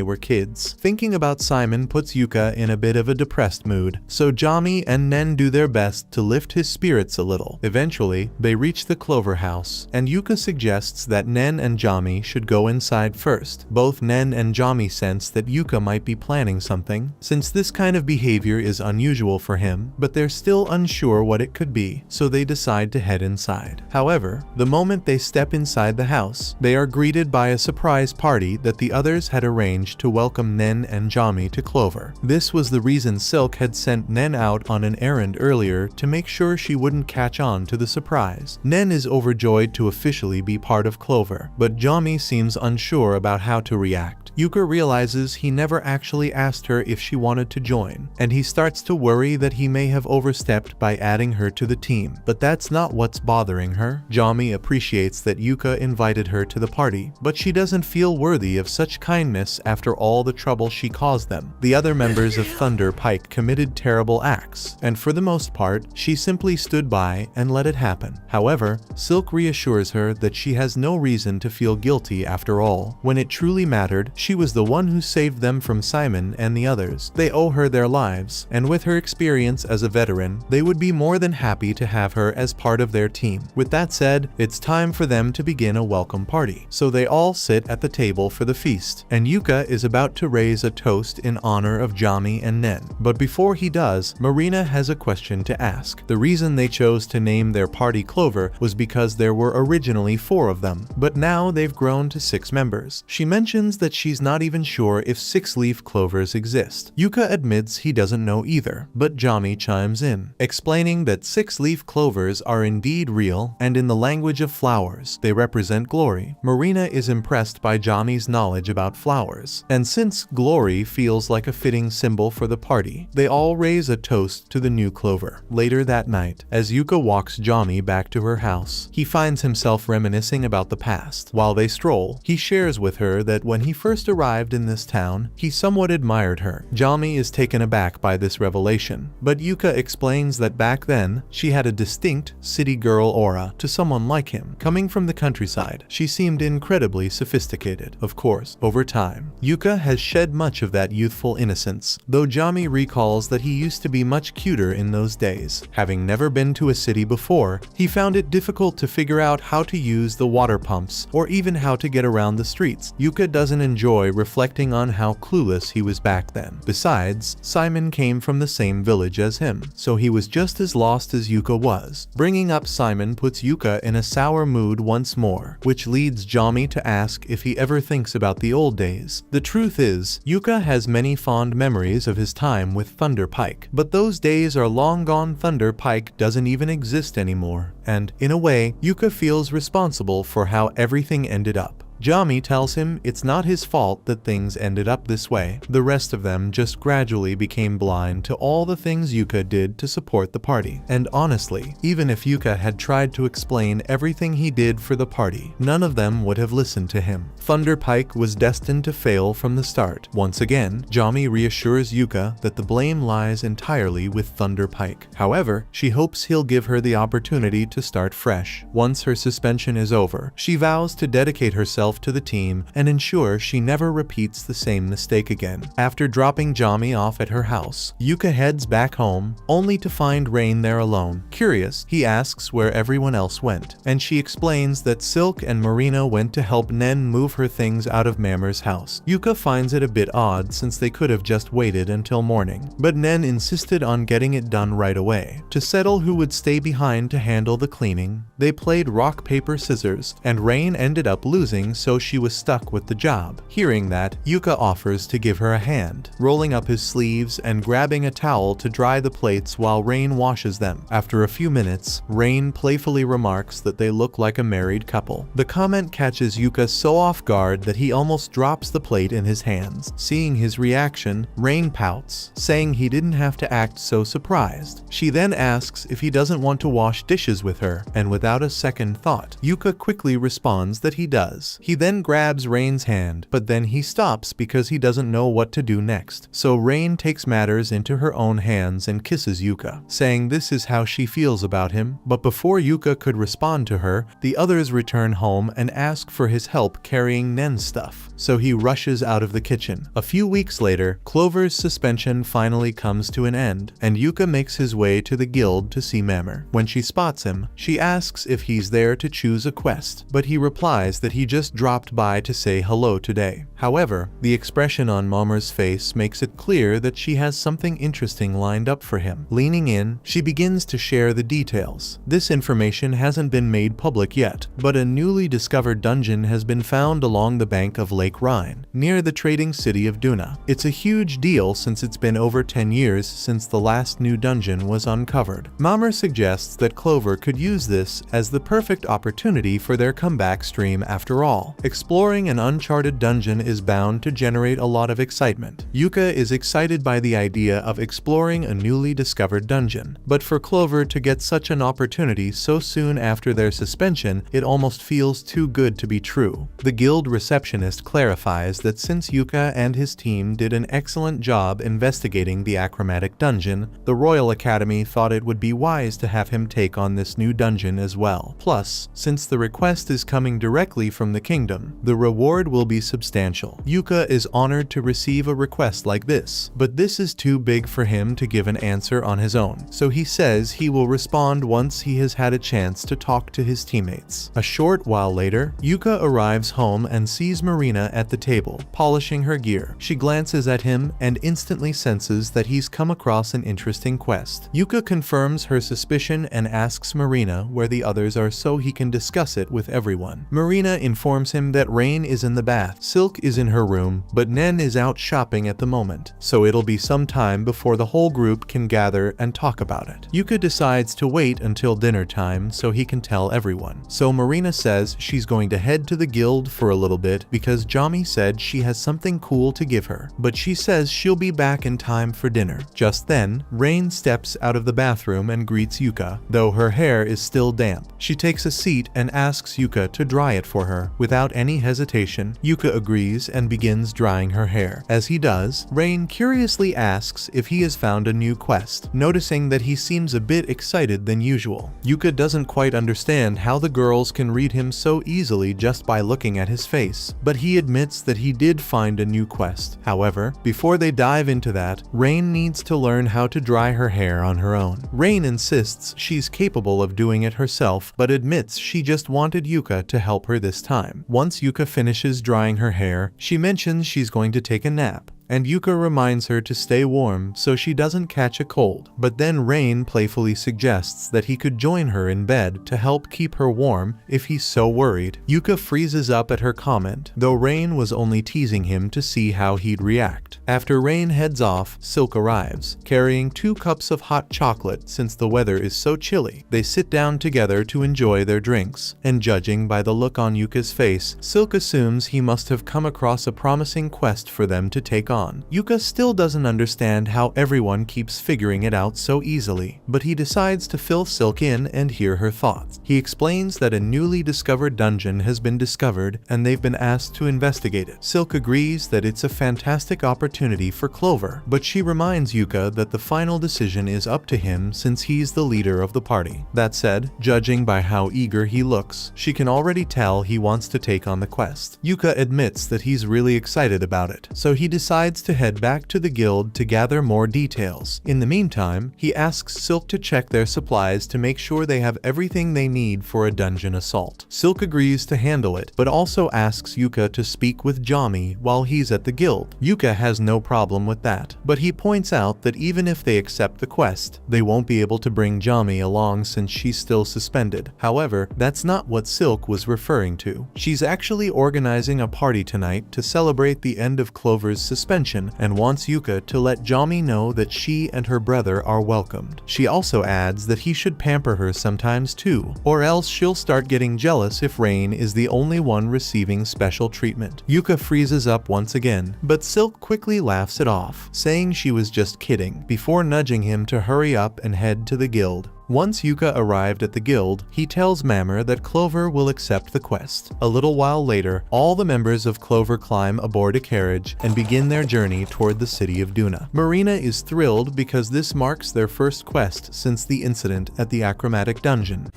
were kids. Thinking about Simon puts Yuka in a bit of a depressed mood, so Jami and Nen do their best to lift his spirits a little. Eventually, they reach the clover house, and Yuka suggests that Nen and Jami should go inside first. Both Nen and Jami sense that Yuka might be planning something, since this kind of behavior is unusual for him, but they're still unsure what it could be, so they decide to head inside. However, the moment they step inside the house, they are greeted by a surprise party that the others had arranged to welcome Nen and Jami to Clover. This was the reason Silk had sent Nen out on an errand earlier to make sure she wouldn't catch on to the surprise. Nen is overjoyed to officially be part of Clover, but Jami seems unsure about how to react. Yuka realizes he never actually asked her if she wanted to join, and he starts to worry that he may have overstepped by adding her to the team. But that's not what's bothering her. Jami appreciates that Yuka invited her to the party, but she doesn't feel worthy of such kindness after all the trouble she caused them. The other members of Thunder Pike committed terrible acts, and for the most part, she simply stood by and let it happen. However, Silk reassures her that she has no reason to feel guilty after all. When it truly mattered, she was the one who saved them from Simon and the others. They owe her their lives, and with her experience as a veteran, they would be more than happy to have her as part of their team. With that said, it's time for them to begin a welcome party. So they all sit at the table for the feast, and Yuka is about to raise a toast in honor of Jami and Nen. But before he does, Marina has a question to ask. The reason they chose to name their party Clover was because there were originally 4 of them, but now they've grown to 6 members. She mentions that she's not even sure if 6-leaf clovers exist. Yuka admits he doesn't know either, but Jami chimes in, explaining that 6-leaf clovers are indeed real, and in the language of flowers, they represent glory. Marina is impressed by Jami's knowledge about flowers, and since glory feels like a fitting symbol for the party, they all raise a toast to the new clover. Later that night, as Yuka walks Jami back to her house, he finds himself reminiscing about the past. While they stroll, he shares with her that when he first arrived in this town, he somewhat admired her. Jami is taken aback by this revelation, but Yuka explains that back then, she had a distinct city girl aura to someone like him. Coming from the countryside, she seemed incredibly sophisticated. Of course, over time, Yuka has shed much of that youthful innocence, though Jami recalls that he used to be much cuter in those days. Having never been to a city before, he found it difficult to figure out how to use the water pumps or even how to get around the streets. Yuka doesn't enjoy reflecting on how clueless he was back then. Besides, Simon came from the same village as him, so he was just as lost as Yuka was. Bringing up Simon puts Yuka in a sour mood once more, which leads Jami to ask if he ever thinks about the old days. The truth is, Yuka has many fond memories of his time with Thunder Pike, but those days are long gone. Thunder Pike doesn't even exist anymore, and, in a way, Yuka feels responsible for how everything ended up. Jami tells him it's not his fault that things ended up this way. The rest of them just gradually became blind to all the things Yuka did to support the party. And honestly, even if Yuka had tried to explain everything he did for the party, none of them would have listened to him. Thunder Pike was destined to fail from the start. Once again, Jami reassures Yuka that the blame lies entirely with Thunder Pike. However, she hopes he'll give her the opportunity to start fresh. Once her suspension is over, she vows to dedicate herself to the team and ensure she never repeats the same mistake again. After dropping Jami off at her house, Yuka heads back home, only to find Rain there alone. Curious, he asks where everyone else went, and she explains that Silk and Marina went to help Nen move her things out of Mammer's house. Yuka finds it a bit odd since they could have just waited until morning, but Nen insisted on getting it done right away. To settle who would stay behind to handle the cleaning, they played rock, paper, scissors, and Rain ended up losing, so she was stuck with the job. Hearing that, Yuka offers to give her a hand, rolling up his sleeves and grabbing a towel to dry the plates while Rain washes them. After a few minutes, Rain playfully remarks that they look like a married couple. The comment catches Yuka so off guard that he almost drops the plate in his hands. Seeing his reaction, Rain pouts, saying he didn't have to act so surprised. She then asks if he doesn't want to wash dishes with her, and without a second thought, Yuka quickly responds that he does. He He then grabs Rain's hand, but then he stops because he doesn't know what to do next. So Rain takes matters into her own hands and kisses Yuka, saying this is how she feels about him. But before Yuka could respond to her, the others return home and ask for his help carrying Nen's stuff. So he rushes out of the kitchen. A few weeks later, Clover's suspension finally comes to an end, and Yuka makes his way to the guild to see Mamer. When she spots him, she asks if he's there to choose a quest, but he replies that he just dropped by to say hello today. However, the expression on Mamer's face makes it clear that she has something interesting lined up for him. Leaning in, she begins to share the details. This information hasn't been made public yet, but a newly discovered dungeon has been found along the bank of Lake Rhine, near the trading city of Duna. It's a huge deal since it's been over 10 years since the last new dungeon was uncovered. Mamer suggests that Clover could use this as the perfect opportunity for their comeback stream after all. Exploring an uncharted dungeon is bound to generate a lot of excitement. Yuka is excited by the idea of exploring a newly discovered dungeon, but for Clover to get such an opportunity so soon after their suspension, it almost feels too good to be true. The guild receptionist clarifies that since Yuka and his team did an excellent job investigating the achromatic dungeon, the Royal Academy thought it would be wise to have him take on this new dungeon as well. Plus, since the request is coming directly from the kingdom, the reward will be substantial. Yuka is honored to receive a request like this, but this is too big for him to give an answer on his own, so he says he will respond once he has had a chance to talk to his teammates. A short while later, Yuka arrives home and sees Marina at the table, polishing her gear. She glances at him and instantly senses that he's come across an interesting quest. Yuka confirms her suspicion and asks Marina where the others are so he can discuss it with everyone. Marina informs him that Rain is in the bath, Silk is in her room, but Nen is out shopping at the moment, so it'll be some time before the whole group can gather and talk about it. Yuka decides to wait until dinner time so he can tell everyone. So Marina says she's going to head to the guild for a little bit because Jami said she has something cool to give her, but she says she'll be back in time for dinner. Just then, Rain steps out of the bathroom and greets Yuka, though her hair is still damp. She takes a seat and asks Yuka to dry it for her. Without any hesitation, Yuka agrees and begins drying her hair. As he does, Rain curiously asks if he has found a new quest, noticing that he seems a bit excited than usual. Yuka doesn't quite understand how the girls can read him so easily just by looking at his face, but he admits that he did find a new quest. However, before they dive into that, Rain needs to learn how to dry her hair on her own. Rain insists she's capable of doing it herself, but admits she just wanted Yuka to help her this time. Once Yuka finishes drying her hair, she mentions she's going to take a nap, and Yuka reminds her to stay warm so she doesn't catch a cold. But then Rain playfully suggests that he could join her in bed to help keep her warm if he's so worried. Yuka freezes up at her comment, though Rain was only teasing him to see how he'd react. After Rain heads off, Silk arrives, carrying 2 cups of hot chocolate since the weather is so chilly. They sit down together to enjoy their drinks, and judging by the look on Yuka's face, Silk assumes he must have come across a promising quest for them to take on. Yuka still doesn't understand how everyone keeps figuring it out so easily, but he decides to fill Silk in and hear her thoughts. He explains that a newly discovered dungeon has been discovered and they've been asked to investigate it. Silk agrees that it's a fantastic opportunity for Clover, but she reminds Yuka that the final decision is up to him since he's the leader of the party. That said, judging by how eager he looks, she can already tell he wants to take on the quest. Yuka admits that he's really excited about it, so he decides to head back to the guild to gather more details. In the meantime, he asks Silk to check their supplies to make sure they have everything they need for a dungeon assault. Silk agrees to handle it, but also asks Yuka to speak with Jami while he's at the guild. Yuka has no problem with that, but he points out that even if they accept the quest, they won't be able to bring Jami along since she's still suspended. However, that's not what Silk was referring to. She's actually organizing a party tonight to celebrate the end of Clover's suspension and wants Yuka to let Jami know that she and her brother are welcomed. She also adds that he should pamper her sometimes too, or else she'll start getting jealous if Rain is the only one receiving special treatment. Yuka freezes up once again, but Silk quickly laughs it off, saying she was just kidding, before nudging him to hurry up and head to the guild. Once Yuka arrived at the guild, he tells Mammer that Clover will accept the quest. A little while later, all the members of Clover climb aboard a carriage and begin their journey toward the city of Duna. Marina is thrilled because this marks their first quest since the incident at the Achromatic Dungeon.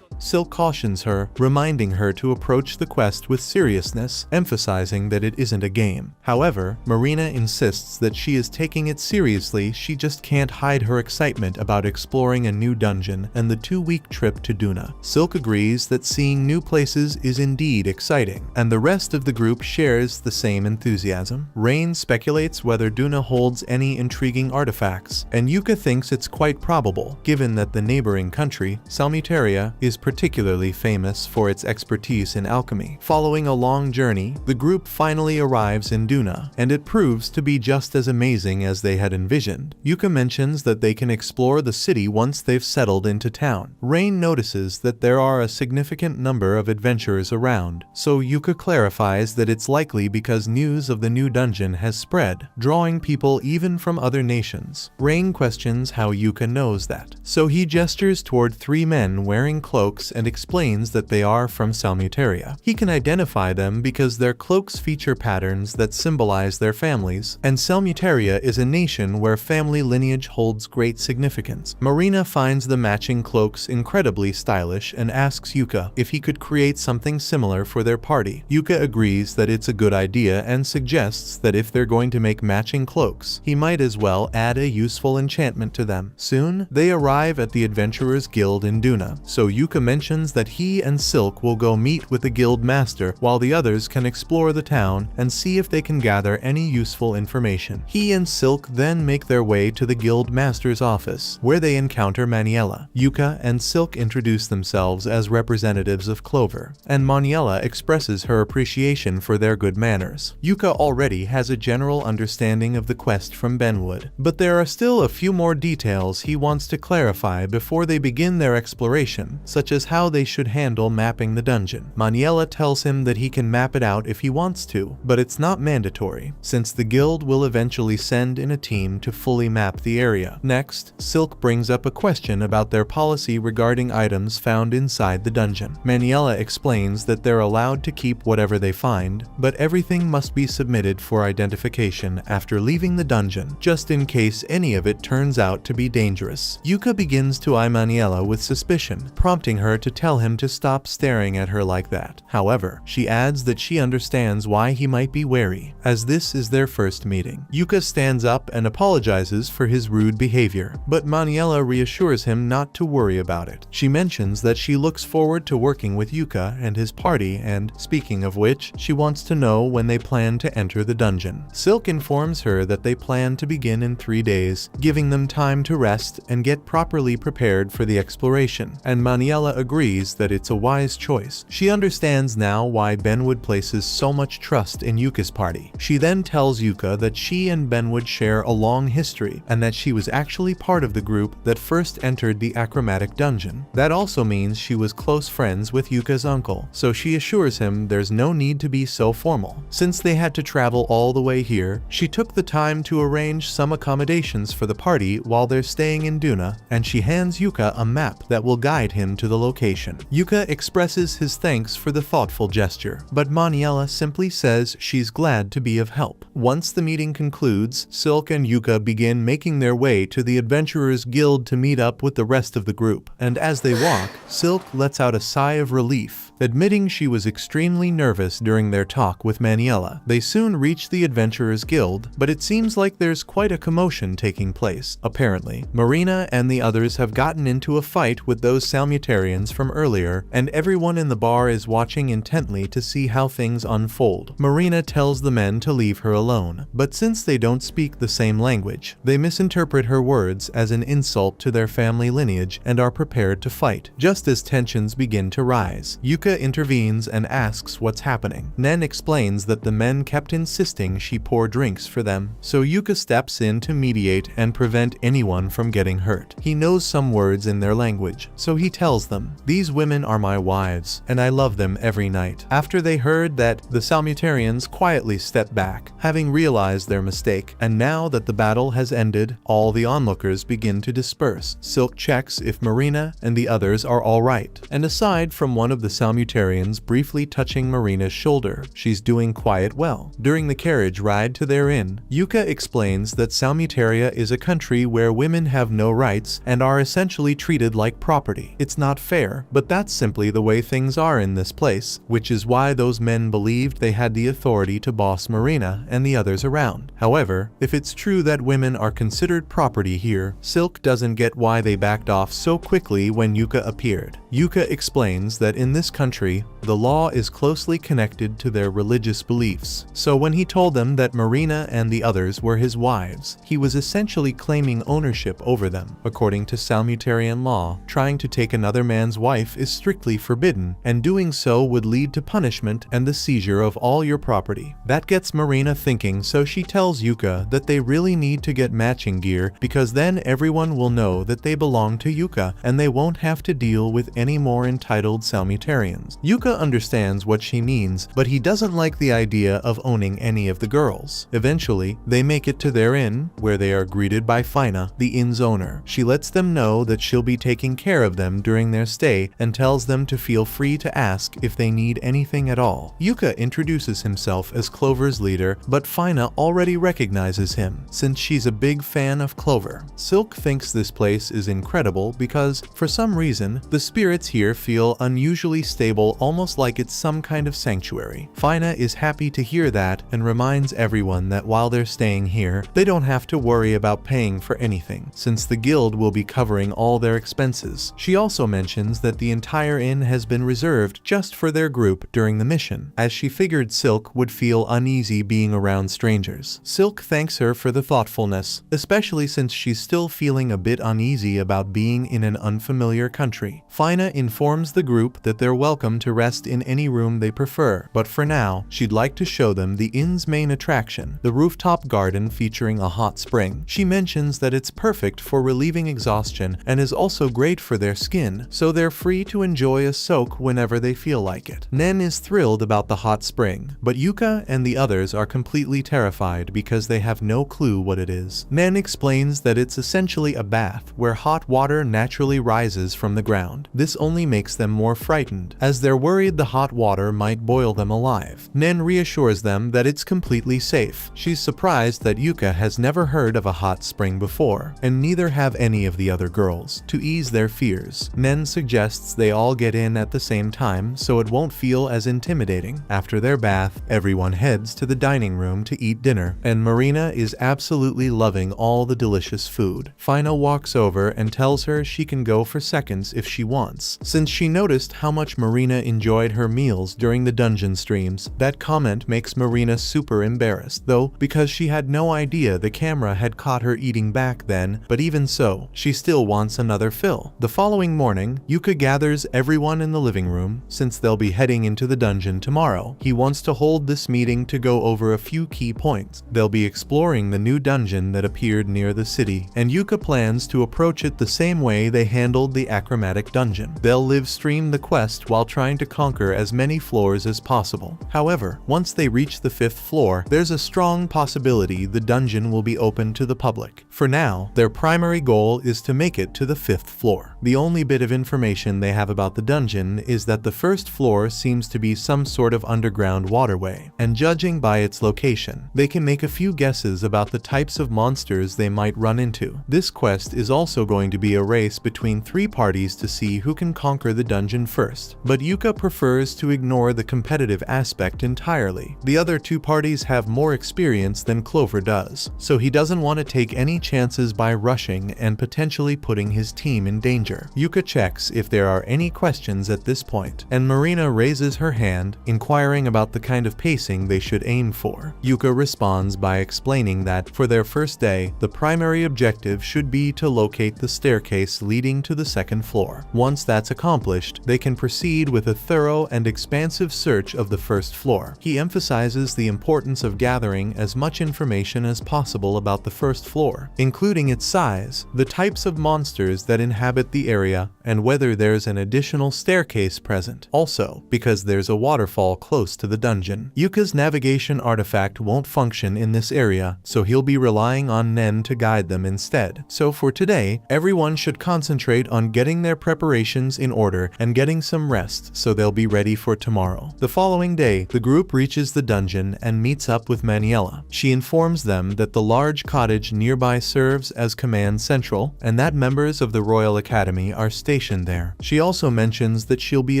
Silk cautions her, reminding her to approach the quest with seriousness, emphasizing that it isn't a game. However, Marina insists that she is taking it seriously, she just can't hide her excitement about exploring a new dungeon and the 2-week trip to Duna. Silk agrees that seeing new places is indeed exciting, and the rest of the group shares the same enthusiasm. Rain speculates whether Duna holds any intriguing artifacts, and Yuka thinks it's quite probable, given that the neighboring country, Salmutaria, is particularly famous for its expertise in alchemy. Following a long journey, the group finally arrives in Duna, and it proves to be just as amazing as they had envisioned. Yuka mentions that they can explore the city once they've settled into town. Rain notices that there are a significant number of adventurers around, so Yuka clarifies that it's likely because news of the new dungeon has spread, drawing people even from other nations. Rain questions how Yuka knows that, so he gestures toward 3 men wearing cloaks and explains that they are from Salmutaria. He can identify them because their cloaks feature patterns that symbolize their families, and Salmutaria is a nation where family lineage holds great significance. Marina finds the matching cloaks incredibly stylish and asks Yuka if he could create something similar for their party. Yuka agrees that it's a good idea and suggests that if they're going to make matching cloaks, he might as well add a useful enchantment to them. Soon, they arrive at the Adventurers Guild in Duna, so Yuka mentions that he and Silk will go meet with the guild master while the others can explore the town and see if they can gather any useful information. He and Silk then make their way to the guild master's office, where they encounter Maniela. Yuka and Silk introduce themselves as representatives of Clover, and Maniela expresses her appreciation for their good manners. Yuka already has a general understanding of the quest from Benwood, but there are still a few more details he wants to clarify before they begin their exploration, such as how they should handle mapping the dungeon. Maniela tells him that he can map it out if he wants to, but it's not mandatory, since the guild will eventually send in a team to fully map the area. Next, Silk brings up a question about their policy regarding items found inside the dungeon. Maniela explains that they're allowed to keep whatever they find, but everything must be submitted for identification after leaving the dungeon, just in case any of it turns out to be dangerous. Yuka begins to eye Maniela with suspicion, prompting her to tell him to stop staring at her like that. However, she adds that she understands why he might be wary, as this is their first meeting. Yuka stands up and apologizes for his rude behavior, but Maniela reassures him not to worry about it. She mentions that she looks forward to working with Yuka and his party, and, speaking of which, she wants to know when they plan to enter the dungeon. Silk informs her that they plan to begin in 3 days, giving them time to rest and get properly prepared for the exploration, and Maniela agrees that it's a wise choice. She understands now why Benwood places so much trust in Yuka's party. She then tells Yuka that she and Benwood share a long history, and that she was actually part of the group that first entered the Achromatic Dungeon. That also means she was close friends with Yuka's uncle, so she assures him there's no need to be so formal. Since they had to travel all the way here, she took the time to arrange some accommodations for the party while they're staying in Duna, and she hands Yuka a map that will guide him to the location. Yuka expresses his thanks for the thoughtful gesture, but Maniela simply says she's glad to be of help. Once the meeting concludes, Silk and Yuka begin making their way to the Adventurers Guild to meet up with the rest of the group, and as they walk, Silk lets out a sigh of relief, admitting she was extremely nervous during their talk with Maniela. They soon reach the Adventurers Guild, but it seems like there's quite a commotion taking place. Apparently, Marina and the others have gotten into a fight with those Salmutarians from earlier, and everyone in the bar is watching intently to see how things unfold. Marina tells the men to leave her alone, but since they don't speak the same language, they misinterpret her words as an insult to their family lineage and are prepared to fight. Just as tensions begin to rise, Yuka Yuka intervenes and asks what's happening. Nen explains that the men kept insisting she pour drinks for them, so Yuka steps in to mediate and prevent anyone from getting hurt. He knows some words in their language, so he tells them, "These women are my wives, and I love them every night." After they heard that, the Salmutarians quietly step back, having realized their mistake, and now that the battle has ended, all the onlookers begin to disperse. Silk checks if Marina and the others are alright, and aside from one of the Salmutarians briefly touching Marina's shoulder, she's doing quite well. During the carriage ride to their inn, Yuka explains that Salmutaria is a country where women have no rights and are essentially treated like property. It's not fair, but that's simply the way things are in this place, which is why those men believed they had the authority to boss Marina and the others around. However, if it's true that women are considered property here, Silk doesn't get why they backed off so quickly when Yuka appeared. Yuka explains that in this country, the law is closely connected to their religious beliefs. So when he told them that Marina and the others were his wives, he was essentially claiming ownership over them. According to Salmutarian law, trying to take another man's wife is strictly forbidden, and doing so would lead to punishment and the seizure of all your property. That gets Marina thinking, so she tells Yuka that they really need to get matching gear because then everyone will know that they belong to Yuka and they won't have to deal with any more entitled Salmutarians. Yuka understands what she means, but he doesn't like the idea of owning any of the girls. Eventually, they make it to their inn, where they are greeted by Fina, the inn's owner. She lets them know that she'll be taking care of them during their stay and tells them to feel free to ask if they need anything at all. Yuka introduces himself as Clover's leader, but Fina already recognizes him, since she's a big fan of Clover. Silk thinks this place is incredible because, for some reason, the spirits here feel unusually stable, almost like it's some kind of sanctuary. Fina is happy to hear that and reminds everyone that while they're staying here, they don't have to worry about paying for anything, since the guild will be covering all their expenses. She also mentions that the entire inn has been reserved just for their group during the mission, as she figured Silk would feel uneasy being around strangers. Silk thanks her for the thoughtfulness, especially since she's still feeling a bit uneasy about being in an unfamiliar country. Fina informs the group that they're welcome to rest in any room they prefer, but for now, she'd like to show them the inn's main attraction, the rooftop garden featuring a hot spring. She mentions that it's perfect for relieving exhaustion and is also great for their skin, so they're free to enjoy a soak whenever they feel like it. Nen is thrilled about the hot spring, but Yuka and the others are completely terrified because they have no clue what it is. Nen explains that it's essentially a bath where hot water naturally rises from the ground. This only makes them more frightened, as they're worried the hot water might boil them alive. Nen reassures them that it's completely safe. She's surprised that Yuka has never heard of a hot spring before, and neither have any of the other girls. To ease their fears, Nen suggests they all get in at the same time so it won't feel as intimidating. After their bath, everyone heads to the dining room to eat dinner, and Marina is absolutely loving all the delicious food. Fina walks over and tells her she can go for seconds if she wants, since she noticed how much Marina enjoyed her meals during the dungeon streams. That comment makes Marina super embarrassed, though, because she had no idea the camera had caught her eating back then, but even so, she still wants another fill. The following morning, Yuka gathers everyone in the living room, since they'll be heading into the dungeon tomorrow. He wants to hold this meeting to go over a few key points. They'll be exploring the new dungeon that appeared near the city, and Yuka plans to approach it the same way they handled the achromatic dungeon. They'll live stream the quest while trying to conquer as many floors as possible. However, once they reach the 5th floor, there's a strong possibility the dungeon will be open to the public. For now, their primary goal is to make it to the 5th floor. The only bit of information they have about the dungeon is that the 1st floor seems to be some sort of underground waterway, and judging by its location, they can make a few guesses about the types of monsters they might run into. This quest is also going to be a race between 3 parties to see who can conquer the dungeon first, but Yuka prefers to ignore the competitive aspect entirely. The other 2 parties have more experience than Clover does, so he doesn't want to take any chances by rushing and potentially putting his team in danger. danger. Yuka checks if there are any questions at this point, and Marina raises her hand, inquiring about the kind of pacing they should aim for. Yuka responds by explaining that, for their first day, the primary objective should be to locate the staircase leading to the second floor. Once that's accomplished, they can proceed with a thorough and expansive search of the first floor. He emphasizes the importance of gathering as much information as possible about the first floor, including its size, the types of monsters that inhabit the area, and whether there's an additional staircase present. Also, because there's a waterfall close to the dungeon. Yuka's navigation artifact won't function in this area, so he'll be relying on Nen to guide them instead. So for today, everyone should concentrate on getting their preparations in order and getting some rest so they'll be ready for tomorrow. The following day, the group reaches the dungeon and meets up with Maniela. She informs them that the large cottage nearby serves as command central and that members of the Royal Academy are stationed there. She also mentions that she'll be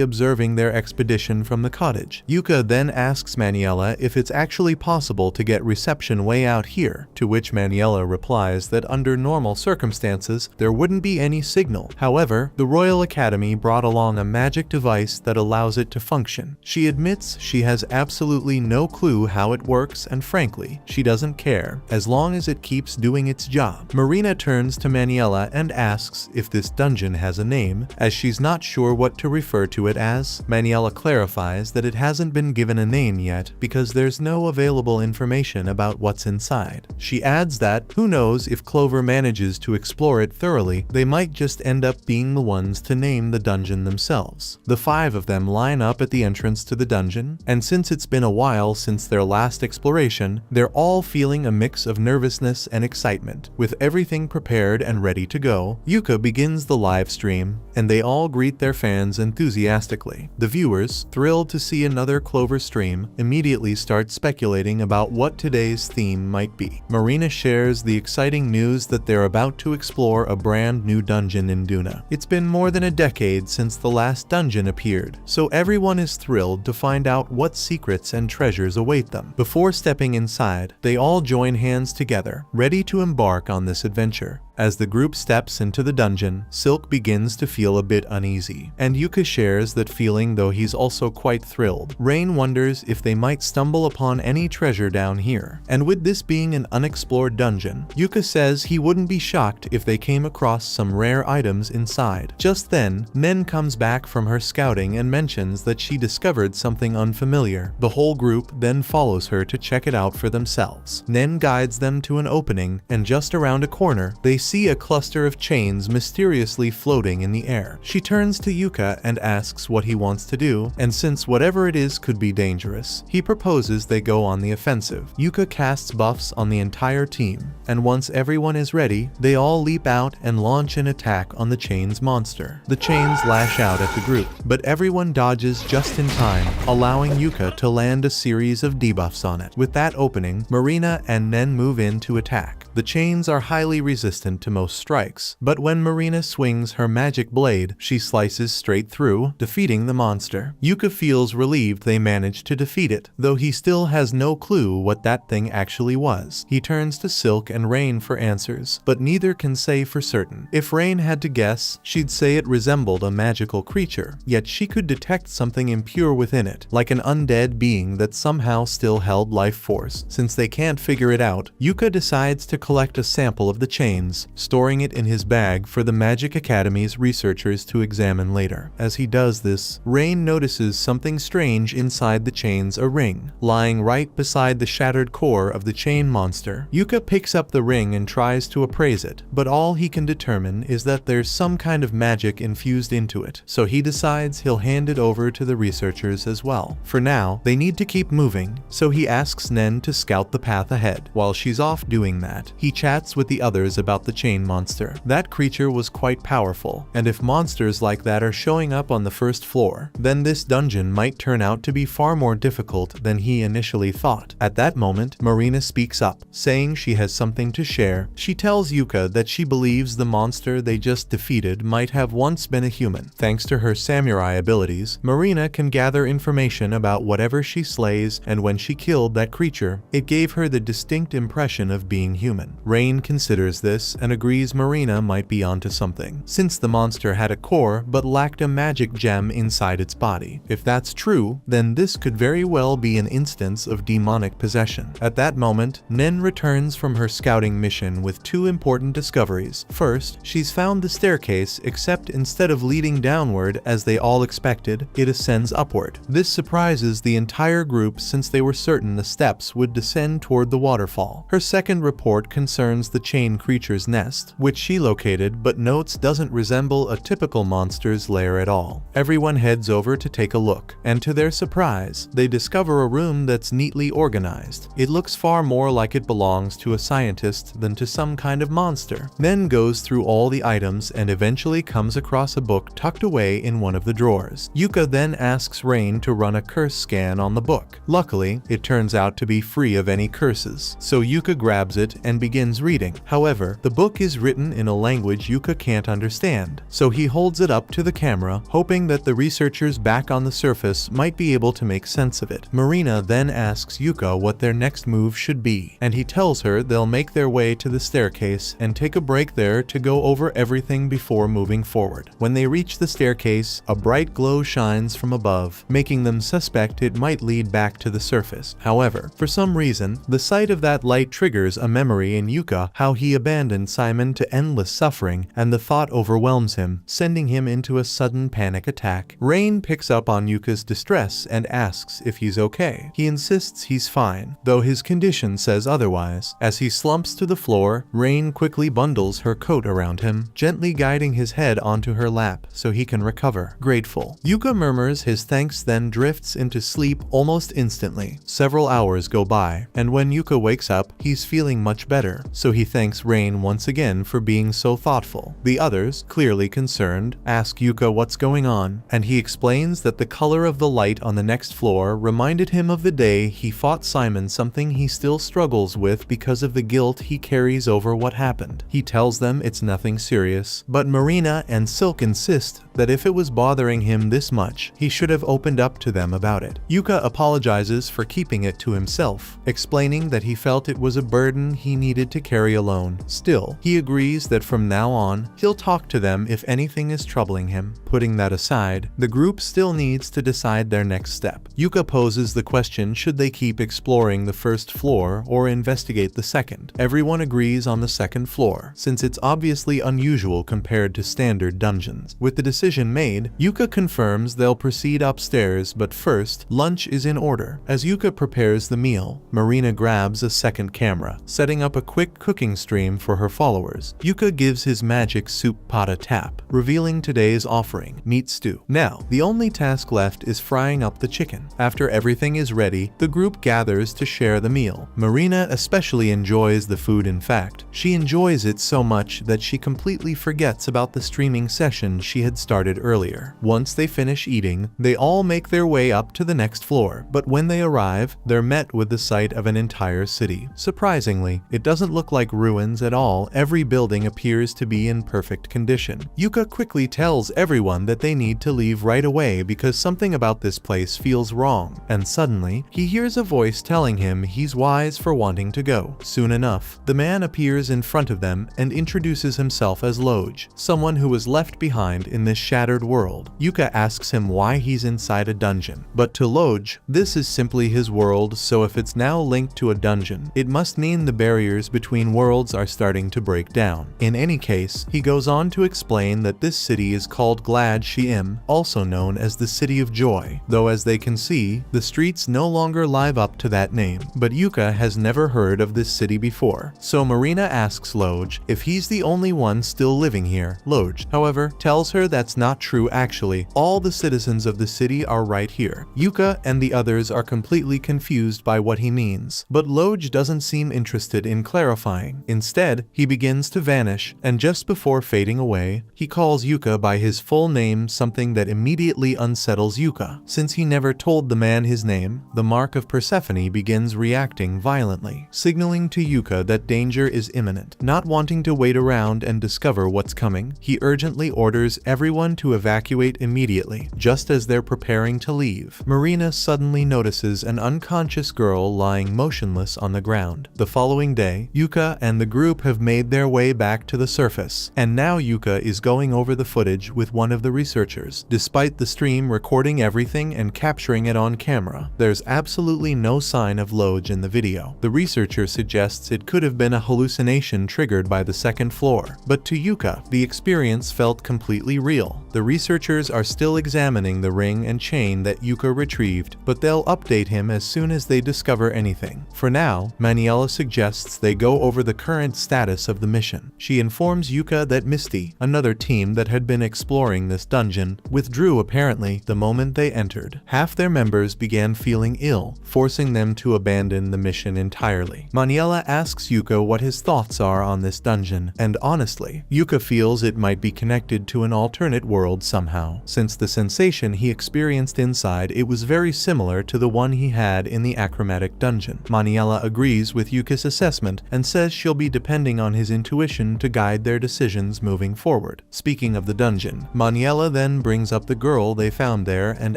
observing their expedition from the cottage. Yuka then asks Maniela if it's actually possible to get reception way out here, to which Maniela replies that under normal circumstances, there wouldn't be any signal. However, the Royal Academy brought along a magic device that allows it to function. She admits she has absolutely no clue how it works, and frankly, she doesn't care, as long as it keeps doing its job. Marina turns to Maniela and asks if this dungeon has a name, as she's not sure what to refer to it as. Maniela clarifies that it hasn't been given a name yet because there's no available information about what's inside. She adds that, who knows, if Clover manages to explore it thoroughly, they might just end up being the ones to name the dungeon themselves. The five of them line up at the entrance to the dungeon, and since it's been a while since their last exploration, they're all feeling a mix of nervousness and excitement. With everything prepared and ready to go, Yuka begins the live stream, and they all greet their fans enthusiastically. The viewers, thrilled to see another Clover stream, immediately start speculating about what today's theme might be. Marina shares the exciting news that they're about to explore a brand new dungeon in Duna. It's been more than a decade since the last dungeon appeared, so everyone is thrilled to find out what secrets and treasures await them. Before stepping inside, they all join hands together, ready to embark on this adventure. As the group steps into the dungeon, Silk begins to feel a bit uneasy, and Yuka shares that feeling, though he's also quite thrilled. Rain wonders if they might stumble upon any treasure down here, and with this being an unexplored dungeon, Yuka says he wouldn't be shocked if they came across some rare items inside. Just then, Nen comes back from her scouting and mentions that she discovered something unfamiliar. The whole group then follows her to check it out for themselves. Nen guides them to an opening, and just around a corner, they see a cluster of chains mysteriously floating in the air. She turns to Yuka and asks what he wants to do, and since whatever it is could be dangerous, he proposes they go on the offensive. Yuka casts buffs on the entire team, and once everyone is ready, they all leap out and launch an attack on the chains monster. The chains lash out at the group, but everyone dodges just in time, allowing Yuka to land a series of debuffs on it. With that opening, Marina and Nen move in to attack. The chains are highly resistant to most strikes, but when Marina swings her magic blade, she slices straight through, defeating the monster. Yuka feels relieved they managed to defeat it, though he still has no clue what that thing actually was. He turns to Silk and Rain for answers, but neither can say for certain. If Rain had to guess, she'd say it resembled a magical creature, yet she could detect something impure within it, like an undead being that somehow still held life force. Since they can't figure it out, Yuka decides to collect a sample of the chains, storing it in his bag for the Magic Academy's researchers to examine later. As he does this, Rain notices something strange inside the chains, a ring, lying right beside the shattered core of the chain monster. Yuka picks up the ring and tries to appraise it, but all he can determine is that there's some kind of magic infused into it, so he decides he'll hand it over to the researchers as well. For now, they need to keep moving, so he asks Nen to scout the path ahead. While she's off doing that, he chats with the others about the chain monster. That creature was quite powerful, and if monsters like that are showing up on the first floor, then this dungeon might turn out to be far more difficult than he initially thought. At that moment, Marina speaks up, saying she has something to share. She tells Yuka that she believes the monster they just defeated might have once been a human. Thanks to her samurai abilities, Marina can gather information about whatever she slays, and when she killed that creature, it gave her the distinct impression of being human. Simon. Rain considers this and agrees Marina might be onto something, since the monster had a core but lacked a magic gem inside its body. If that's true, then this could very well be an instance of demonic possession. At that moment, Nen returns from her scouting mission with two important discoveries. First, she's found the staircase, except instead of leading downward as they all expected, it ascends upward. This surprises the entire group since they were certain the steps would descend toward the waterfall. Her second report concerns the chain creature's nest, which she located but notes doesn't resemble a typical monster's lair at all. Everyone heads over to take a look, and to their surprise, they discover a room that's neatly organized. It looks far more like it belongs to a scientist than to some kind of monster. Nen goes through all the items and eventually comes across a book tucked away in one of the drawers. Yuka then asks Rain to run a curse scan on the book. Luckily, it turns out to be free of any curses, so Yuka grabs it and begins reading. However, the book is written in a language Yuka can't understand, so he holds it up to the camera, hoping that the researchers back on the surface might be able to make sense of it. Marina then asks Yuka what their next move should be, and he tells her they'll make their way to the staircase and take a break there to go over everything before moving forward. When they reach the staircase, a bright glow shines from above, making them suspect it might lead back to the surface. However, for some reason, the sight of that light triggers a memory in Yuka how he abandoned Simon to endless suffering, and the thought overwhelms him, sending him into a sudden panic attack. Rain picks up on Yuka's distress and asks if he's okay. He insists he's fine, though his condition says otherwise. As he slumps to the floor, Rain quickly bundles her coat around him, gently guiding his head onto her lap so he can recover. Grateful. Yuka murmurs his thanks, then drifts into sleep almost instantly. Several hours go by, and when Yuka wakes up, he's feeling much better, so he thanks Rain once again for being so thoughtful. The others, clearly concerned, ask Yuka what's going on, and he explains that the color of the light on the next floor reminded him of the day he fought Simon, something he still struggles with because of the guilt he carries over what happened. He tells them it's nothing serious, but Marina and Silk insist that if it was bothering him this much, he should have opened up to them about it. Yuka apologizes for keeping it to himself, explaining that he felt it was a burden he needed to carry alone. Still, he agrees that from now on, he'll talk to them if anything is troubling him. Putting that aside, the group still needs to decide their next step. Yuka poses the question, should they keep exploring the first floor or investigate the second? Everyone agrees on the second floor, since it's obviously unusual compared to standard dungeons. With the decision made, Yuka confirms they'll proceed upstairs, but first, lunch is in order. As Yuka prepares the meal, Marina grabs a second camera, setting up a quick cooking stream for her followers. Yuka gives his magic soup pot a tap, revealing today's offering, meat stew. Now, the only task left is frying up the chicken. After everything is ready, the group gathers to share the meal. Marina especially enjoys the food. In fact, she enjoys it so much that she completely forgets about the streaming session she had started earlier. Once they finish eating, they all make their way up to the next floor, but when they arrive, they're met with the sight of an entire city. Surprisingly, it doesn't look like ruins at all. Every building appears to be in perfect condition. Yuka quickly tells everyone that they need to leave right away because something about this place feels wrong, and suddenly, he hears a voice telling him he's wise for wanting to go. Soon enough, the man appears in front of them and introduces himself as Loj, someone who was left behind in this shattered world. Yuka asks him why he's inside a dungeon, but to Loj, this is simply his world, so if it's now linked to a dungeon, it must mean the barriers between worlds are starting to break down. In any case, he goes on to explain that this city is called Glad Shi'im, also known as the City of Joy, though as they can see, the streets no longer live up to that name. But Yuka has never heard of this city before, so Marina asks Loj if he's the only one still living here. Loj, however, tells her that's not true actually. All the citizens of the city are right here. Yuka and the others are completely confused by what he means, but Loj doesn't seem interested in clarifying. Instead, he begins to vanish, and just before fading away, he calls Yuka by his full name, something that immediately unsettles Yuka. Since he never told the man his name, the mark of Persephone begins reacting violently, signaling to Yuka that danger is imminent. Not wanting to wait around and discover what's coming, he urgently orders everyone to evacuate immediately. Just as they're preparing to leave, Marina suddenly notices an unconscious girl lying motionless on the ground. The following day, say, Yuka and the group have made their way back to the surface, and now Yuka is going over the footage with one of the researchers. Despite the stream recording everything and capturing it on camera, there's absolutely no sign of Loj in the video. The researcher suggests it could have been a hallucination triggered by the second floor, but to Yuka, the experience felt completely real. The researchers are still examining the ring and chain that Yuka retrieved, but they'll update him as soon as they discover anything. For now, Maniela suggests they go over the current status of the mission. She informs Yuka that Misty, another team that had been exploring this dungeon, withdrew apparently the moment they entered. Half their members began feeling ill, forcing them to abandon the mission entirely. Maniela asks Yuka what his thoughts are on this dungeon, and honestly, Yuka feels it might be connected to an alternate world somehow, since the sensation he experienced inside it was very similar to the one he had in the achromatic dungeon. Maniela agrees with Yuka's assessment and says she'll be depending on his intuition to guide their decisions moving forward. Speaking of the dungeon, Maniela then brings up the girl they found there and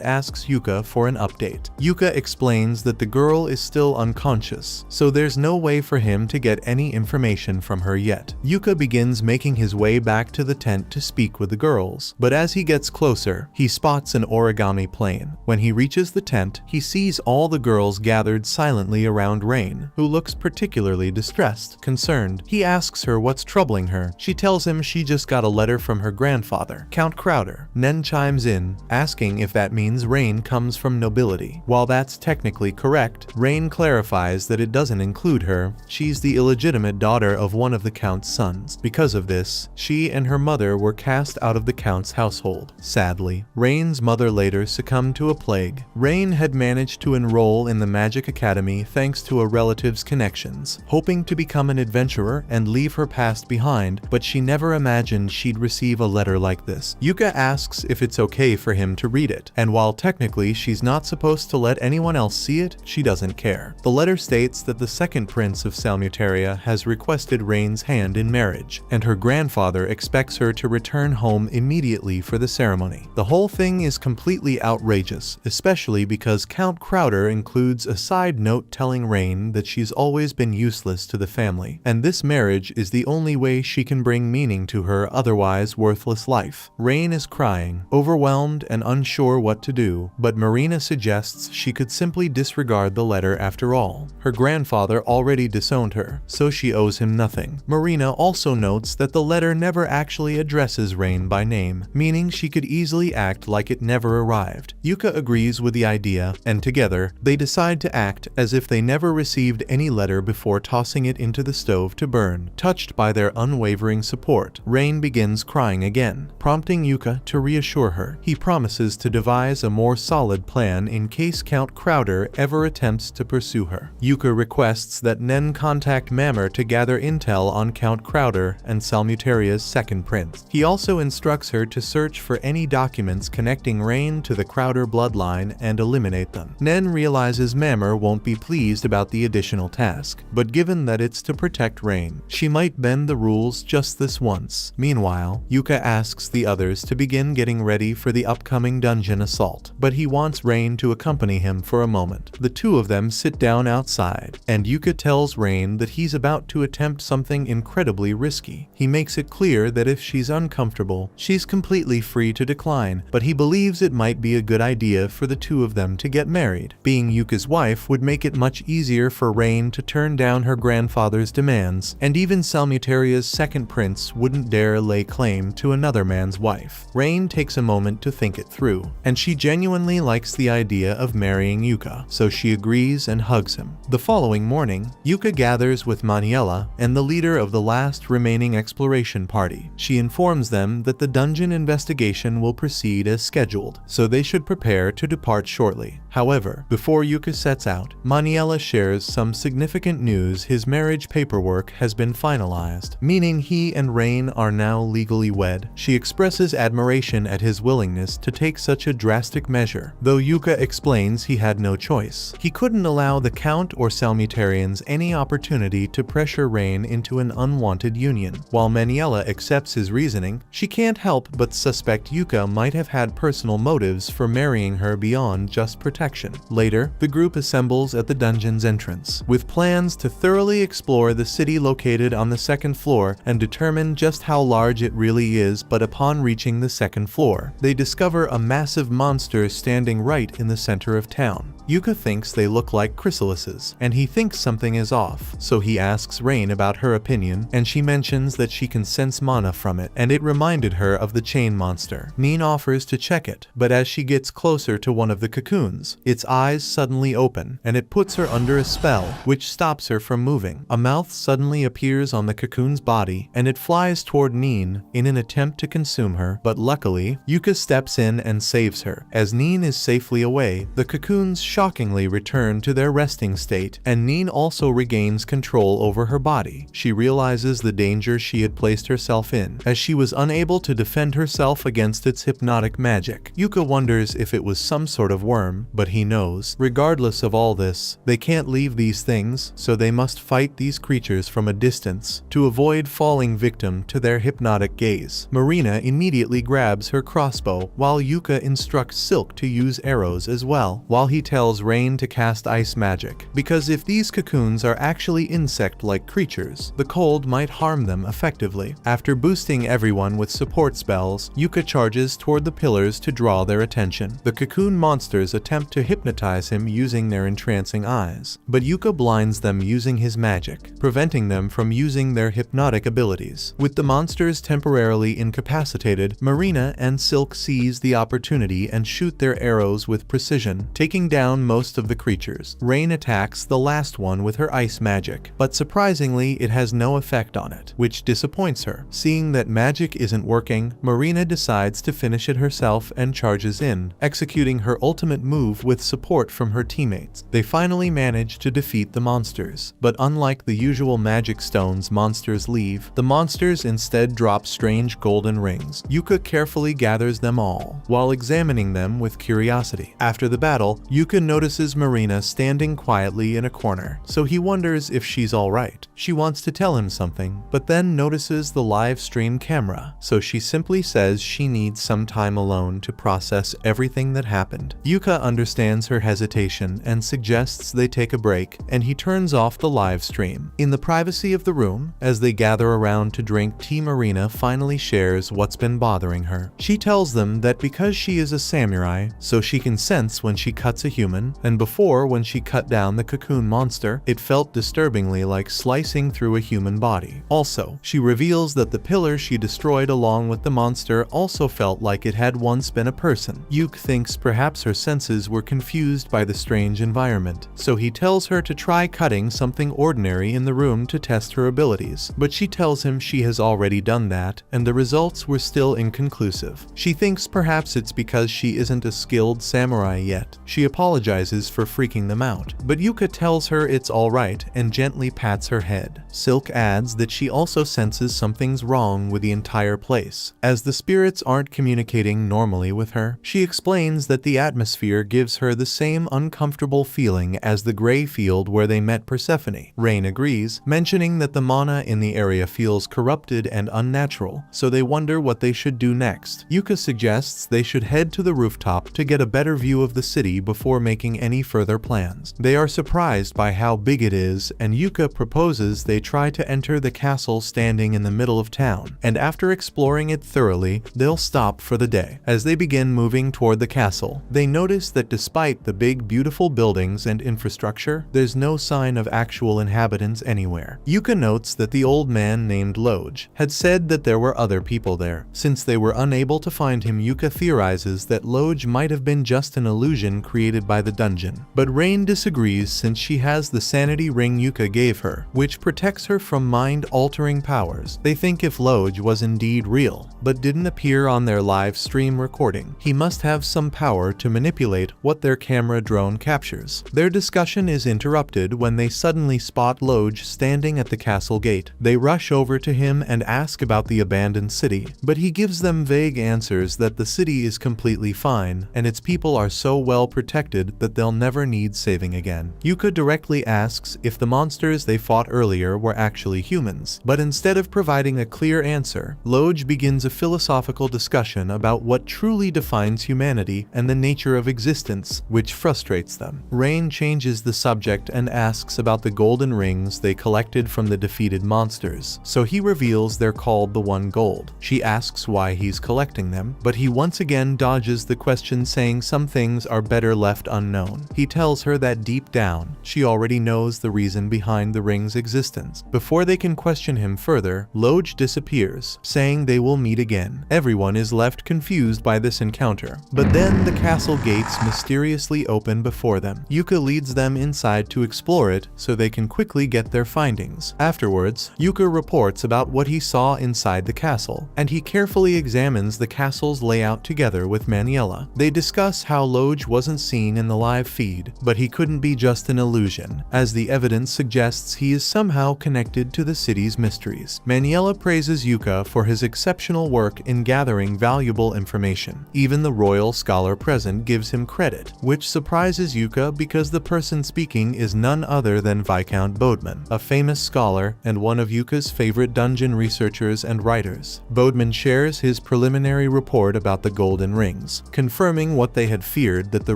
asks Yuka for an update. Yuka explains that the girl is still unconscious, so there's no way for him to get any information from her yet. Yuka begins making his way back to the tent to speak with the girls, but as he gets closer, he spots an origami plane. When he reaches the tent, he sees all the girls gathered silently around Rain, who looks particularly distressed. Concerned, he asks her what's troubling her. She tells him she just got a letter from her grandfather, Count Crowder. Nen chimes in, asking if that means Rain comes from nobility. While that's technically correct, Rain clarifies that it doesn't include her. She's the illegitimate daughter of one of the Count's sons. Because of this, she and her mother were cast out of the Count's household. Sadly, Rain's mother later succumbed to a plague. Rain had managed to enroll in the Magic Academy thanks to a relative's connections, hoping to become an adventurer and leave her past behind, but she never imagined she'd receive a letter like this. Yuka asks if it's okay for him to read it, and while technically she's not supposed to let anyone else see it, she doesn't care. The letter states that the second prince of Salmutaria has requested Rain's hand in marriage, and her grandfather expects her to return home immediately for the ceremony. The whole thing is completely outrageous, especially because Count Crowder includes a side note telling Rain that she's always been useless to the family, and this marriage is the only way she can bring meaning to her otherwise worthless life. Rain is crying, overwhelmed and unsure what to do, but Marina suggests she could simply disregard the letter after all. Her grandfather already disowned her, so she owes him nothing. Marina also notes that the letter never actually addresses Rain by name, meaning she could easily act like it never arrived. Yuka agrees with the idea, and together, they decide to act as if they never received any letter before tossing it into the stove to burn. Touched by their unwavering support, Rain begins crying again, prompting Yuka to reassure her. He promises to devise a more solid plan in case Count Crowder ever attempts to pursue her. Yuka requests that Nen contact Mammer to gather intel on Count Crowder and Salmutaria's second prince. He also instructs her to search for any documents connecting Rain to the Crowder bloodline and eliminate them. Nen realizes Mammer won't be pleased about the additional task, but given that it's to protect Rain, she might bend the rules just this once. Meanwhile, Yuka asks the others to begin getting ready for the upcoming dungeon assault, but he wants Rain to accompany him for a moment. The two of them sit down outside, and Yuka tells Rain that he's about to attempt something incredibly risky. He makes it clear that if she's uncomfortable, she's completely free to decline, but he believes it might be a good idea for the two of them to get married. Being Yuka's wife would make it much easier for Rain to turn down her grandfather's demands, and even Salmutaria's second prince wouldn't dare lay claim to another man's wife. Rain takes a moment to think it through, and she genuinely likes the idea of marrying Yuka, so she agrees and hugs him. The following morning, Yuka gathers with Maniela and the leader of the last remaining exploration party. She informs them that the dungeon investigation will proceed as scheduled, so they should prepare to depart shortly. However, before Yuka sets out, Maniela shares some significant news. His marriage paperwork has been finalized, meaning he and Rain are now legally wed. She expresses admiration at his willingness to take such a drastic measure, though Yuka explains he had no choice. He couldn't allow the Count or Salmutarians any opportunity to pressure Rain into an unwanted union. While Maniela accepts his reasoning, she can't help but suspect Yuka might have had personal motives for marrying her beyond just protection. protection. Later, the group assembles at the dungeon's entrance, with plans to thoroughly explore the city located on the second floor and determine just how large it really is. But upon reaching the second floor, they discover a massive monster standing right in the center of town. Yuka thinks they look like chrysalises, and he thinks something is off, so he asks Rain about her opinion, and she mentions that she can sense mana from it, and it reminded her of the chain monster. Nin offers to check it, but as she gets closer to one of the cocoons, its eyes suddenly open, and it puts her under a spell, which stops her from moving. A mouth suddenly appears on the cocoon's body, and it flies toward Nin in an attempt to consume her, but luckily, Yuka steps in and saves her. As Nin is safely away, the cocoons shockingly return to their resting state, and Nin also regains control over her body. She realizes the danger she had placed herself in, as she was unable to defend herself against its hypnotic magic. Yuka wonders if it was some sort of worm, but he knows, regardless of all this, they can't leave these things, so they must fight these creatures from a distance to avoid falling victim to their hypnotic gaze. Marina immediately grabs her crossbow, while Yuka instructs Silk to use arrows as well, while he tells Rain to cast ice magic, because if these cocoons are actually insect-like creatures, the cold might harm them effectively. After boosting everyone with support spells, Yuka charges toward the pillars to draw their attention. The cocoon monsters attempt to hypnotize him using their entrancing eyes, but Yuka blinds them using his magic, preventing them from using their hypnotic abilities. With the monsters temporarily incapacitated, Marina and Silk seize the opportunity and shoot their arrows with precision, taking down most of the creatures. Rain attacks the last one with her ice magic, but surprisingly it has no effect on it, which disappoints her. Seeing that magic isn't working, Marina decides to finish it herself and charges in, executing her ultimate move with support from her teammates. They finally manage to defeat the monsters, but unlike the usual magic stones monsters leave, the monsters instead drop strange golden rings. Yuka carefully gathers them all, while examining them with curiosity. After the battle, Yuka notices Marina standing quietly in a corner, so he wonders if she's alright. She wants to tell him something, but then notices the live stream camera, so she simply says she needs some time alone to process everything that happened. Yuka understands her hesitation and suggests they take a break, and he turns off the live stream. In the privacy of the room, as they gather around to drink tea, Marina finally shares what's been bothering her. She tells them that because she is a samurai, so she can sense when she cuts a human, and before, when she cut down the cocoon monster, it felt disturbingly like slicing through a human body. Also, she reveals that the pillar she destroyed along with the monster also felt like it had once been a person. Yuka thinks perhaps her senses were confused by the strange environment, so he tells her to try cutting something ordinary in the room to test her abilities, but she tells him she has already done that, and the results were still inconclusive. She thinks perhaps it's because she isn't a skilled samurai yet. She apologizes for freaking them out, but Yuka tells her it's alright and gently pats her head. Silk adds that she also senses something's wrong with the entire place, as the spirits aren't communicating normally with her. She explains that the atmosphere gives her the same uncomfortable feeling as the gray field where they met Persephone. Rain agrees, mentioning that the mana in the area feels corrupted and unnatural, so they wonder what they should do next. Yuka suggests they should head to the rooftop to get a better view of the city before making any further plans. They are surprised by how big it is, and Yuka proposes they try to enter the castle standing in the middle of town, and after exploring it thoroughly, they'll stop for the day. As they begin moving toward the castle, they notice that despite the big beautiful buildings and infrastructure, there's no sign of actual inhabitants anywhere. Yuka notes that the old man named Loj had said that there were other people there. Since they were unable to find him, Yuka theorizes that Loj might have been just an illusion created by the dungeon. But Rain disagrees, since she has the sanity ring Yuka gave her, which protects her from mind-altering powers. They think if Loj was indeed real, but didn't appear on their live stream recording, he must have some power to manipulate what their camera drone captures. Their discussion is interrupted when they suddenly spot Loj standing at the castle gate. They rush over to him and ask about the abandoned city, but he gives them vague answers that the city is completely fine, and its people are so well protected that they'll never need saving again. Yuka directly asks if the monsters they fought earlier were actually humans, but instead of providing a clear answer, Loj begins a philosophical discussion about what truly defines humanity and the nature of existence existence, which frustrates them. Rain changes the subject and asks about the golden rings they collected from the defeated monsters, so he reveals they're called the One Gold. She asks why he's collecting them, but he once again dodges the question, saying some things are better left unknown. He tells her that deep down, she already knows the reason behind the ring's existence. Before they can question him further, Loj disappears, saying they will meet again. Everyone is left confused by this encounter, but then the castle gates mysteriously open before them. Yuka leads them inside to explore it so they can quickly get their findings. Afterwards, Yuka reports about what he saw inside the castle, and he carefully examines the castle's layout together with Maniela. They discuss how Loj wasn't seen in the live feed, but he couldn't be just an illusion, as the evidence suggests he is somehow connected to the city's mysteries. Maniela praises Yuka for his exceptional work in gathering valuable information. Even the royal scholar present gives him credit, which surprises Yuka because the person speaking is none other than Viscount Bodman, a famous scholar and one of Yuka's favorite dungeon researchers and writers. Bodman shares his preliminary report about the golden rings, confirming what they had feared, that the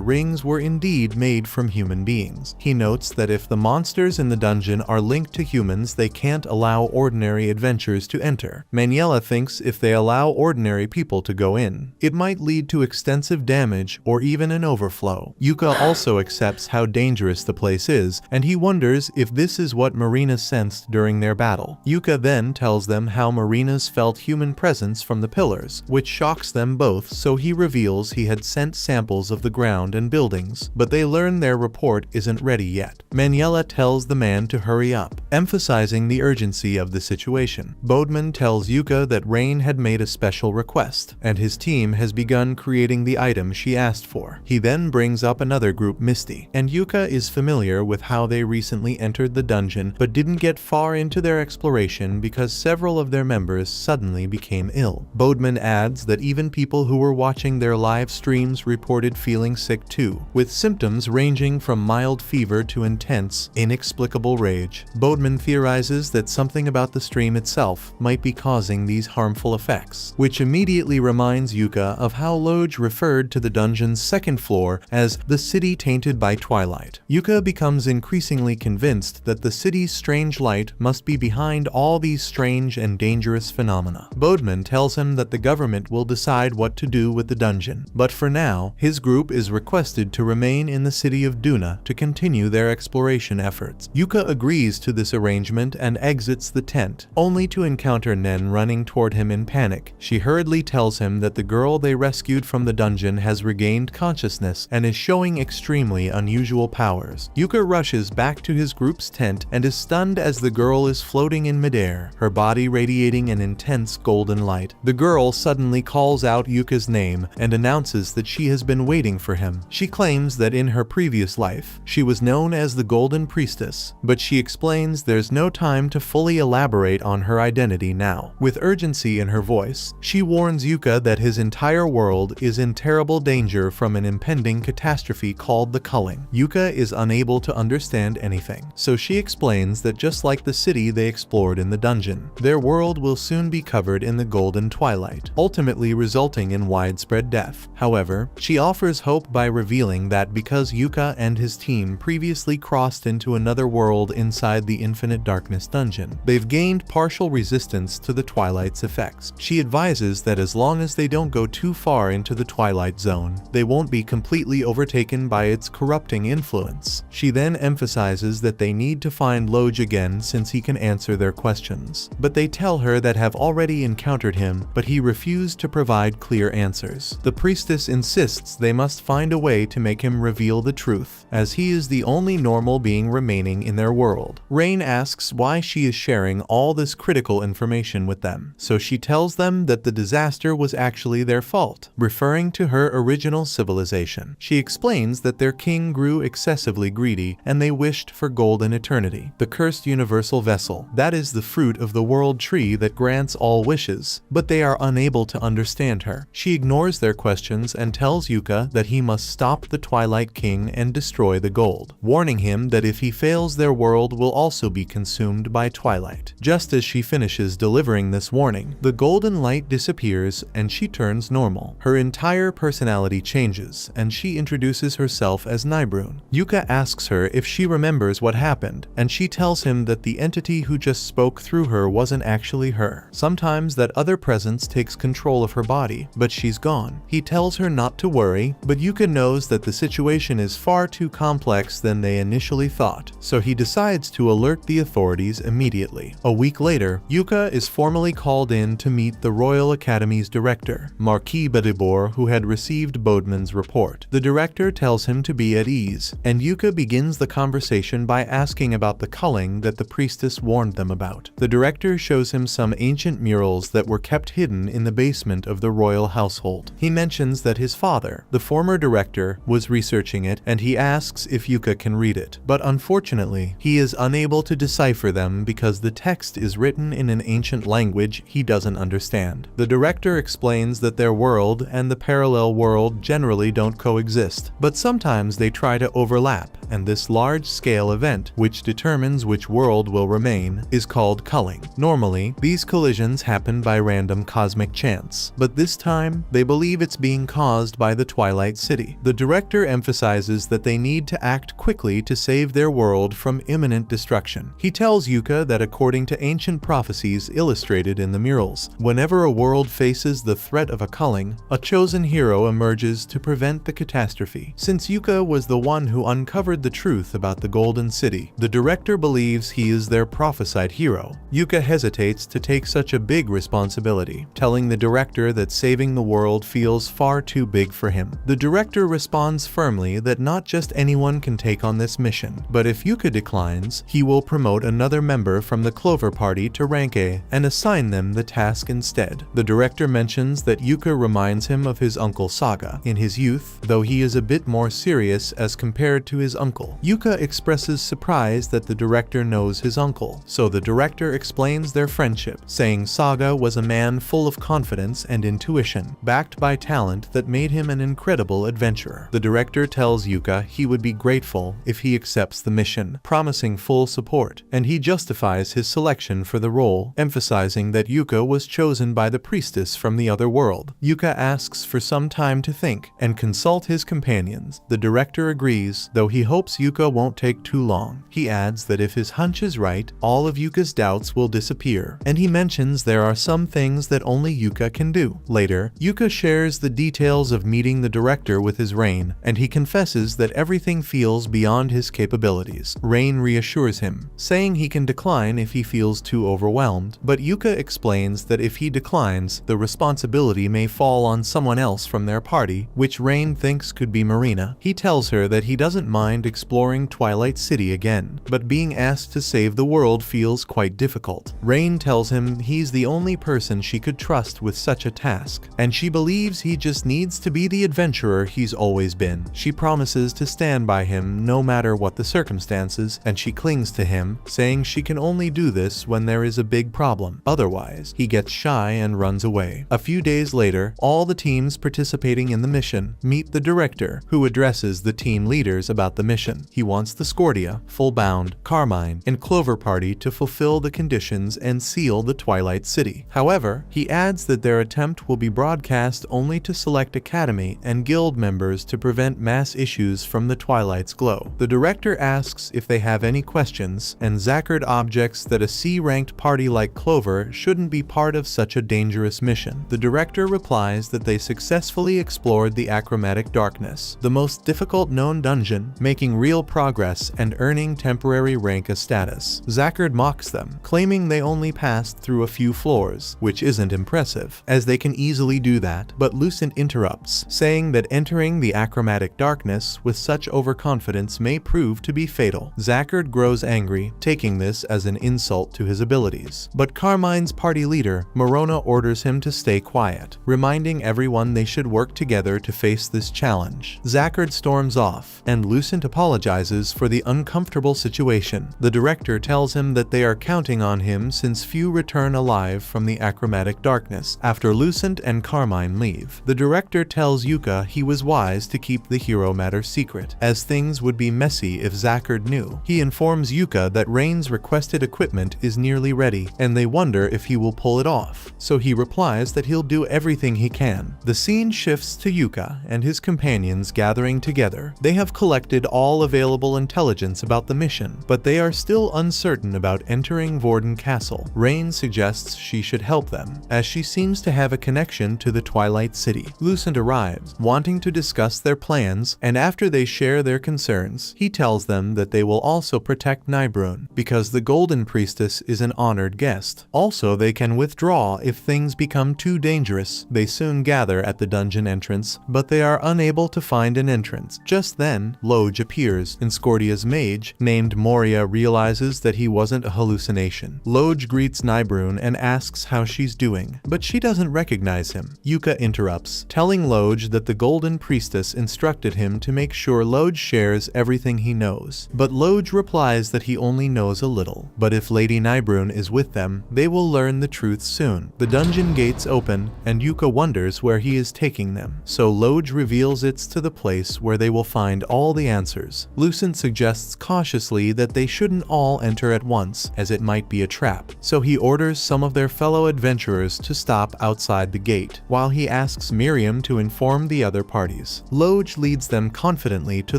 rings were indeed made from human beings. He notes that if the monsters in the dungeon are linked to humans, they can't allow ordinary adventurers to enter. Maniela thinks if they allow ordinary people to go in, it might lead to extensive damage or even an overflow. Yuka also accepts how dangerous the place is, and he wonders if this is what Marina sensed during their battle. Yuka then tells them how Marina's felt human presence from the pillars, which shocks them both, so he reveals he had sent samples of the ground and buildings, but they learn their report isn't ready yet. Maniela tells the man to hurry up, emphasizing the urgency of the situation. Bodman tells Yuka that Rain had made a special request, and his team has begun creating the item she asked for. He then brings up another group, Misty, and Yuka is familiar with how they recently entered the dungeon but didn't get far into their exploration because several of their members suddenly became ill. Bodman adds that even people who were watching their live streams reported feeling sick too, with symptoms ranging from mild fever to intense, inexplicable rage. Bodman theorizes that something about the stream itself might be causing these harmful effects, which immediately reminds Yuka of how Loj referred to the dungeon's second floor as the city tainted by twilight. Yuka becomes increasingly convinced that the city's strange light must be behind all these strange and dangerous phenomena. Bodman tells him that the government will decide what to do with the dungeon, but for now, his group is requested to remain in the city of Duna to continue their exploration efforts. Yuka agrees to this arrangement and exits the tent, only to encounter Nen running toward him in panic. She hurriedly tells him that the girl they rescued from the dungeon has regained consciousness and is showing extremely unusual powers. Yuka rushes back to his group's tent and is stunned as the girl is floating in midair, her body radiating an intense golden light. The girl suddenly calls out Yuka's name and announces that she has been waiting for him. She claims that in her previous life, she was known as the Golden Priestess, but she explains there's no time to fully elaborate on her identity now. With urgency in her voice, she warns Yuka that his entire world is in terrible danger from an impending catastrophe called the Culling. Yuka is unable to understand anything, so she explains that just like the city they explored in the dungeon, their world will soon be covered in the golden twilight, ultimately resulting in widespread death. However, she offers hope by revealing that because Yuka and his team previously crossed into another world inside the Infinite Darkness dungeon, they've gained partial resistance to the Twilight's effects. She advises that as long as they don't go too far into the Twilight Zone, they won't be completely overtaken by its corrupting influence. She then emphasizes that they need to find Loj again since he can answer their questions, but they tell her that have already encountered him, but he refused to provide clear answers. The priestess insists they must find a way to make him reveal the truth, as he is the only normal being remaining in their world. Rain asks why she is sharing all this critical information with them, so she tells them that the disaster was actually their fault, referring to her original civilization. She explains that their king grew excessively greedy and they wished for golden eternity, the cursed universal vessel. That is the fruit of the world tree that grants all wishes, but they are unable to understand her. She ignores their questions and tells Yuka that he must stop the Twilight King and destroy the gold, warning him that if he fails, their world will also be consumed by twilight. Just as she finishes delivering this warning, the golden light disappears and she turns normal. Her entire personality changes, and she introduces herself as Naibrun. Yuka asks her if she remembers what happened, and she tells him that the entity who just spoke through her wasn't actually her. Sometimes that other presence takes control of her body, but she's gone. He tells her not to worry, but Yuka knows that the situation is far too complex than they initially thought, so he decides to alert the authorities immediately. A week later, Yuka is formally called in to meet the Royal Academy's director, Marquis Bedibor, who had received Bodeman's report. The director tells him to be at ease, and Yuka begins the conversation by asking about the culling that the priestess warned them about. The director shows him some ancient murals that were kept hidden in the basement of the royal household. He mentions that his father, the former director, was researching it, and he asks if Yuka can read it. But unfortunately, he is unable to decipher them because the text is written in an ancient language he doesn't understand. The director explains that their world and the parallel world generally don't coexist, but sometimes they try to overlap, and this large-scale event, which determines which world will remain, is called culling. Normally, these collisions happen by random cosmic chance, but this time, they believe it's being caused by the Twilight City. The director emphasizes that they need to act quickly to save their world from imminent destruction. He tells Yuka that according to ancient prophecies illustrated in the murals, whenever a world faces the threat of a culling, a chosen hero emerges to prevent the catastrophe. Since Yuka was the one who uncovered the truth about the Golden City, the director believes he is their prophesied hero. Yuka hesitates to take such a big responsibility, telling the director that saving the world feels far too big for him. The director responds firmly that not just anyone can take on this mission, but if Yuka declines, he will promote another member from the Clover Party to rank A and assign them the task instead. The director mentions that Yuka reminds him of his uncle Saga in his youth, though he is a bit more serious as compared to his uncle. Yuka expresses surprise that the director knows his uncle, so the director explains their friendship, saying Saga was a man full of confidence and intuition, backed by talent that made him an incredible adventurer. The director tells Yuka he would be grateful if he accepts the mission, promising full support, and he justifies his selection for the role, emphasizing that Yuka was chosen by the priestess from the other world. Yuka asks for some time to think and consult his companions. The director agrees, though he hopes Yuka won't take too long. He adds that if his hunch is right, all of Yuka's doubts will disappear, and he mentions there are some things that only Yuka can do. Later, Yuka shares the details of meeting the director with his Rain, and he confesses that everything feels beyond his capabilities. Rain reassures him, saying he can decline if he feels too overwhelmed, but Yuka explains that if he declines, the responsibility may fall on someone else from their party, which Rain thinks could be Marina. He tells her that he doesn't mind exploring Twilight City again, but being asked to save the world feels quite difficult. Rain tells him he's the only person she could trust with such a task, and she believes he just needs to be the adventurer he's always been. She promises to stand by him no matter what the circumstances, and she clings to him, saying she can only do this when there is a big problem. Otherwise, he gets shy and runs away. A few days later, all the teams participating in the mission meet the director, who addresses the team leaders about the mission. He wants the Scordia, Fullbound, Carmine, and Clover Party to fulfill the conditions and seal the Twilight City. However, he adds that their attempt will be broadcast only to select Academy and Guild members to prevent mass issues from the Twilight's glow. The director asks if they have any questions, and Zachard objects that a C-ranked party like Clover shouldn't be part of such a dangerous mission. The director replies that they successfully explored the Achromatic Darkness, the most difficult known dungeon, making real progress and earning temporary rank A status. Zachard mocks them, claiming they only passed through a few floors, which isn't impressive, as they can easily do that, but Lucent interrupts, saying that entering the Achromatic Darkness with such overconfidence may prove to be fatal. Zachard grows angry, taking this as an insult to his abilities. But Carmine's party leader, Morona, orders him to stay quiet, reminding everyone they should work together to face this challenge. Zachard storms off, and Lucent apologizes for the uncomfortable situation. The director tells him that they are counting on him since few return alive from the Achromatic Darkness after Lucent and Carmine leave. The director tells Yuka he was wise to keep the hero matter secret, as things would be messy if Zachard knew. He informs Yuka that Rain's requested equipment is nearly ready, and they wonder if he will pull it off, so he replies that he'll do everything he can. The scene shifts to Yuka and his his companions gathering together. They have collected all available intelligence about the mission, but they are still uncertain about entering Vorden Castle. Rain suggests she should help them, as she seems to have a connection to the Twilight City. Lucent arrives, wanting to discuss their plans, and after they share their concerns, he tells them that they will also protect Nybrun, because the Golden Priestess is an honored guest. Also, they can withdraw if things become too dangerous. They soon gather at the dungeon entrance, but they are unable to find an entrance. Just then, Loj appears, and Scordia's mage, named Moria, realizes that he wasn't a hallucination. Loj greets Nybrun and asks how she's doing, but she doesn't recognize him. Yuka interrupts, telling Loj that the Golden Priestess instructed him to make sure Loj shares everything he knows. But Loj replies that he only knows a little. But if Lady Nybrun is with them, they will learn the truth soon. The dungeon gates open, and Yuka wonders where he is taking them. So Loj reveals it's to the place where they will find all the answers. Lucent suggests cautiously that they shouldn't all enter at once, as it might be a trap. So he orders some of their fellow adventurers to stop outside the gate, while he asks Miriam to inform the other parties. Loj leads them confidently to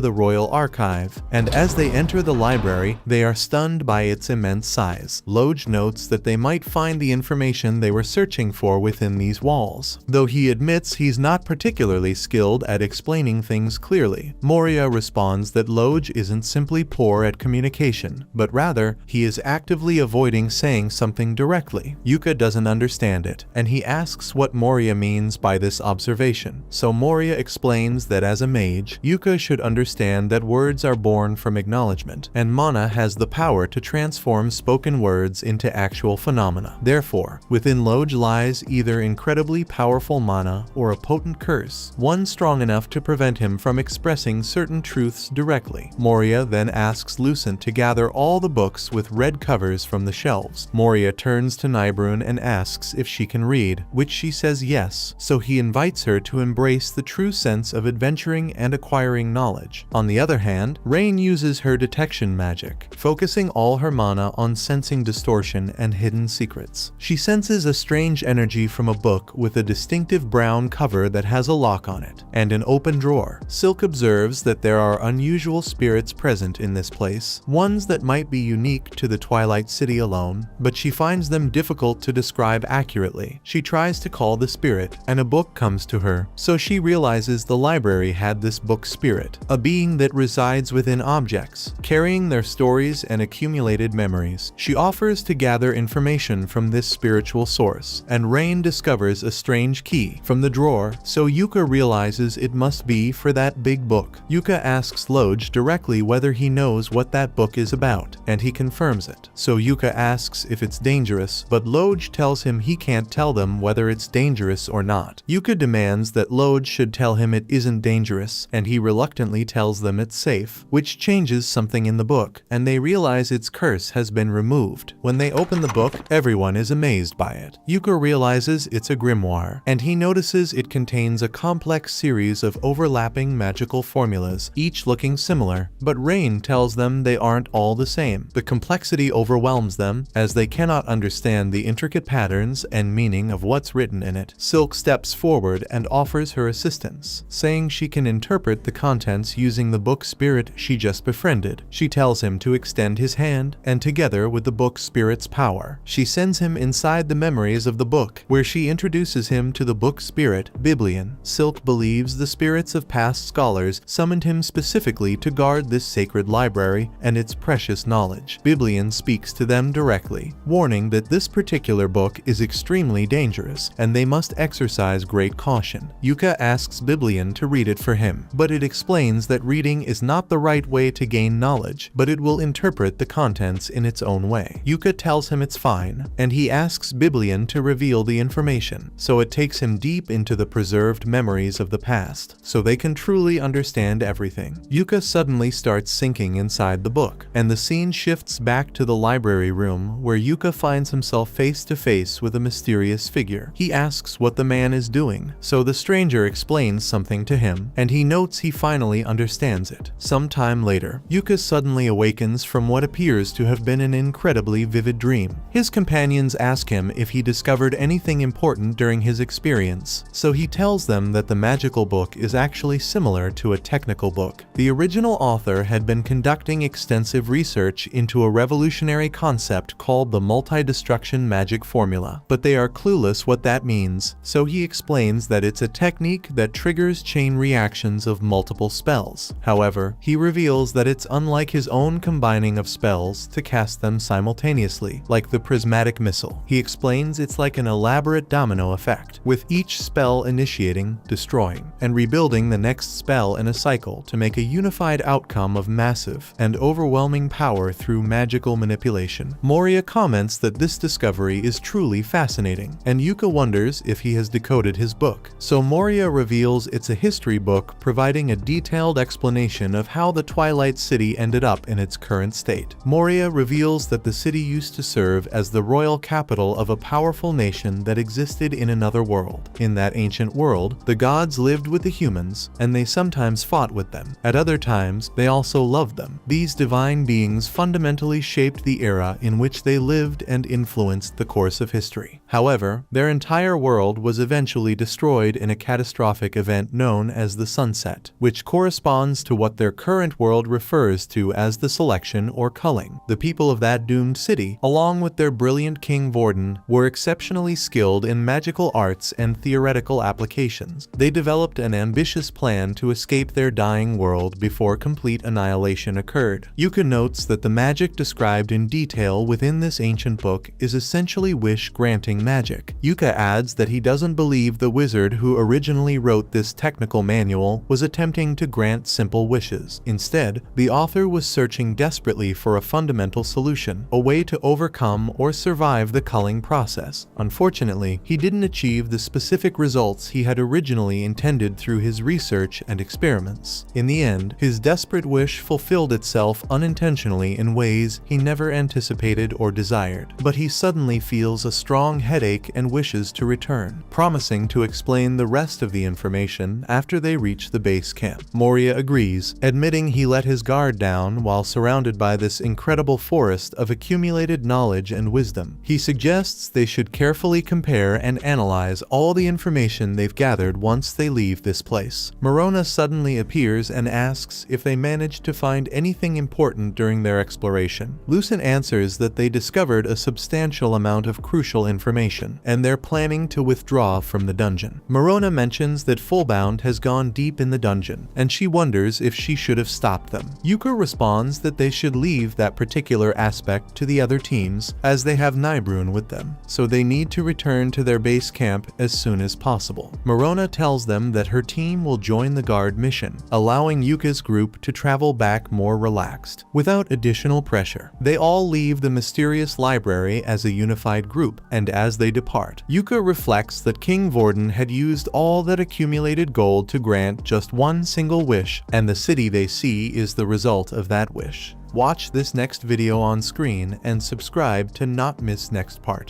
the Royal Archive, and as they enter the library, they are stunned by its immense size. Loj notes that they might find the information they were searching for within these walls, though he admits he's not particularly skilled at explaining things clearly. Moria responds that Loj isn't simply poor at communication, but rather, he is actively avoiding saying something directly. Yuka doesn't understand it, and he asks what Moria means by this observation. So Moria explains that as a mage, Yuka should understand that words are born from acknowledgement, and mana has the power to transform spoken words into actual phenomena. Therefore, within Loj lies either incredibly powerful mana or a potent curse, one strong enough to prevent him from expressing certain truths directly. Moria then asks Lucent to gather all the books with red covers from the shelves. Moria turns to Nybrun and asks if she can read, which she says yes, so he invites her to embrace the true sense of adventuring and acquiring knowledge. On the other hand, Rain uses her detection magic, focusing all her mana on sensing distortion and hidden secrets. She senses a strange energy from a book with a distinctive brown cover that has a lock on it, and an open drawer. Silk observes that there are unusual spirits present in this place, ones that might be unique to the Twilight City alone, but she finds them difficult to describe accurately. She tries to call the spirit, and a book comes to her, so she realizes the library had this book spirit, a being that resides within objects, carrying their stories and accumulated memories. She offers to gather information from this spiritual source, and Rain discovers a strange key from the drawer, so Yuka realizes it must be for that big book. Yuka asks Loj directly whether he knows what that book is about, and he confirms it. So Yuka asks if it's dangerous, but Loj tells him he can't tell them whether it's dangerous or not. Yuka demands that Loj should tell him it isn't dangerous, and he reluctantly tells them it's safe, which changes something in the book, and they realize its curse has been removed. When they open the book, everyone is amazed by it. Yuka realizes it's a grimoire, and he notices it contains a complex series of overlapping magical formulas, each looking similar, but Rain tells them they aren't all the same. The complexity overwhelms them, as they cannot understand the intricate patterns and meaning of what's written in it. Silk steps forward and offers her assistance, saying she can interpret the contents using the book spirit she just befriended. She tells him to extend his hand, and together with the book spirit's power, she sends him inside the memories of the book, where she introduces him to the book spirit, Biblion. Silk believes the spirits of past scholars summoned him specifically to guard this sacred library and its precious knowledge. Biblion speaks to them directly, warning that this particular book is extremely dangerous, and they must exercise great caution. Yuka asks Biblion to read it for him, but it explains that reading is not the right way to gain knowledge, but it will interpret the contents in its own way. Yuka tells him it's fine, and he asks Biblion to reveal the information, so it takes him deep into the preserved memories of the past, so they can truly understand everything. Yuka suddenly starts sinking inside the book, and the scene shifts back to the library room where Yuka finds himself face to face with a mysterious figure. He asks what the man is doing, so the stranger explains something to him, and he notes he finally understands it. Sometime later, Yuka suddenly awakens from what appears to have been an incredibly vivid dream. His companions ask him if he discovered anything important during his experience, so he tells them that the magical historical book is actually similar to a technical book. The original author had been conducting extensive research into a revolutionary concept called the multi-destruction magic formula, but they are clueless what that means, so he explains that it's a technique that triggers chain reactions of multiple spells. However, he reveals that it's unlike his own combining of spells to cast them simultaneously, like the prismatic missile. He explains it's like an elaborate domino effect, with each spell initiating, destroying, and rebuilding the next spell in a cycle to make a unified outcome of massive and overwhelming power through magical manipulation. Moria comments that this discovery is truly fascinating, and Yuka wonders if he has decoded his book. So Moria reveals it's a history book providing a detailed explanation of how the Twilight City ended up in its current state. Moria reveals that the city used to serve as the royal capital of a powerful nation that existed in another world. In that ancient world, the gods lived with the humans, and they sometimes fought with them. At other times, they also loved them. These divine beings fundamentally shaped the era in which they lived and influenced the course of history. However, their entire world was eventually destroyed in a catastrophic event known as the Sunset, which corresponds to what their current world refers to as the Selection or Culling. The people of that doomed city, along with their brilliant King Vorden, were exceptionally skilled in magical arts and theoretical applications. They developed an ambitious plan to escape their dying world before complete annihilation occurred. Yuka notes that the magic described in detail within this ancient book is essentially wish-granting magic. Yuka adds that he doesn't believe the wizard who originally wrote this technical manual was attempting to grant simple wishes. Instead, the author was searching desperately for a fundamental solution, a way to overcome or survive the culling process. Unfortunately, he didn't achieve the specific results he had originally intended through his research and experiments. In the end, his desperate wish fulfilled itself unintentionally in ways he never anticipated or desired. But he suddenly feels a strong headache and wishes to return, promising to explain the rest of the information after they reach the base camp. Moria agrees, admitting he let his guard down while surrounded by this incredible forest of accumulated knowledge and wisdom. He suggests they should carefully compare and analyze all the information they've gathered once they leave this place. Morona suddenly appears and asks if they managed to find anything important during their exploration. Lucent answers that they discovered a substantial amount of crucial information, and they're planning to withdraw from the dungeon. Morona mentions that Fullbound has gone deep in the dungeon, and she wonders if she should have stopped them. Yuka responds that they should leave that particular aspect to the other teams, as they have Nybruin with them, so they need to return to their base camp as soon as possible. Morona tells them that her team will join the guard mission, allowing Yuka's group to travel back more relaxed, without additional pressure. They all leave the mysterious library as a unified group, and as they depart, Yuka reflects that King Vorden had used all that accumulated gold to grant just one single wish, and the city they see is the result of that wish. Watch this next video on screen and subscribe to not miss next part.